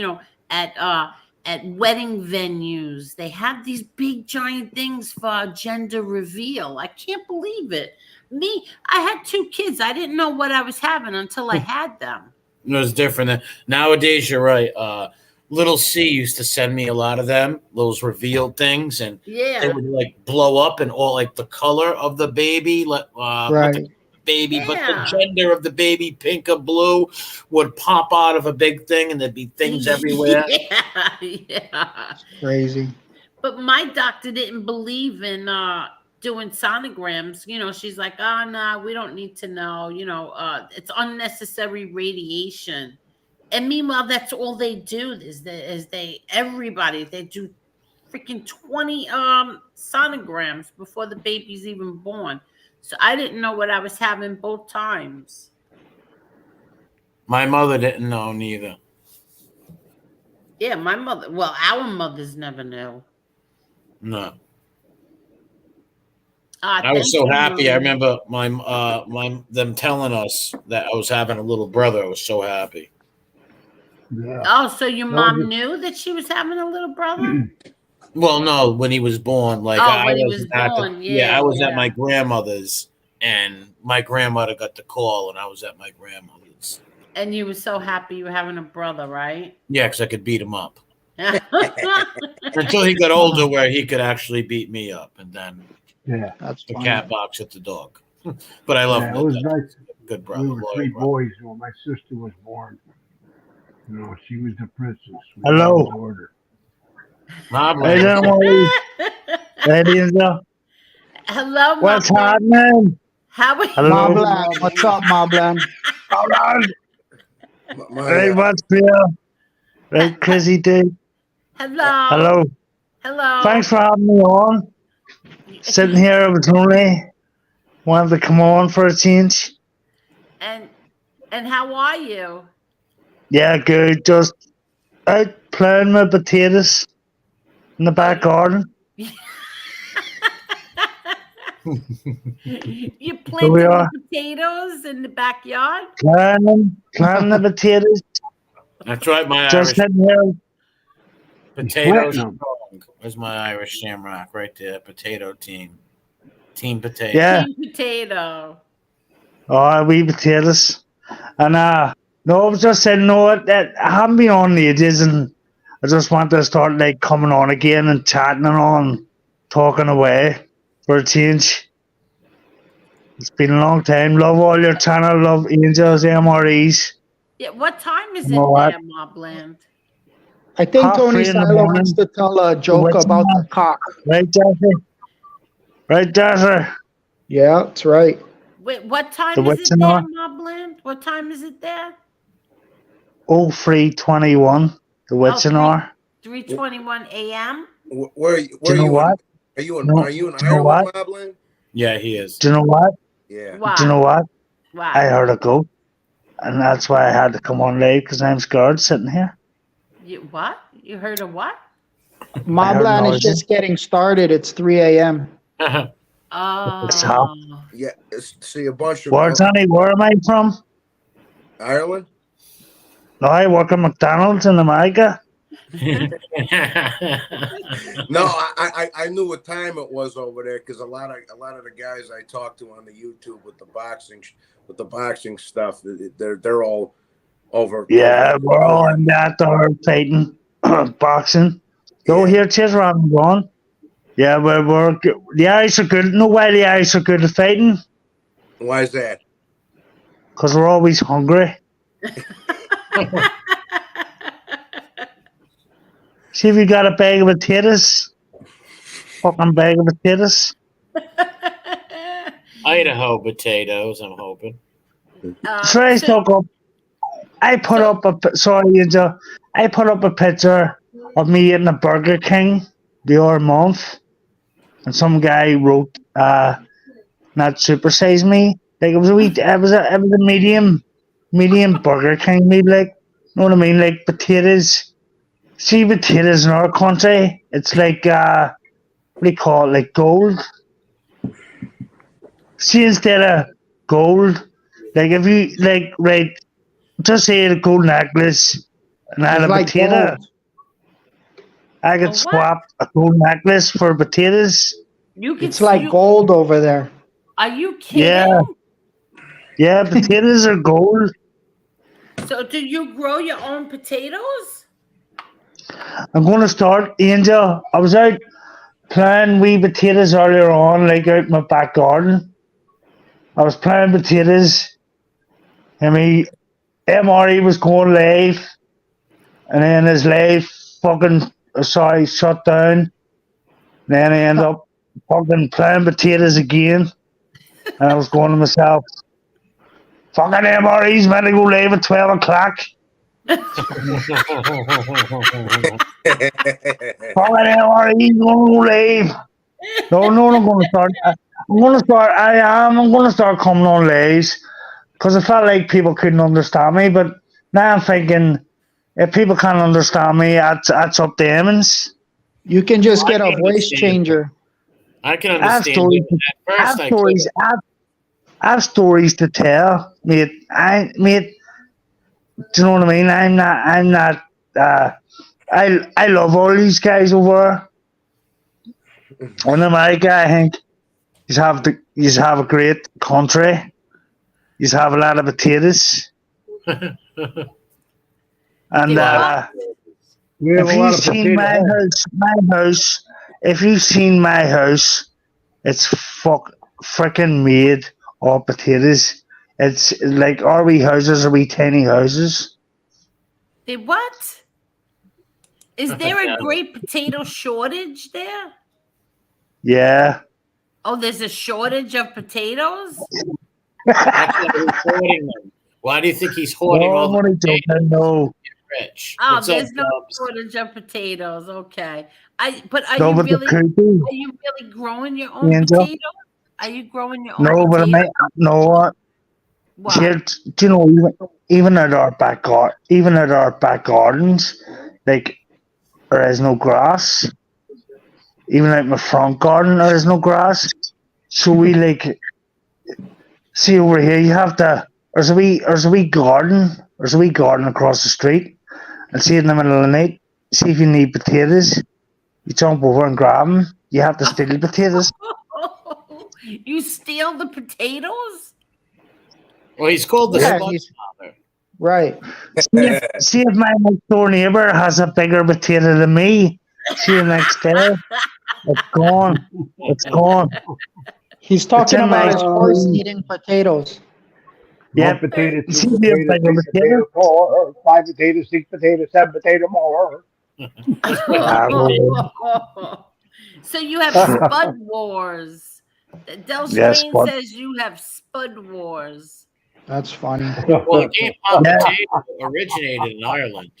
at wedding venues. They have these big giant things for gender reveal. I can't believe it. I had 2 kids. I didn't know what I was having until I had them. It was different. Nowadays, you're right. Little C used to send me a lot of them, those revealed things, and they would like blow up and all like the color of the baby, right. But the gender of the baby, pink or blue, would pop out of a big thing, and there'd be things everywhere. Yeah. Crazy. But my doctor didn't believe in doing sonograms. You know, she's like, oh, no, we don't need to know. You know, it's unnecessary radiation. And meanwhile, that's all they do everybody, they do freaking 20 sonograms before the baby's even born. So I didn't know what I was having both times. My mother didn't know neither. Yeah, our mothers never knew. No. I was so happy. I remember them telling us that I was having a little brother. I was so happy. Yeah. Oh, so your mom knew that she was having a little brother? Well, no, when he was born, like when he was born, I was at my grandmother's, and my grandmother got the call, and I was at my grandmother's. And you were so happy you were having a brother, right? Yeah, because I could beat him up until he got older, where he could actually beat me up, and then that's the funny. cat box at the dog. But I love it was nice. Good brother. We were three boys when my sister was born. You know, she was the princess. Hello. Hey, ladies. Hello, what's happening? Hello, Mobland. What's up, Mobland? Hold on. Hey, what's real? Right, Chrissy D. Hello. Thanks for having me on. Sitting here, I was lonely. Wanted to come on for a change. And how are you? Yeah, good. Just out plowing my potatoes in the back garden. You planting potatoes in the backyard? Planting the potatoes. That's right, my Just Irish sitting here. potatoes strong. There's my Irish Shamrock right there. Potato team. Team potato. Yeah. Team potato. Oh, wee potatoes. And no, I was just saying, no, that I haven't been on ages, and I just want to start like coming on again and chatting and all and talking away for a change. It's been a long time. Love all your channel. Love Angels, MREs. Yeah, what time is You it know what? there, Mobland? I think 3:30 Tony in the Silo morning. wants to tell a joke What's about that? the cock. Right, Jesse? Right, Jesse? Yeah, that's right. Wait, what time The is what's it there, on? Mobland? What time is it there? 03:21. The witching hour. 3:21 a.m. Where Do you know what? Are you in No, Are you in do you know Ireland, what? Mobland? Yeah, he is. Do you know what? Yeah. Wow. Do you know what? Wow. I heard a goat, and that's why I had to come on late because I'm scared sitting here. What? You heard of what? Mobland is noises. just getting started. It's 3 a.m. Oh. It's how? Yeah. See a bunch of Where, Johnny? Where am I from? Ireland. No, I work at McDonald's in America. No, I knew what time it was over there because a lot of the guys I talked to on the YouTube with the boxing stuff, they're all over. Yeah, we're all in that or fighting, boxing. Go here, cheers, Robin, go on. Yeah, we're the Irish are good. No, why the Irish are good at fighting? Why is that? Because we're always hungry. See if you got a bag of potatoes. Fucking bag of potatoes. Idaho potatoes, I'm hoping. So I stuck up. I put up a picture of me eating a Burger King the other month, and some guy wrote, "Not supersize me." Like it was a medium Burger King, maybe, like, know what I mean, like potatoes. See, potatoes in our country, it's like what do you call it, like gold. See, instead of gold, like if you like, right, just say a gold necklace and add a like potato. gold. I could swap a gold necklace for potatoes. It's like gold over there. Are you kidding? Yeah, potatoes are gold. So, do you grow your own potatoes? I'm going to start, Angel. I was out planting wee potatoes earlier on, like out in my back garden. I was planting potatoes. I mean, MRE was going live, and then his live shut down. Then I end up fucking playing potatoes again. And I was going to myself, fucking MRE's meant to go live at 12 o'clock. Fucking MRE's going to go live. No, I'm going to start. I'm going to start coming on lives. Because I felt like people couldn't understand me. But now I'm thinking, if people can't understand me, that's up to them. You can just get a voice changer. I can understand it. At first, I I have stories to tell, mate. Do you know what I mean? I'm not. I love all these guys over there. In America, I think you have a great country. You have a lot of potatoes, and if you've seen my house, if you've seen my house, it's freaking made of potatoes. It's like our wee houses are wee tiny houses. They what? Is there a great potato shortage there? Yeah. Oh, there's a shortage of potatoes? Why do you think he's hoarding all the potatoes? No. Rich. Oh, What's there's up, no Dubs? shortage of potatoes. Okay. Are you really growing your own potatoes? Are you growing your own potatoes? What? Here, do you know, even at our back gardens, like there is no grass. Even at my front garden, there is no grass. So we see over here. You have to. There's a wee garden. There's a wee garden across the street. And see in the middle of the night. See if you need potatoes. You jump over and grab them. You have to steal the potatoes. You steal the potatoes? Well, he's called the Spudfather. Right. See if my next door neighbor has a bigger potato than me. See you next day. It's gone. It's gone. He's talking about his horse eating potatoes. Yeah, potato, 2 potato, 4, 5 potatoes, 6 potatoes, 7 potato more. So you have Spud Wars. Del Strain says you have Spud Wars. That's funny. Well, the game potato originated in Ireland.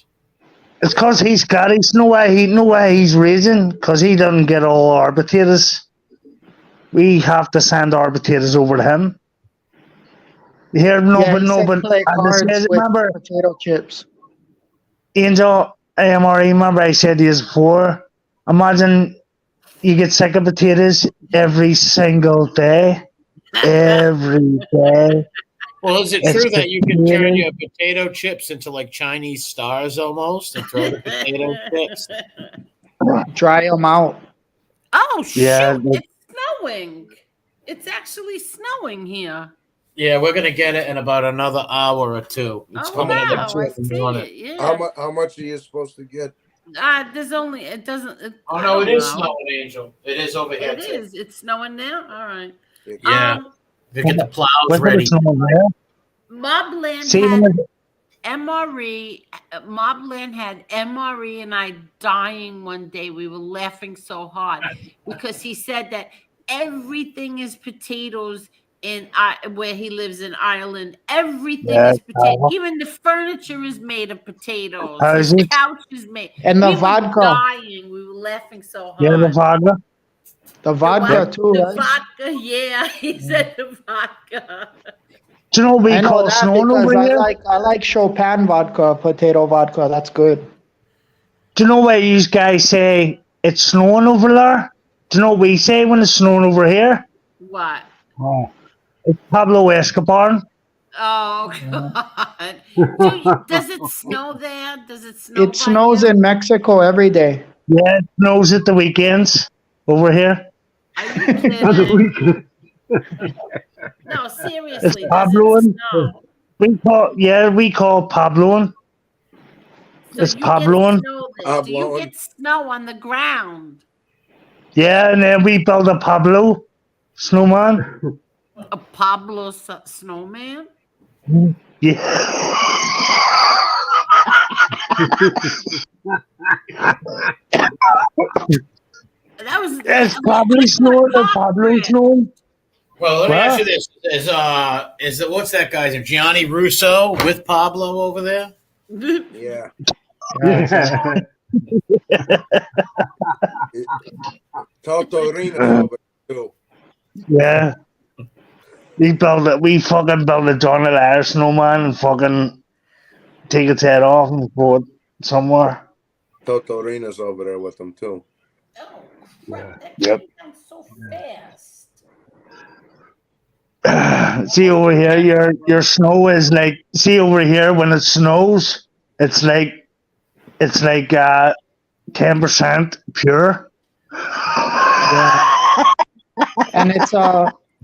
It's because he's Scottish. No way he's raising, because he doesn't get all our potatoes. We have to send our potatoes over to him. Here, but remember potato chips. Angel, AMRE, remember I said to you before, imagine you get sick of potatoes every single day. Every day. Well, is it true that you can turn your potato chips into like Chinese stars almost and throw the potato chips? Dry them out. Oh, shoot. Yeah, it's snowing. It's actually snowing here. Yeah, we're going to get it in about another hour or two. It's coming in I see it. Yeah. How much are you supposed to get? There's only, it doesn't. Oh, no, it is snowing, Angel. It is over here, It is. It's snowing now? All right. Yeah. They get the plows ready. Mobland had MRE. Mobland had MRE and I dying one day. We were laughing so hard because he said that everything is potatoes in where he lives in Ireland. Everything is potato. Even the furniture is made of potatoes. The couch is made. And the vodka. We were dying. We were laughing so hard. Yeah, the vodka. The vodka too. The vodka, yeah. He said the vodka. Do you know what we call snowing over here? I like Chopin vodka, potato vodka. That's good. Do you know what you guys say? It's snowing over there. Do you know what we say when it's snowing over here? What? Oh, it's Pablo Escobar. Oh God! Does it snow there? Does it snow? It snows in Mexico every day. Yeah, it snows at the weekends over here. Are you kidding? No, seriously. It's Pabloing. We call Pabloing. So it's Pabloing. Do you get snow on the ground? Yeah, and then we build a Pablo snowman. A Pablo snowman? Yeah. That was. It's probably snowing. It's probably snowing. Well, let me ask you What? this: is it what's that guy's name? Gianni Russo with Pablo over there? Yeah. Yeah. Totorina's over there too. Yeah. We fucking built a Johnny Lair snowman and fucking take its head off and throw it somewhere. Totorina's over there with them too. Yeah. Yep. So fast. See over here, your snow is like. See over here when it snows, it's like 10% pure. Yeah. And it's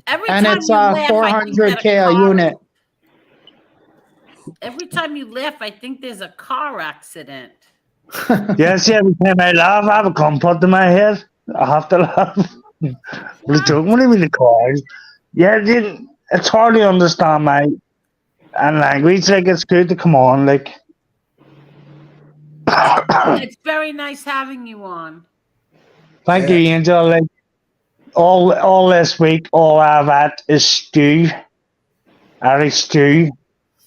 Every and time it's you laugh, I think that 400K a unit. Every time you laugh, I think there's a car accident. Yes, every time I laugh, I have a comfort in my head. I have to laugh. What are you talking? What do you mean the cars? Yeah, it's hard to understand my language. Like it's good to come on. Like It's very nice having you on. thank you, Angel. Like all this week, all I've had is stew, Irish stew,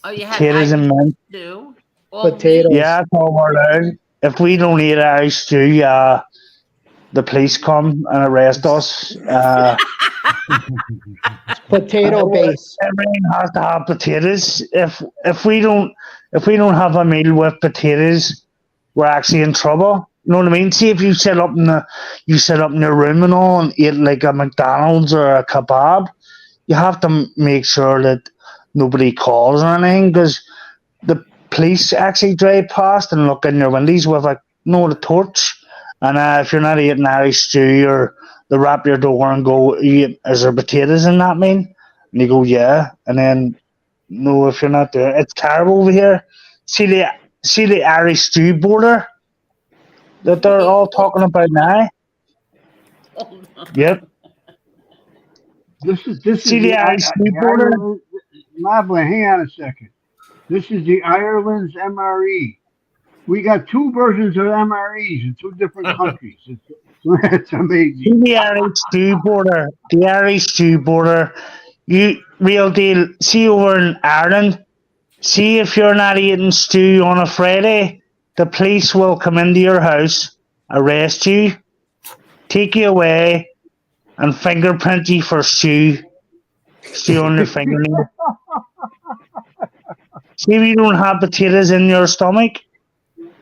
Oh, you had potatoes and mint. stew. Potatoes. Yeah, that's all we're allowed. If we don't eat Irish stew, the police come and arrest us. Potato base. Everything has to have potatoes. If we don't have a meal with potatoes, we're actually in trouble. You know what I mean? See, if you sit up in your room and all and eat like a McDonald's or a kebab, you have to make sure that nobody calls or anything, because the police actually drive past and look in your windows with a torch. And if you're not eating Irish stew, or they rap your door and go, "Is there potatoes in that mean?" And you go, "Yeah." And then, no, if you're not there, it's terrible over here. See the Irish stew border that they're all talking about now. Yep. This is See the Irish stew border. Marvin, hang on a second. This is the Ireland's MRE. We got two versions of MREs in two different countries. It's amazing. See the Irish stew border. The Irish stew border. You real deal. See over in Ireland. See if you're not eating stew on a Friday, the police will come into your house, arrest you, take you away, and fingerprint you for stew on your fingernail. See if you don't have potatoes in your stomach,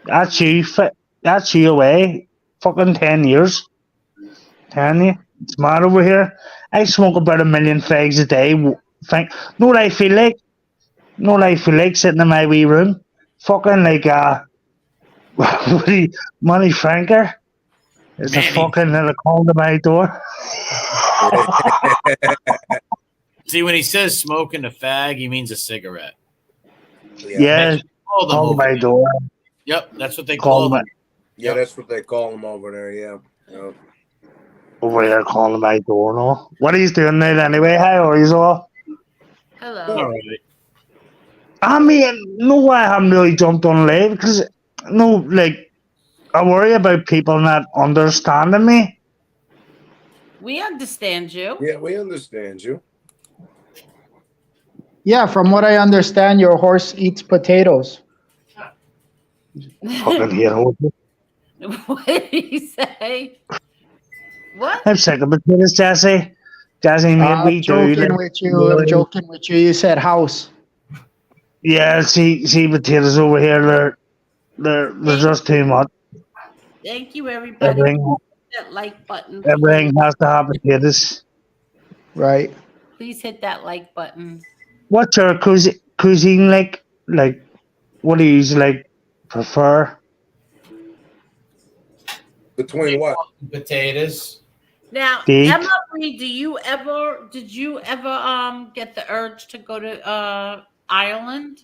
that's you away. Fucking 10 years. Telling you, it's mad over here. I smoke about 1 million fags a day. Know what I feel like? Know what I feel like sitting in my wee room? Fucking like Money Franker. It's a fucking little call to my door. See, when he says smoking a fag, he means a cigarette. Yeah, Call them call to over my there. door. Yep, that's what they call them. Yeah, that's what they call them over there. Yeah. Over there calling my door, no. What are you doing there anyway? How are you all? Hello. All right. I mean, no, I haven't really jumped on live because I worry about people not understanding me. We understand you. Yeah, we understand you. Yeah, from what I understand, your horse eats potatoes. Fucking hero. What did he say? What? I'm sick of potatoes, Jesse. Jesse, mate, I'm we joking do. with you. I'm joking with you. You said house. Yeah, see potatoes over here. They're just too much. Thank you, everybody. Everything, That like button. everything has to have potatoes. Right. Please hit that like button. What's your cuisine like? Like, what do you prefer? Between what? Potatoes. Now, Steak. Emma Marie, did you ever get the urge to go to Ireland?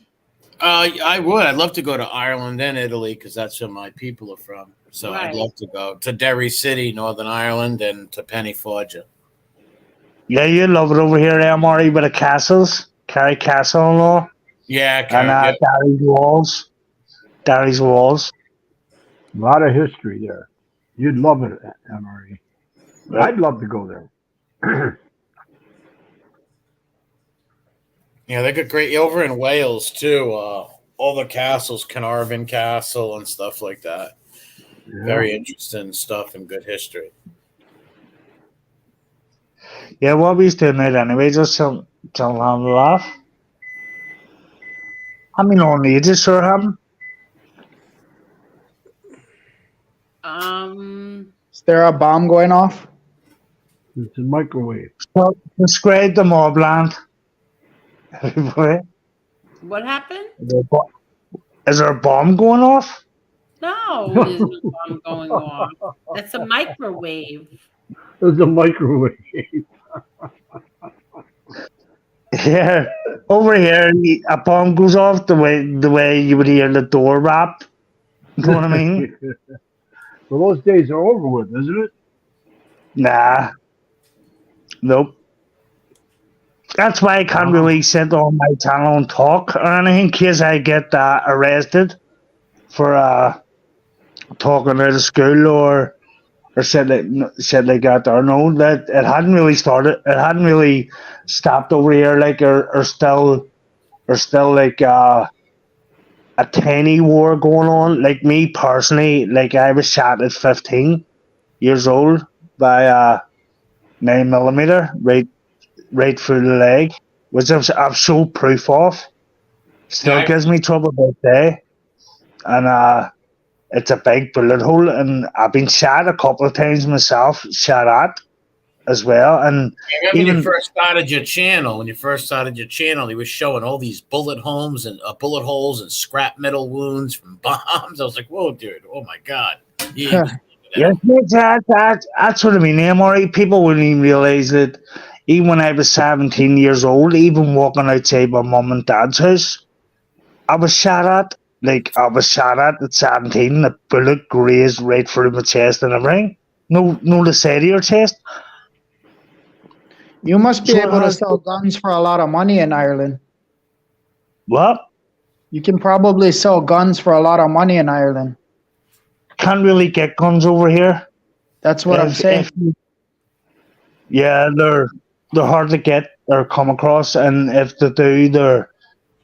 I would. I'd love to go to Ireland and Italy because that's where my people are from. So Right. I'd love to go to Derry City, Northern Ireland, and to Pennyforgia. Yeah, you love it over here, Elmari, with the castles. Carry Castle and all. Yeah, And Derry's Walls. A lot of history there. You'd love it, MRE. I'd love to go there. Yeah, they got great over in Wales too. All the castles, Carnarvon Castle and stuff like that. Yeah. Very interesting stuff and good history. Yeah, what we doing it anyway, just to have a laugh. I mean, only you just sure haven't. Is there a bomb going off? It's a microwave. So, describe the mobland. Everybody. What happened? Is there a bomb going off? No, there's no bomb going off. That's a microwave. There's a microwave. Yeah, over here, a bomb goes off the way you would hear the door rap. You know what I mean? Well, those days are over with, isn't it? Nah. Nope. That's why I can't really sit on my channel and talk or anything in case I get arrested for talking out of school or said like that or no, that it hadn't really started. It hadn't really stopped over here, like or still like a tiny war going on. Like me personally, like I was shot at 15 years old by a 9mm right through the leg, which I've showed proof of. Still gives me trouble about day, and it's a big bullet hole, and I've been shot a couple of times myself, shot at as well. And when you first started your channel, he was showing all these bullet holes and scrap metal wounds from bombs. I was like, "Whoa, dude! Oh my god!" Yeah, that's what I mean. MRE people wouldn't even realize that. Even when I was 17 years old, even walking outside my mum and dad's house, I was shot at. Like, I was shot at 17, the bullet grazed right through my chest and everything. No, the side of your chest. You must be able to sell guns for a lot of money in Ireland. What? You can probably sell guns for a lot of money in Ireland. Can't really get guns over here. That's what I'm saying. Yeah, they're hard to get or come across, and if they do, they're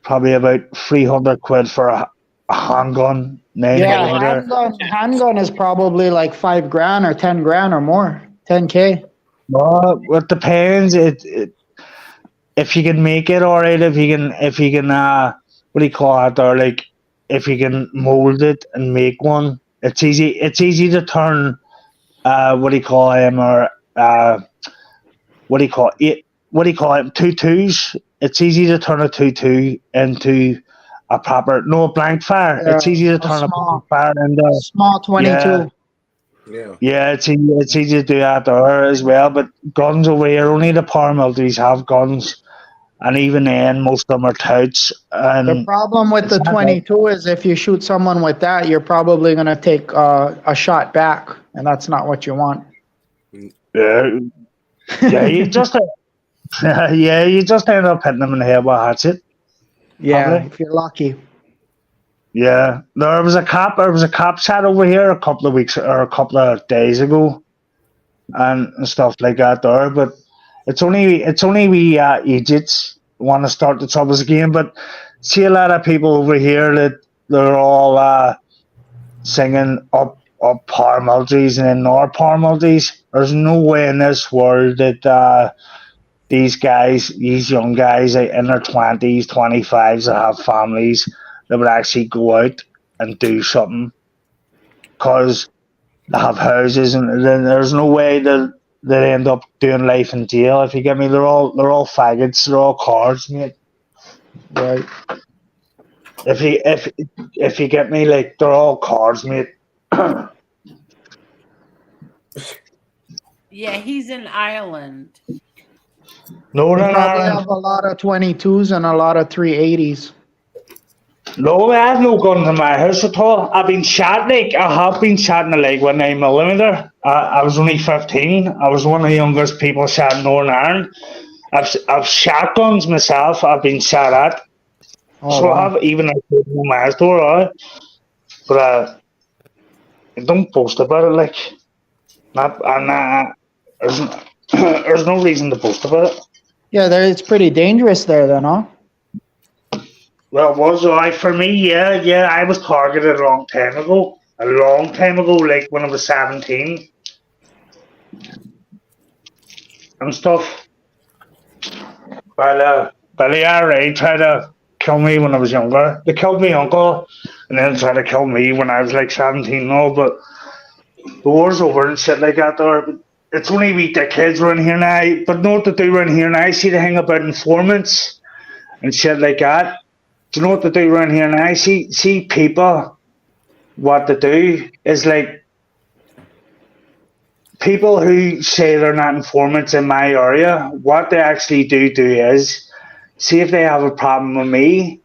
probably about 300 quid for a handgun. Yeah, handgun is probably like $5,000 or $10,000 or more, 10K. Well, it depends. If you can make it, all right. If you can, what do you call it? Or like, if you can mold it and make one, it's easy. It's easy to turn. What do you call him? Or what do you call it? What do you call it? 22s. It's easy to turn a 22 into a proper blank fire. It's easy to turn a blank fire into a small 22. Yeah, it's easy to do that there as well. But guns over here, only the paramilitaries have guns, and even then, most of them are touts. And the problem with the 22 is if you shoot someone with that, you're probably gonna take a shot back, and that's not what you want. Yeah, you just you just end up hitting them in the head with a hatchet. Yeah, probably. If you're lucky. Yeah, there was a cop shot over here a couple of weeks or a couple of days ago, and stuff like that there. But it's only we idiots want to start the troubles again. But see a lot of people over here that they're all singing up paramilitaries and then our paramilitaries. There's no way in this world that these young guys in their 20s, 25s that have families that would actually go out and do something because they have houses, and then there's no way that they end up doing life in jail. If you get me, they're all faggots, they're all cards, mate. Right. If you get me, like they're all cards, mate. Yeah, he's in Ireland. No, they probably have a lot of 22s and a lot of 380s. No, I have no guns in my house at all. I've been shot, I have been shot in the leg with 9mm. I was only 15. I was one of the youngest people shot in Northern Ireland. I've shot guns myself. I've been shot at. So I have even in my store, but I don't post about it. there's no reason to boast about it. Yeah, it's pretty dangerous there then, huh? Well, was I for me? Yeah. I was targeted a long time ago. Like when I was 17 and stuff. By the IRA tried to kill me when I was younger. They killed my uncle and then tried to kill me when I was like 17 and all, but the war's over and shit like that there. But it's only we dickheads around here now. But know what they do around here now? See, they hang about informants and shit like that. Do you know what they do around here now? See people, what they do is like people who say they're not informants in my area, what they actually do is, see if they have a problem with me,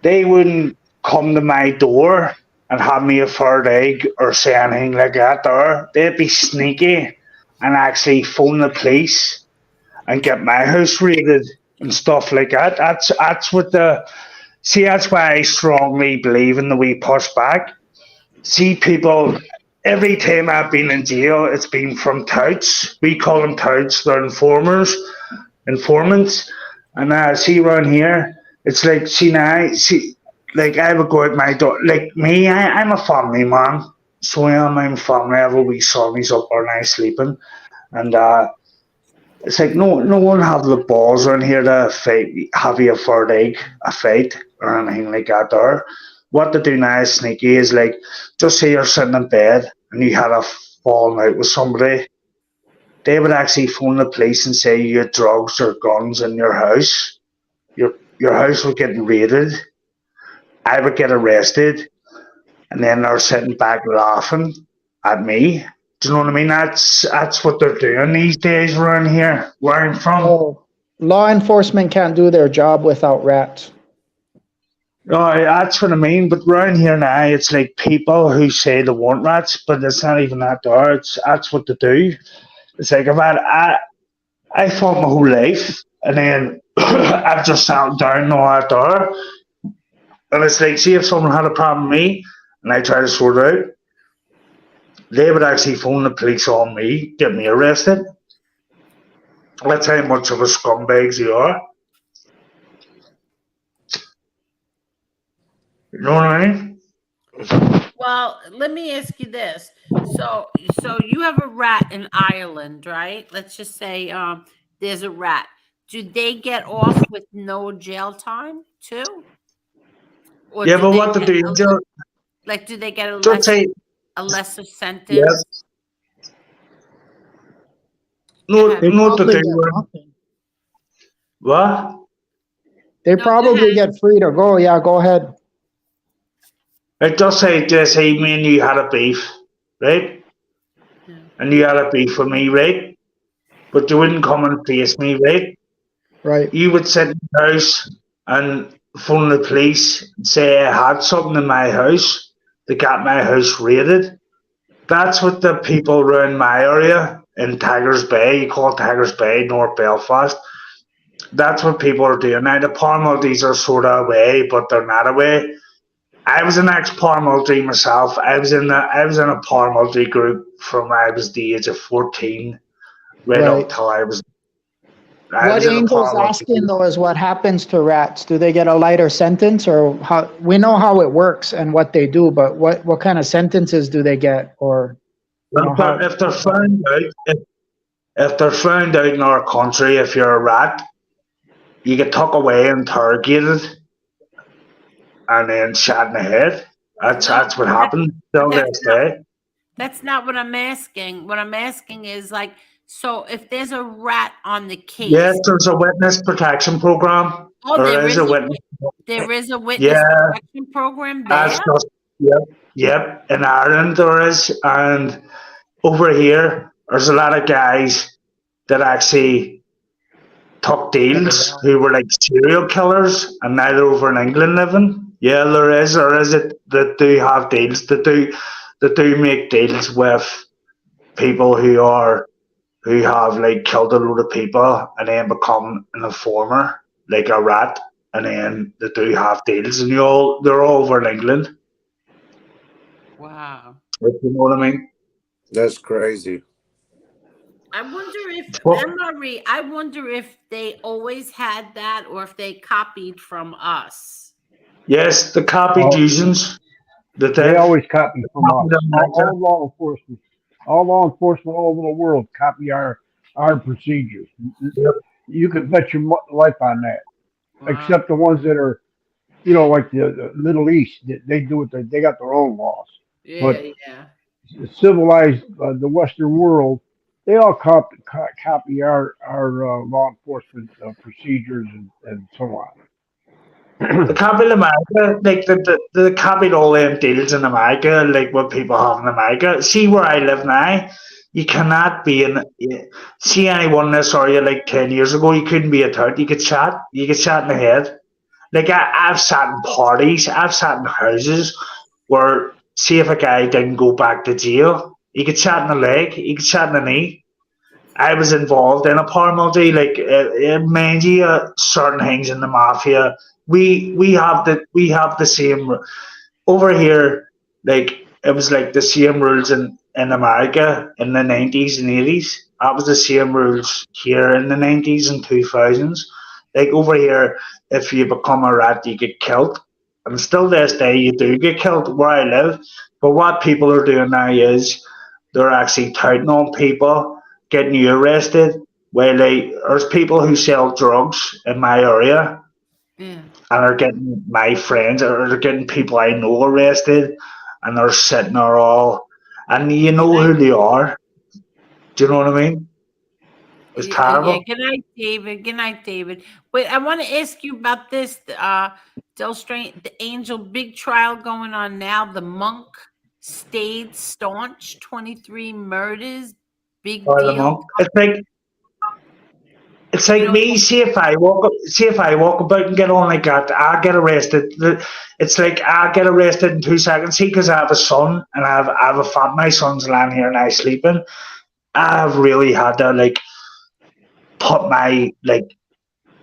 they wouldn't come to my door and have me a third egg or say anything like that there. They'd be sneaky and actually phone the police and get my house raided and stuff like that. That's what that's why I strongly believe in the wee push back. See, people, every time I've been in jail, it's been from touts. We call them touts, they're informants. And see around here, it's like, like I would go out my door, like me, I'm a family man. So I'm a family, I have a wee sonnies up all night sleeping. And it's like no one have the balls around here to fight, have you a third egg, a fight, or anything like that there. What they do now is sneaky is like, just say you're sitting in bed and you had a falling out with somebody, they would actually phone the police and say you had drugs or guns in your house. Your house was getting raided. I would get arrested, and then they're sitting back laughing at me. Do you know what I mean? That's what they're doing these days around here, where I'm from. Oh, law enforcement can't do their job without rats. Oh, that's what I mean. But around here now, it's like people who say they want rats, but it's not even that there. That's what they do. It's like I fought my whole life, and then I've just sat down and all that there. And it's like, see if someone had a problem with me and I try to sort it out, they would actually phone the police on me, get me arrested. That's how much of a scumbags you are. You know what I mean? Well, let me ask you this. So you have a rat in Ireland, right? Let's just say there's a rat. Do they get off with no jail time too? Or yeah, but what to do? Do they get a lesser sentence? Yes. No to do. What? They probably get free to go. Yeah, go ahead. It does say, me and you had a beef, right? Yeah. And you had a beef with me, right? But you wouldn't come and face me, right? Right. You would sit in the house and phone the police and say I had something in my house. They got my house raided. That's what the people around my area in Tigers Bay, you call it Tigers Bay, North Belfast. That's what people are doing. Now the Parmaldies are sort of away, but they're not away. I was an ex-Parmaldi myself. I was in a Parmaldi group from I was the age of 14, right up till I was. What Angel's asking though is what happens to rats. Do they get a lighter sentence, or how? We know how it works and what they do, but what kind of sentences do they get? Or if they're found out in our country, if you're a rat, you get tucked away, interrogated, and then shot in the head. That's what happened till this day. That's not what I'm asking. What I'm asking is like, so if there's a rat on the case. Yes, there's a witness protection program. Oh, there is a witness. There is a witness protection program there. That's just, yep. In Ireland there is, and over here there's a lot of guys that actually took deals who were like serial killers, and now they're over in England living. Yeah, there is it that do have deals, that do make deals with people who have like killed a load of people and then become an informer, like a rat, and then they do have deals, and they're all over in England. Wow. You know what I mean? That's crazy. I wonder if Well- MRE, I wonder if they always had that or if they copied from us. Yes, the copy Oh. users. The They always copy from us. Copy them, All law enforcement, all over the world copy our procedures. Yep. You could bet your life on that. Wow. Except the ones that are, like the Middle East, they do it. They got their own laws. Yeah, But yeah. the civilized, the Western world, they all copy our law enforcement procedures and so on. The copy in America, like the copied all them deals in America, like what people have in America. See where I live now, you cannot be see anyone in this area like 10 years ago, you couldn't be a third. You get shot in the head. Like I've sat in parties, I've sat in houses where, see if a guy didn't go back to jail, he get shot in the leg, he get shot in the knee. I was involved in a paramilitary, like mainly certain things in the mafia. We have the same over here. Like it was like the same rules in America in the 90s and 80s. That was the same rules here in the 90s and 2000s. Like over here, if you become a rat, you get killed, and still this day you do get killed where I live. But what people are doing now is they're actually touting on people, getting you arrested. Well, there's people who sell drugs in my area, Yeah. and are getting my friends or they're getting people I know arrested, and they're sitting there all, and you know who they are. Do you know what I mean? It's terrible. Yeah. Good night, David. Good night, David. Wait, I want to ask you about this. Del Strain, the Angel, big trial going on now. The monk stayed staunch, 23 murders, big Or the deal. monk. It's like me. See if I walk about and get on like that, I get arrested. It's like I get arrested in 2 seconds. See, because I have a son and I have a fat. My son's lying here and I sleeping. I've really had to like put my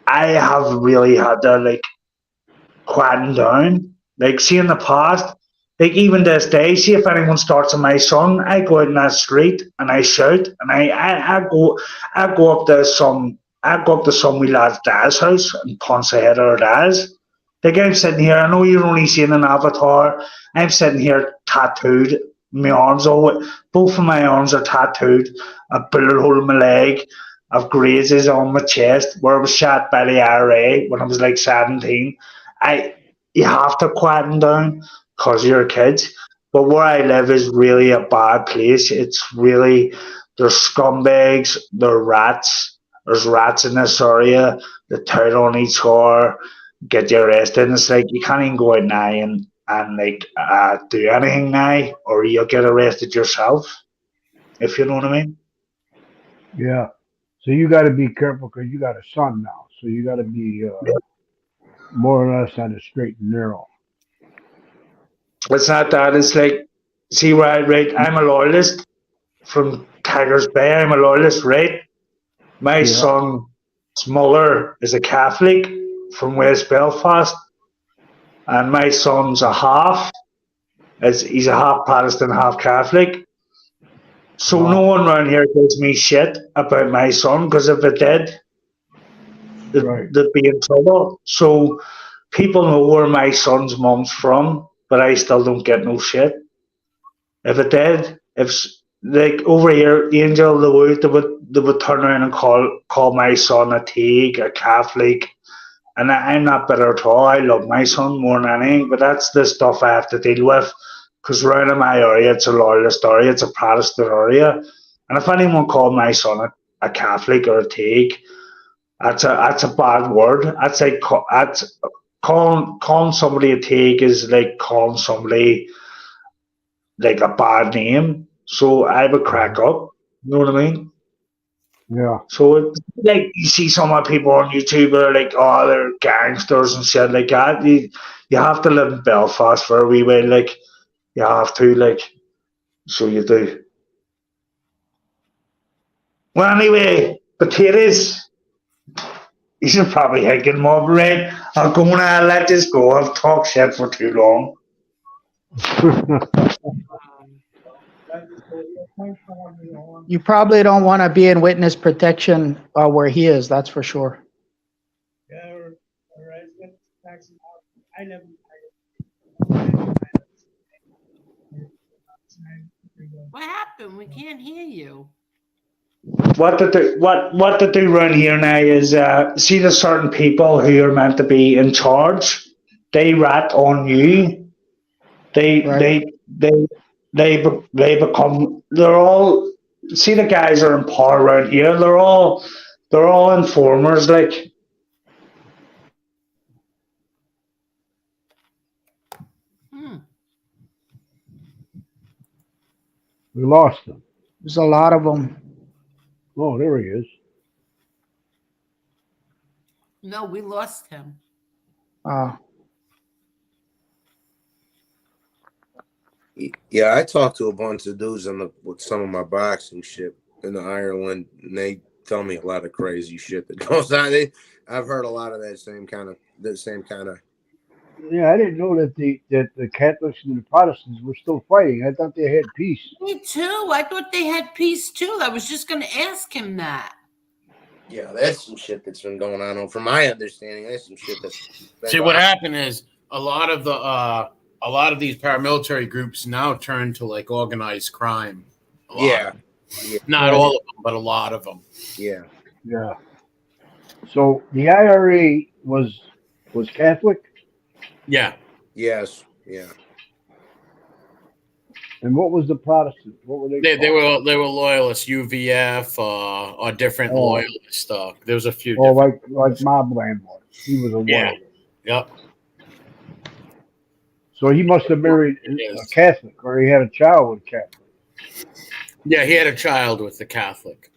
I have really had to like quieten down. Like see in the past, like even this day, see if anyone starts on my son, I go out in that street and I shout and I go up to some wee lad's dad's house and punch the head of her dad's. Like I'm sitting here, I know you're only seeing an avatar. I'm sitting here tattooed. My arms both of my arms are tattooed. A bullet hole in my leg. I've grazes on my chest where I was shot by the IRA when I was like 17. You have to quieten down because you're a kid. But where I live is really a bad place. It's really, there's scumbags, there's rats. There's rats in this area. They turn on each car, get you arrested. And it's like you can't even go out now and do anything now, or you'll get arrested yourself. If you know what I mean. Yeah. So you got to be careful because you got a son now. So you got to be more or less on the straight and narrow. It's not that. It's like, see where I'm a loyalist from Tigers Bay. I'm a loyalist, right? My son's mother is a Catholic from West Belfast, and my son's a half. He's a half Protestant, half Catholic. So no one around here gives me shit about my son, because if it did, they'd be in trouble. So people know where my son's mum's from, but I still don't get no shit. If it did, like over here, Angel, they would turn around and call my son a Teague, a Catholic, and I'm not bitter at all. I love my son more than anything, but that's the stuff I have to deal with. Because around in my area, it's a loyalist area, it's a Protestant area, and if anyone called my son a Catholic or a Teague, that's a bad word. That's like calling somebody a Teague is like calling somebody like a bad name. So I would crack up. You know what I mean? Yeah. So like you see some of the people on YouTube that are like, oh, they're gangsters and shit like that. You have to live in Belfast for a wee while, like you have to, like, so you do. Well, anyway, potatoes. You should probably get them up, right? I'll go now, let this go. I've talked shit for too long. You probably don't want to be in witness protection where he is. That's for sure. What happened? We can't hear you. What they do around here now is see the certain people who are meant to be in charge, they rat on you. They become, they're all, see the guys that are in power around here, they're all informers, like. We lost him. There's a lot of them. Oh, there he is. No, we lost him. Yeah, I talked to a bunch of dudes with some of my boxing shit in Ireland, and they tell me a lot of crazy shit that goes on. I've heard a lot of that same kind of. Yeah, I didn't know that the Catholics and the Protestants were still fighting. I thought they had peace. Me too. I thought they had peace too. I was just going to ask him that. Yeah, that's some shit that's been going on. From my understanding, that's some shit that's. See, what happened is a lot of these paramilitary groups now turn to like organized crime. Yeah. Not all of them, but a lot of them. Yeah. Yeah. So the IRA was Catholic? Yeah. Yes. Yeah. And what was the Protestant? What were they? They were loyalists, UVF, or different loyalist stuff. There was a few. Oh, like Mobland was. He was a loyalist. Yep. So he must have married a Catholic, or he had a child with a Catholic. Yeah, he had a child with the Catholic,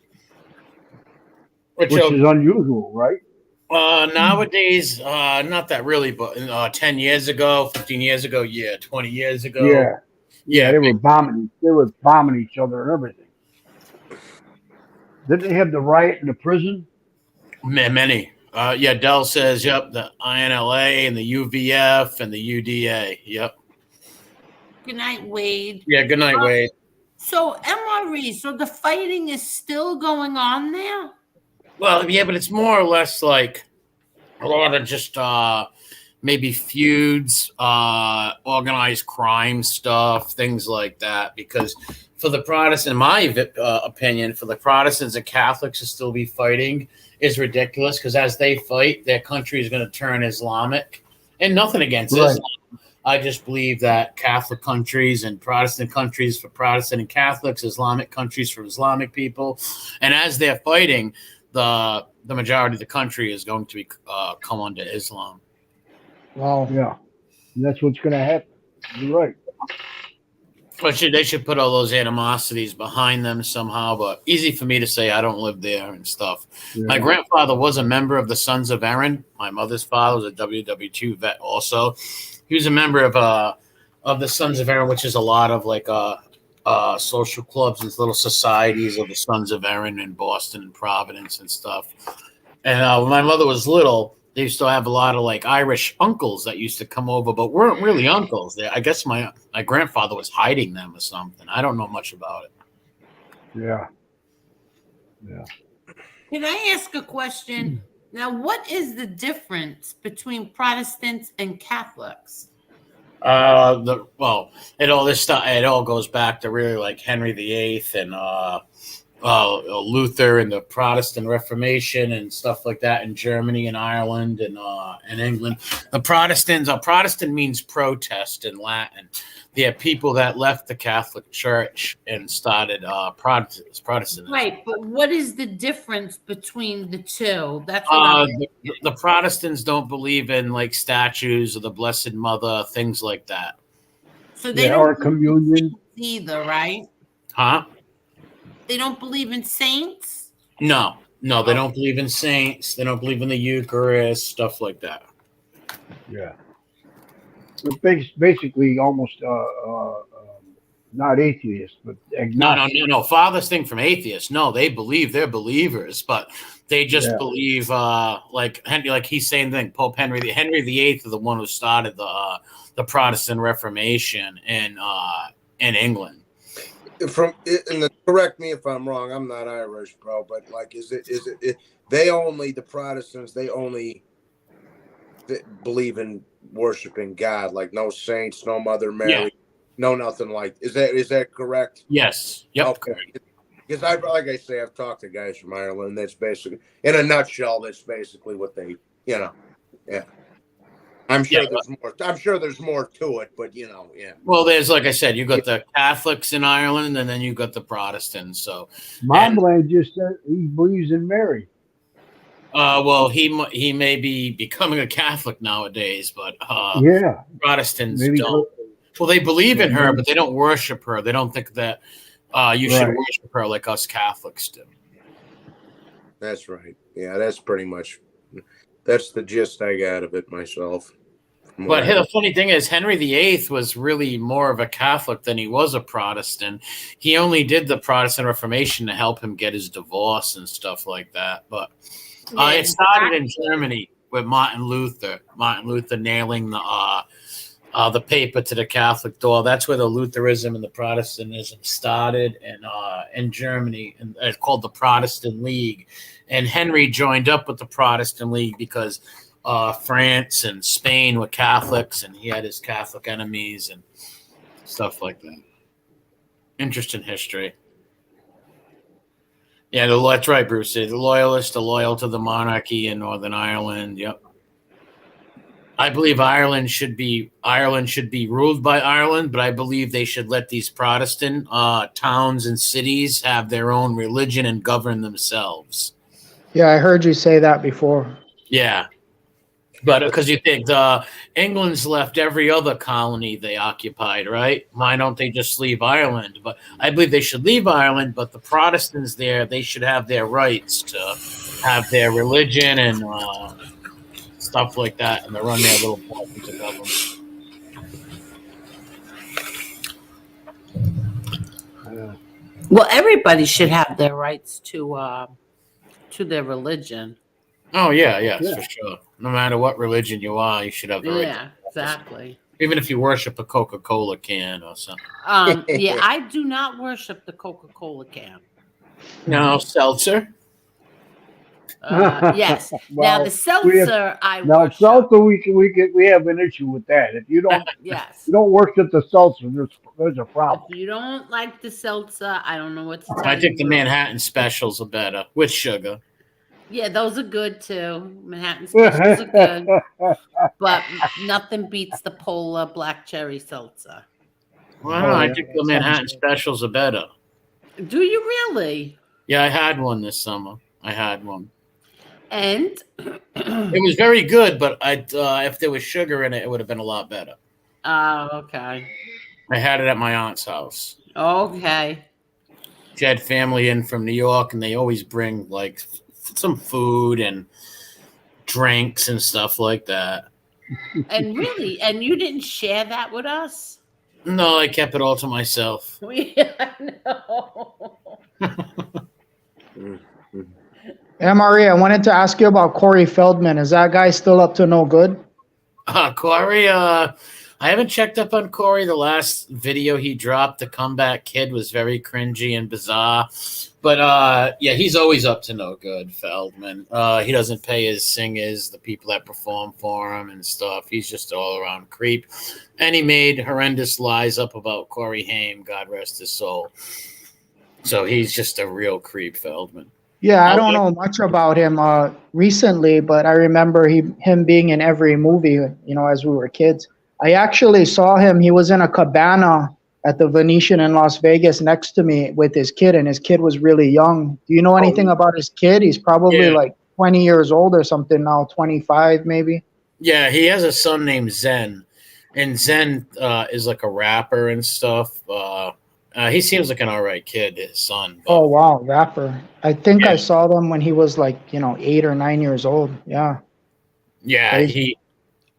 which is unusual, right? Nowadays, not that really, but 10 years ago, 15 years ago, 20 years ago. Yeah, they were bombing each other and everything. Didn't they have the riot in the prison? Many. Dell says, yep, the INLA and the UVF and the UDA. Yep. Good night, Wade. Yeah, good night, Wade. So, MRE, so the fighting is still going on there? Well, yeah, but it's more or less like a lot of just maybe feuds, organized crime stuff, things like that. Because for the Protestants, in my opinion, for the Protestants and Catholics to still be fighting is ridiculous, because as they fight, their country is going to turn Islamic. And nothing against Islam. I just believe that Catholic countries and Protestant countries for Protestant and Catholics, Islamic countries for Islamic people. And as they're fighting, the majority of the country is going to be come under Islam. Wow. Yeah. And that's what's going to happen. You're right. But they should put all those animosities behind them somehow. But easy for me to say, I don't live there and stuff. Yeah. My grandfather was a member of the Sons of Erin. My mother's father was a WW2 vet also. He was a member of the Sons of Erin, which is a lot of like social clubs and little societies of the Sons of Erin in Boston and Providence and stuff. And when my mother was little, they used to have a lot of like Irish uncles that used to come over, but weren't really uncles. I guess my grandfather was hiding them or something. I don't know much about it. Yeah. Yeah. Can I ask a question? Now, what is the difference between Protestants and Catholics? It all goes back to really like Henry VIII and Luther and the Protestant Reformation and stuff like that in Germany and Ireland and England. A Protestant means protest in Latin. They are people that left the Catholic Church and started Protestantism. Right, but what is the difference between the two? That's what the Protestants don't believe in like statues of the Blessed Mother, things like that. So they don't or communion either, right? Huh? They don't believe in saints? No, they don't believe in saints. They don't believe in the Eucharist, stuff like that. Yeah. It's basically almost not atheist, but agnostic. No. Farthest thing from atheists. No, they believe they're believers, but they just believe like Henry, like he's saying thing. Pope Henry VIII is the one who started the Protestant Reformation in England. correct me if I'm wrong. I'm not Irish, bro. But like, is it they only the Protestants? They only believe in worshiping God, like no saints, no Mother Mary, no nothing like. Is that correct? Yes. Yep. Okay. Because like I say, I've talked to guys from Ireland. That's basically, in a nutshell, that's basically what they, yeah. I'm sure there's more. I'm sure there's more to it, but Well, there's, like I said, you got the Catholics in Ireland, and then you got the Protestants. So, Momland just said he believes in Mary. Well, he may be becoming a Catholic nowadays, but Protestants don't. Well, they believe in her, but they don't worship her. They don't think that you should worship her like us Catholics do. That's right. Yeah, that's pretty much. That's the gist I got of it myself. But the funny thing is, Henry VIII was really more of a Catholic than he was a Protestant. He only did the Protestant Reformation to help him get his divorce and stuff like that. But it started in Germany with Martin Luther. Martin Luther nailing the paper to the Catholic door. That's where the Lutheranism and the Protestantism started, and in Germany, and it's called the Protestant League. And Henry joined up with the Protestant League because France and Spain were Catholics, and he had his Catholic enemies and stuff like that. Interesting history. Yeah, that's right, Bruce. The loyalists are loyal to the monarchy in Northern Ireland. Yep. I believe Ireland should be ruled by Ireland, but I believe they should let these Protestant towns and cities have their own religion and govern themselves. Yeah, I heard you say that before. Yeah. But because you think England's left every other colony they occupied, right? Why don't they just leave Ireland? But I believe they should leave Ireland, but the Protestants there, they should have their rights to have their religion and stuff like that, and they run their little portions of government. Well, everybody should have their rights to their religion. Oh yeah, for sure. No matter what religion you are, you should have the right. Yeah, exactly. Even if you worship a Coca-Cola can or something. Yeah, I do not worship the Coca-Cola can. No, seltzer. Yes. Now the seltzer, seltzer, we have an issue with that. If you don't, you don't worship the seltzer, there's a problem. If you don't like the seltzer, I don't know what to tell you. I think the Manhattan specials are better with sugar. Yeah, those are good too. Manhattan specials are good, but nothing beats the Polar Black Cherry Seltzer. Well, I think the Manhattan specials are better. Do you really? Yeah, I had one this summer. I had one. And it was very good, but if there was sugar in it, it would have been a lot better. Oh, okay. I had it at my aunt's house. Okay. She had family in from New York, and they always bring like some food and drinks and stuff like that. And really, and you didn't share that with us? No, I kept it all to myself. Yeah, no. Marie, I wanted to ask you about Corey Feldman. Is that guy still up to no good? Corey, I haven't checked up on Corey. The last video he dropped, The Comeback Kid, was very cringy and bizarre. But, yeah, he's always up to no good, Feldman. He doesn't pay his singers, the people that perform for him and stuff. He's just an all-around creep. And he made horrendous lies up about Corey Haim, God rest his soul. So he's just a real creep, Feldman. Yeah, I don't know much about him recently, but I remember him being in every movie, as we were kids. I actually saw him. He was in a cabana at the Venetian in Las Vegas next to me with his kid, and his kid was really young. Do you know anything about his kid? He's probably like 20 years old or something now, 25 maybe. Yeah, he has a son named Zen, and Zen is like a rapper and stuff. He seems like an all right kid, his son. But. Oh, wow, rapper. I think I saw them when he was like, 8 or 9 years old. Yeah. Yeah, Crazy.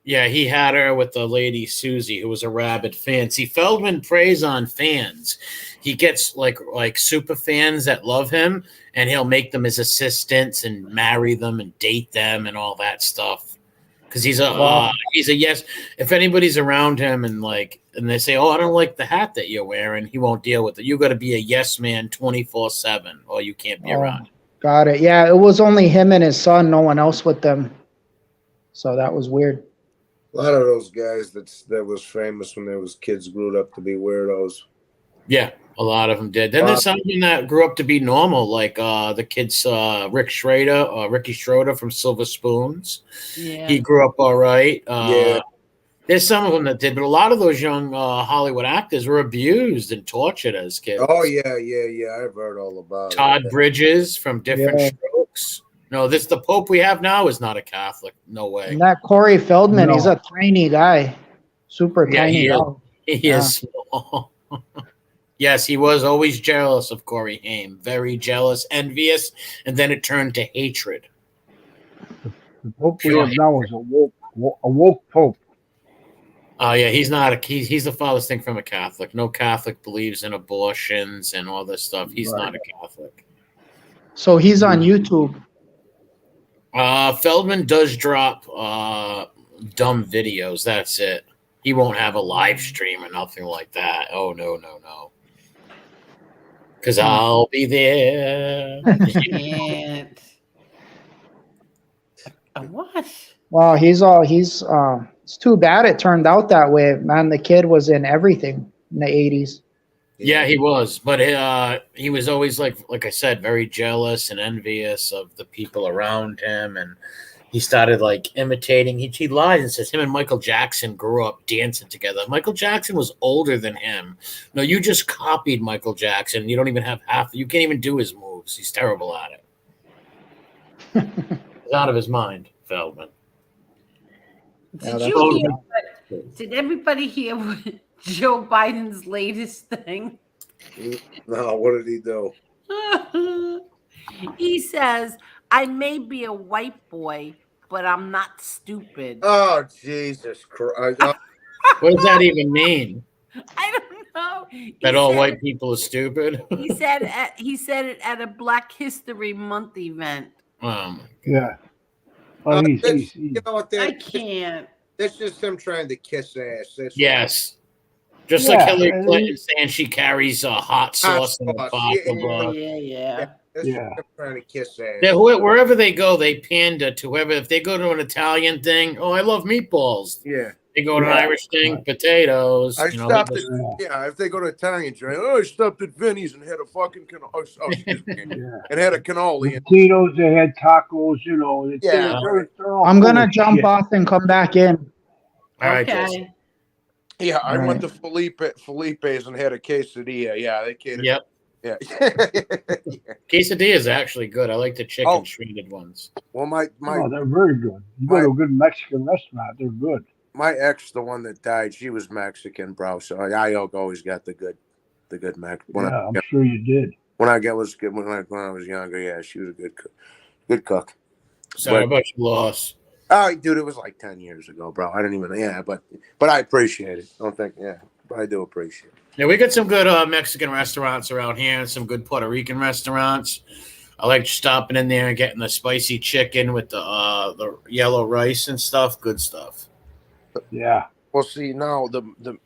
he had her with the lady Susie, who was a rabid fan. See, Feldman preys on fans. He gets like super fans that love him, and he'll make them his assistants and marry them and date them and all that stuff. because he's a Wow. he's a yes. If anybody's around him and they say, "Oh, I don't like the hat that you're wearing," he won't deal with it. You got to be a yes man 24/7, or you can't be Oh, around him. got it. Yeah, it was only him and his son, no one else with them. So that was weird. A lot of those guys that was famous when they was kids grew up to be weirdos. Yeah, a lot of them did. Then there's some of them that grew up to be normal, like the kids, Ricky Schroeder from Silver Spoons. Yeah. He grew up all right. Yeah. There's some of them that did, but a lot of those young Hollywood actors were abused and tortured as kids. Oh yeah. I've heard all about Todd it. Bridges from Different Yeah. Strokes. No, the Pope we have now is not a Catholic. No way. And that Corey Feldman, No. he's a tiny guy. Super Yeah, tiny he is. guy. He Yeah. is small. Yes, he was always jealous of Corey Haim. Very jealous, envious, and then it turned to hatred. The Pope we have now is a woke Pope. Oh yeah, he's not he's the farthest thing from a Catholic. No Catholic believes in abortions and all this stuff. He's not a Catholic. So he's on YouTube. Feldman does drop dumb videos. That's it. He won't have a live stream or nothing like that. Oh no. Because I'll be there. Can't. What? Wow, it's too bad it turned out that way. Man, the kid was in everything in the 80s. Yeah, he was, but he was always like I said, very jealous and envious of the people around him, and he started imitating. He lies and says him and Michael Jackson grew up dancing together. Michael Jackson was older than him. No, you just copied Michael Jackson. You don't even have you can't even do his moves. He's terrible at it. He's out of his mind, Feldman. Did everybody hear what Joe Biden's latest thing? No, what did he do? He says, I may be a white boy, but I'm not stupid. Oh, Jesus Christ. What does that even mean? I don't know. That all white people are stupid? He said it at a Black History Month event. Yeah. Oh, You know what? I can't. That's just him trying to kiss ass. Yes. Just like Hillary Clinton saying she carries a hot sauce in the bottle. Yeah. That's just him trying to kiss ass. Wherever they go, they pander to whoever. If they go to an Italian thing, I love meatballs. Yeah. They go to an Irish thing, potatoes. I stopped at if they go to Italian joint, I stopped at Vinny's and had a fucking and had a cannoli. Tito's, they had tacos, Yeah. They're all I'm full gonna of jump shit. off and come back in. All right, Okay. Yeah, I went to Felipe's and had a quesadilla. Yeah, they catered. Yep. Yeah. Quesadilla is actually good. I like the chicken shredded ones. Well, my Oh, they're very good. You go to a good Mexican restaurant, they're good. my ex, the one that died, she was Mexican, bro. So I always got the good Mex. I'm sure you did. When I was younger, yeah, she was a good cook. Sorry about your loss. Oh, dude, it was like 10 years ago, bro. I didn't even, but I appreciate it. Don't think, but I do appreciate it. Yeah, we got some good Mexican restaurants around here and some good Puerto Rican restaurants. I like stopping in there and getting the spicy chicken with the yellow rice and stuff. Good stuff. Yeah. Well, see, now the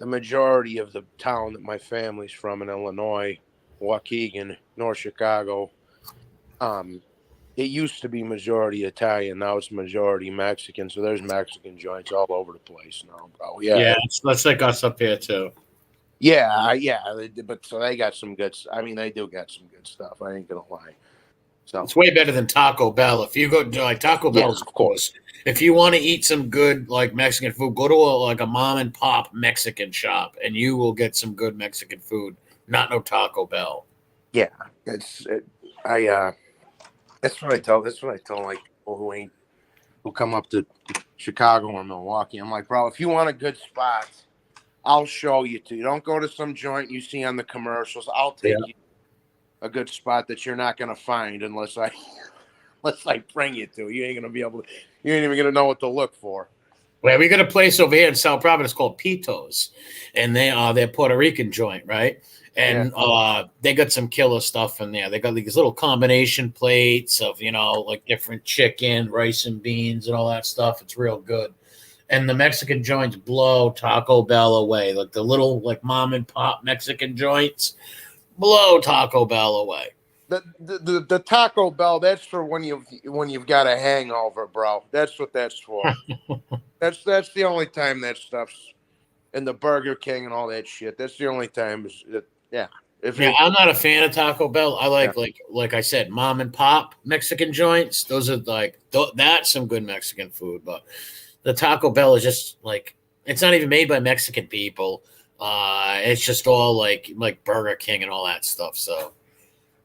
majority of the town that my family's from in Illinois, Waukegan, North Chicago, it used to be majority Italian. Now it's majority Mexican. So there's Mexican joints all over the place now, bro. Yeah, that's like us up here too. Yeah. But so they got some good. I mean, they do got some good stuff. I ain't gonna lie. So it's way better than Taco Bell. If you go to Taco Bell, of course. If you want to eat some good Mexican food, go to a mom and pop Mexican shop, and you will get some good Mexican food. Not no Taco Bell. Yeah, that's what I tell. That's what I tell people who come up to Chicago or Milwaukee. I'm like, bro, if you want a good spot, I'll show you to. You don't go to some joint you see on the commercials. I'll take you a good spot that you're not gonna find unless I bring you to. You ain't gonna be able to. You ain't even gonna know what to look for. Well, we got a place over here in South Providence called Pitos, and they're Puerto Rican joint, right? And they got some killer stuff in there. They got these little combination plates of like different chicken, rice and beans, and all that stuff. It's real good. And the Mexican joints blow Taco Bell away. Like the little mom and pop Mexican joints blow Taco Bell away. The Taco Bell, that's for when you've got a hangover, bro. That's what that's for. that's the only time that stuff's, and the Burger King and all that shit. That's the only time. I'm not a fan of Taco Bell. I like I said, mom and pop Mexican joints. Those are that's some good Mexican food. But the Taco Bell is just it's not even made by Mexican people. It's just all like Burger King and all that stuff. So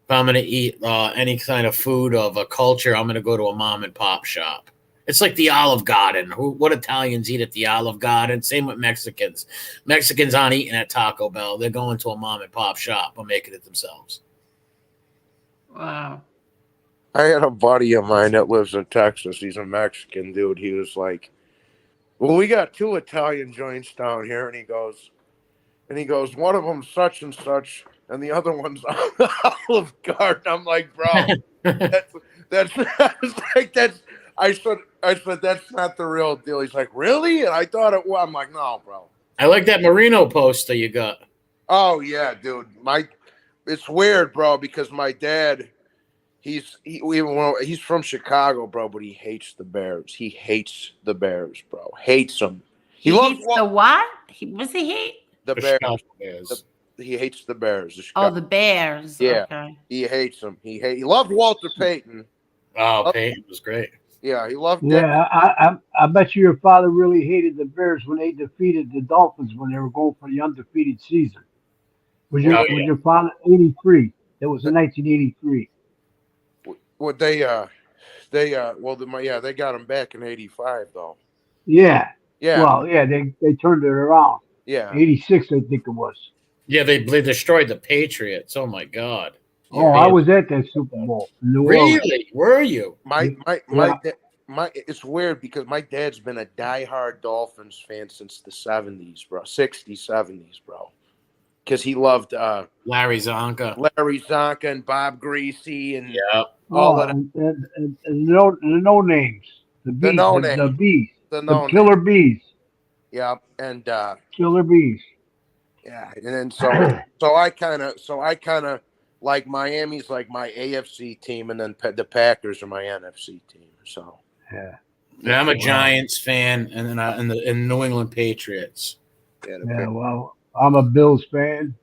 if I'm going to eat any kind of food of a culture, I'm going to go to a mom and pop shop. It's like the Olive Garden. What Italians eat at the Olive Garden? Same with Mexicans. Mexicans aren't eating at Taco Bell. They're going to a mom and pop shop or making it themselves. Wow. I had a buddy of mine that lives in Texas. He's a Mexican dude. He was like, well, we got 2 Italian joints down here. And he goes, one of them's such and such, and the other one's Olive Garden. I'm like, bro, I said, that's not the real deal. He's like, really? And I thought it was. I'm like, no, bro. I like that Merino poster you got. Oh, yeah, dude. It's weird, bro, because my dad, he's from Chicago, bro, but he hates the Bears. He hates the Bears, bro. Hates them. He hates the what? What's he hate? The Bears. He hates the Bears. The Bears. Yeah. Okay. He hates them. He loved Walter Payton. Oh, Payton was great. Yeah, he loved. Yeah, I bet you your father really hated the Bears when they defeated the Dolphins when they were going for the undefeated season. Was your father 83? That was in 1983. Well, they got him back in 85 though. Yeah. Yeah. Well, yeah, they turned it around. Yeah. 86, I think it was. Yeah, they destroyed the Patriots. Oh my God. Oh, I was at that Super Bowl. Really? Were you? It's weird because my dad's been a diehard Dolphins fan since the 70s, bro. 60s, 70s, bro. Because he loved Larry Zonka and Bob Greasy and all of that. And the no names. The bees. The killer bees. Yeah, and killer bees. Yeah, and then so I kind of like Miami's like my AFC team, and then the Packers are my NFC team. So yeah, I'm a Giants fan, and then in New England Patriots. Yeah, well, I'm a Bills fan,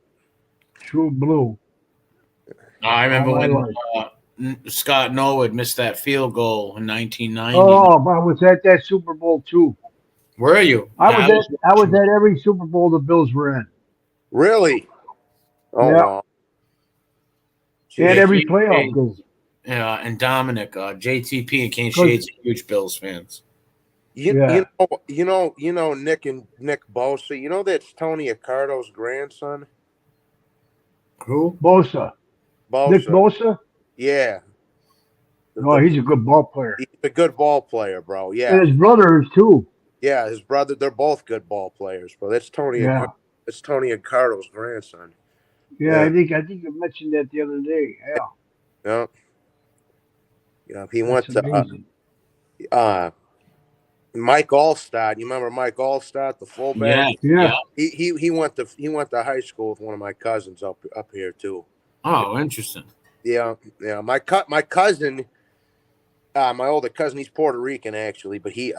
true blue. I remember when Scott Norwood missed that field goal in 1990. Oh, I was at that Super Bowl too. Were you? I was at every Super Bowl the Bills were in. Really? Oh, yeah. Wow. They had every playoff game. Yeah, and Dominic, JTP and Kane Shades are huge Bills fans. You know Nick Bosa. You know that's Tony Accardo's grandson. Who? Bosa. Nick Bosa. Yeah. No, he's a good ball player. He's a good ball player, bro. Yeah. And his brother is too. Yeah, his brother. They're both good ball players, bro. That's Tony. Yeah. It's Tony Accardo's grandson. Yeah, I think you mentioned that the other day. Yeah. Yeah. He went to Mike Allstott. You remember Mike Allstott, the fullback? Yeah. He went to high school with one of my cousins up here too. Oh, interesting. Yeah. My cousin, my older cousin, he's Puerto Rican actually, but he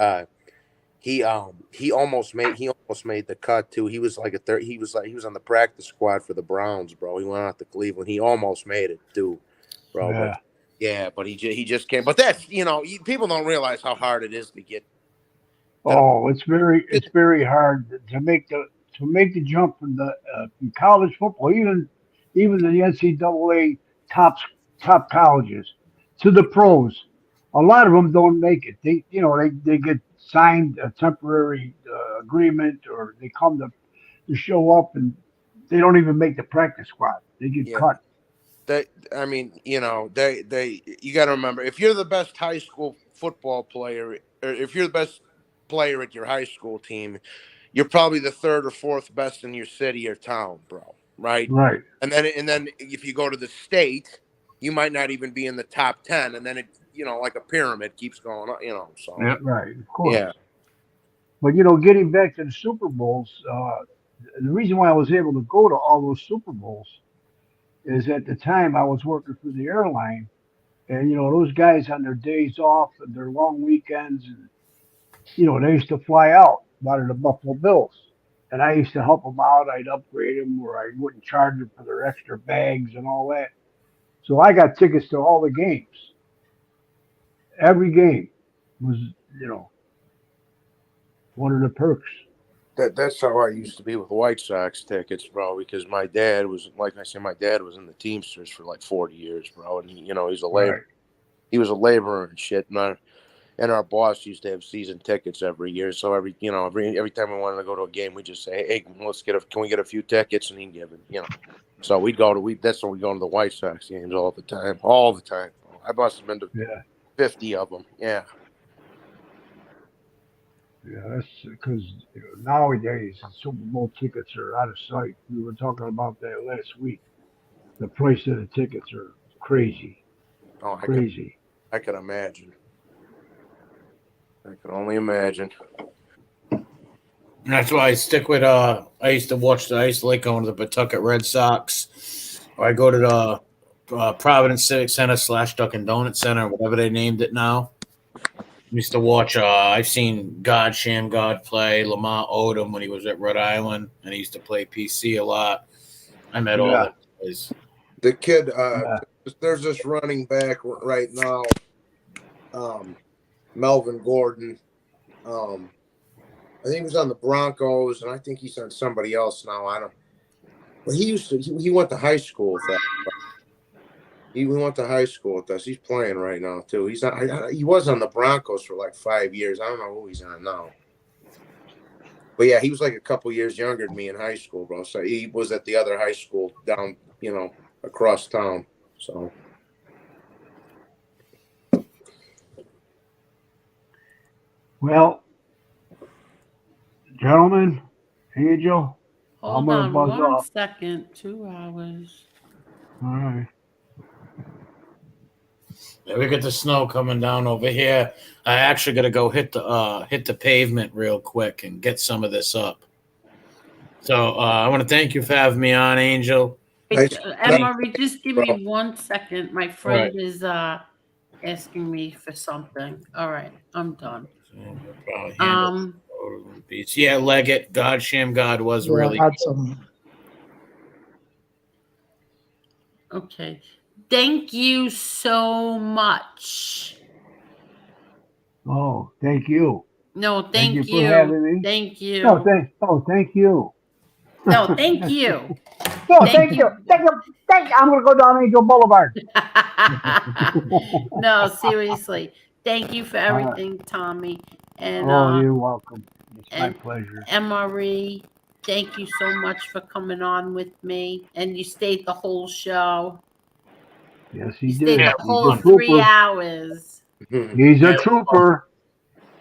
almost made the cut too. He was like he was on the practice squad for the Browns, bro. He went out to Cleveland. He almost made it too, bro. Yeah. But he just can't. But that's people don't realize how hard it is to get. Oh, it's very hard to make the jump from from college football, even the NCAA top colleges to the pros. A lot of them don't make it. They get signed a temporary agreement, or they come to show up and they don't even make the practice squad. They get cut. You got to remember, if you're the best high school football player, or if you're the best player at your high school team, you're probably the third or fourth best in your city or town, bro. Right? Right. And then if you go to the state, you might not even be in the top 10. And then it, like a pyramid keeps going up, so. Yeah. Right. Of course. Yeah. But getting back to the Super Bowls, the reason why I was able to go to all those Super Bowls is at the time I was working for the airline, and those guys on their days off and their long weekends, and they used to fly out of the Buffalo Bills, and I used to help them out. I'd upgrade them, or I wouldn't charge them for their extra bags and all that. So I got tickets to all the games. Every game was, one of the perks. That's how I used to be with White Sox tickets, bro, because my dad was, like I said, my dad was in the Teamsters for like 40 years, bro. And he's a labor. Right. He was a laborer and shit. And our boss used to have season tickets every year. So every time we wanted to go to a game, we just say, hey, can we get a few tickets? And he'd give it, So we'd go to, that's when we go to the White Sox games all the time. I must have been to 50 of them. Yeah. Yeah, that's because nowadays Super Bowl tickets are out of sight. We were talking about that last week. The price of the tickets are crazy. Oh, crazy. I can imagine. I can only imagine. That's why I stick with I used to like going to the Pawtucket Red Sox, or I go to the Providence Civic Center / Dunkin' Donut Center, whatever they named it now. Used to watch. I've seen God play Lamar Odom when he was at Rhode Island, and he used to play PC a lot. I met all the guys. The kid, there's this running back right now, Melvin Gordon. I think he was on the Broncos, and I think he's on somebody else now. I don't. But he went to high school with that. He went to high school with us. He's playing right now too. He's not. He was on the Broncos for like 5 years. I don't know who he's on now. But yeah, he was like a couple years younger than me in high school, bro. So he was at the other high school down, across town. So. Well, gentlemen, Angel, hold on 1 second. 2 hours. All right. Yeah, we got the snow coming down over here. I actually got to go hit the pavement real quick and get some of this up. So I want to thank you for having me on, Angel. Emery, just give me 1 second. My friend is asking me for something. All right, I'm done. Yeah, Leggett, God was really awesome. Okay. Thank you so much. Oh, thank you. No, thank you. For having me. Thank you. No, thank you. No, thank you. No, thank you. Thank you. I'm going to go down Angel Boulevard. No, seriously. Thank you for everything, Tommy. And you're welcome. It's my pleasure. MRE, thank you so much for coming on with me. And you stayed the whole show. Yes, he did. The whole 3 hours. He's a trooper.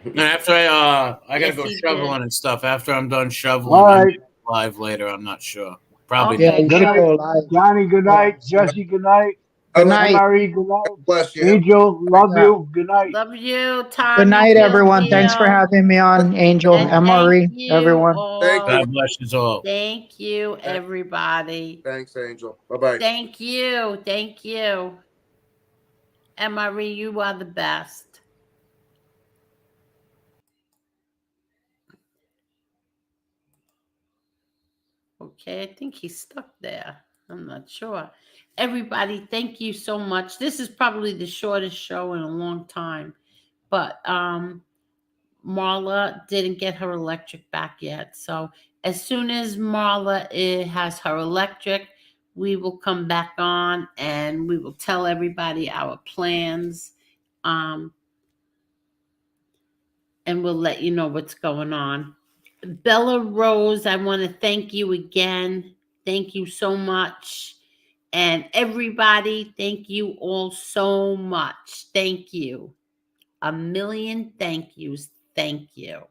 And after I gotta go shoveling and stuff. After I'm done shoveling, all right. Live later. I'm not sure. Probably. Okay. Good night, Johnny. Good night, Jesse. Good night. Good night. MRE, good night. Bless you. Angel, love you. Good night. Love you, Tommy. Good night, everyone. Thanks for having me on, Angel, MRE, everyone. God bless you all. Thank you, everybody. Thanks, Angel. Bye-bye. Thank you. Thank you. MRE, you are the best. Okay, I think he's stuck there. I'm not sure. Everybody, thank you so much. This is probably the shortest show in a long time. But Marla didn't get her electric back yet. So as soon as Marla has her electric, we will come back on and we will tell everybody our plans. And we'll let you know what's going on. Bella Rose, I want to thank you again. Thank you so much. And everybody, thank you all so much. Thank you. A million thank yous. Thank you.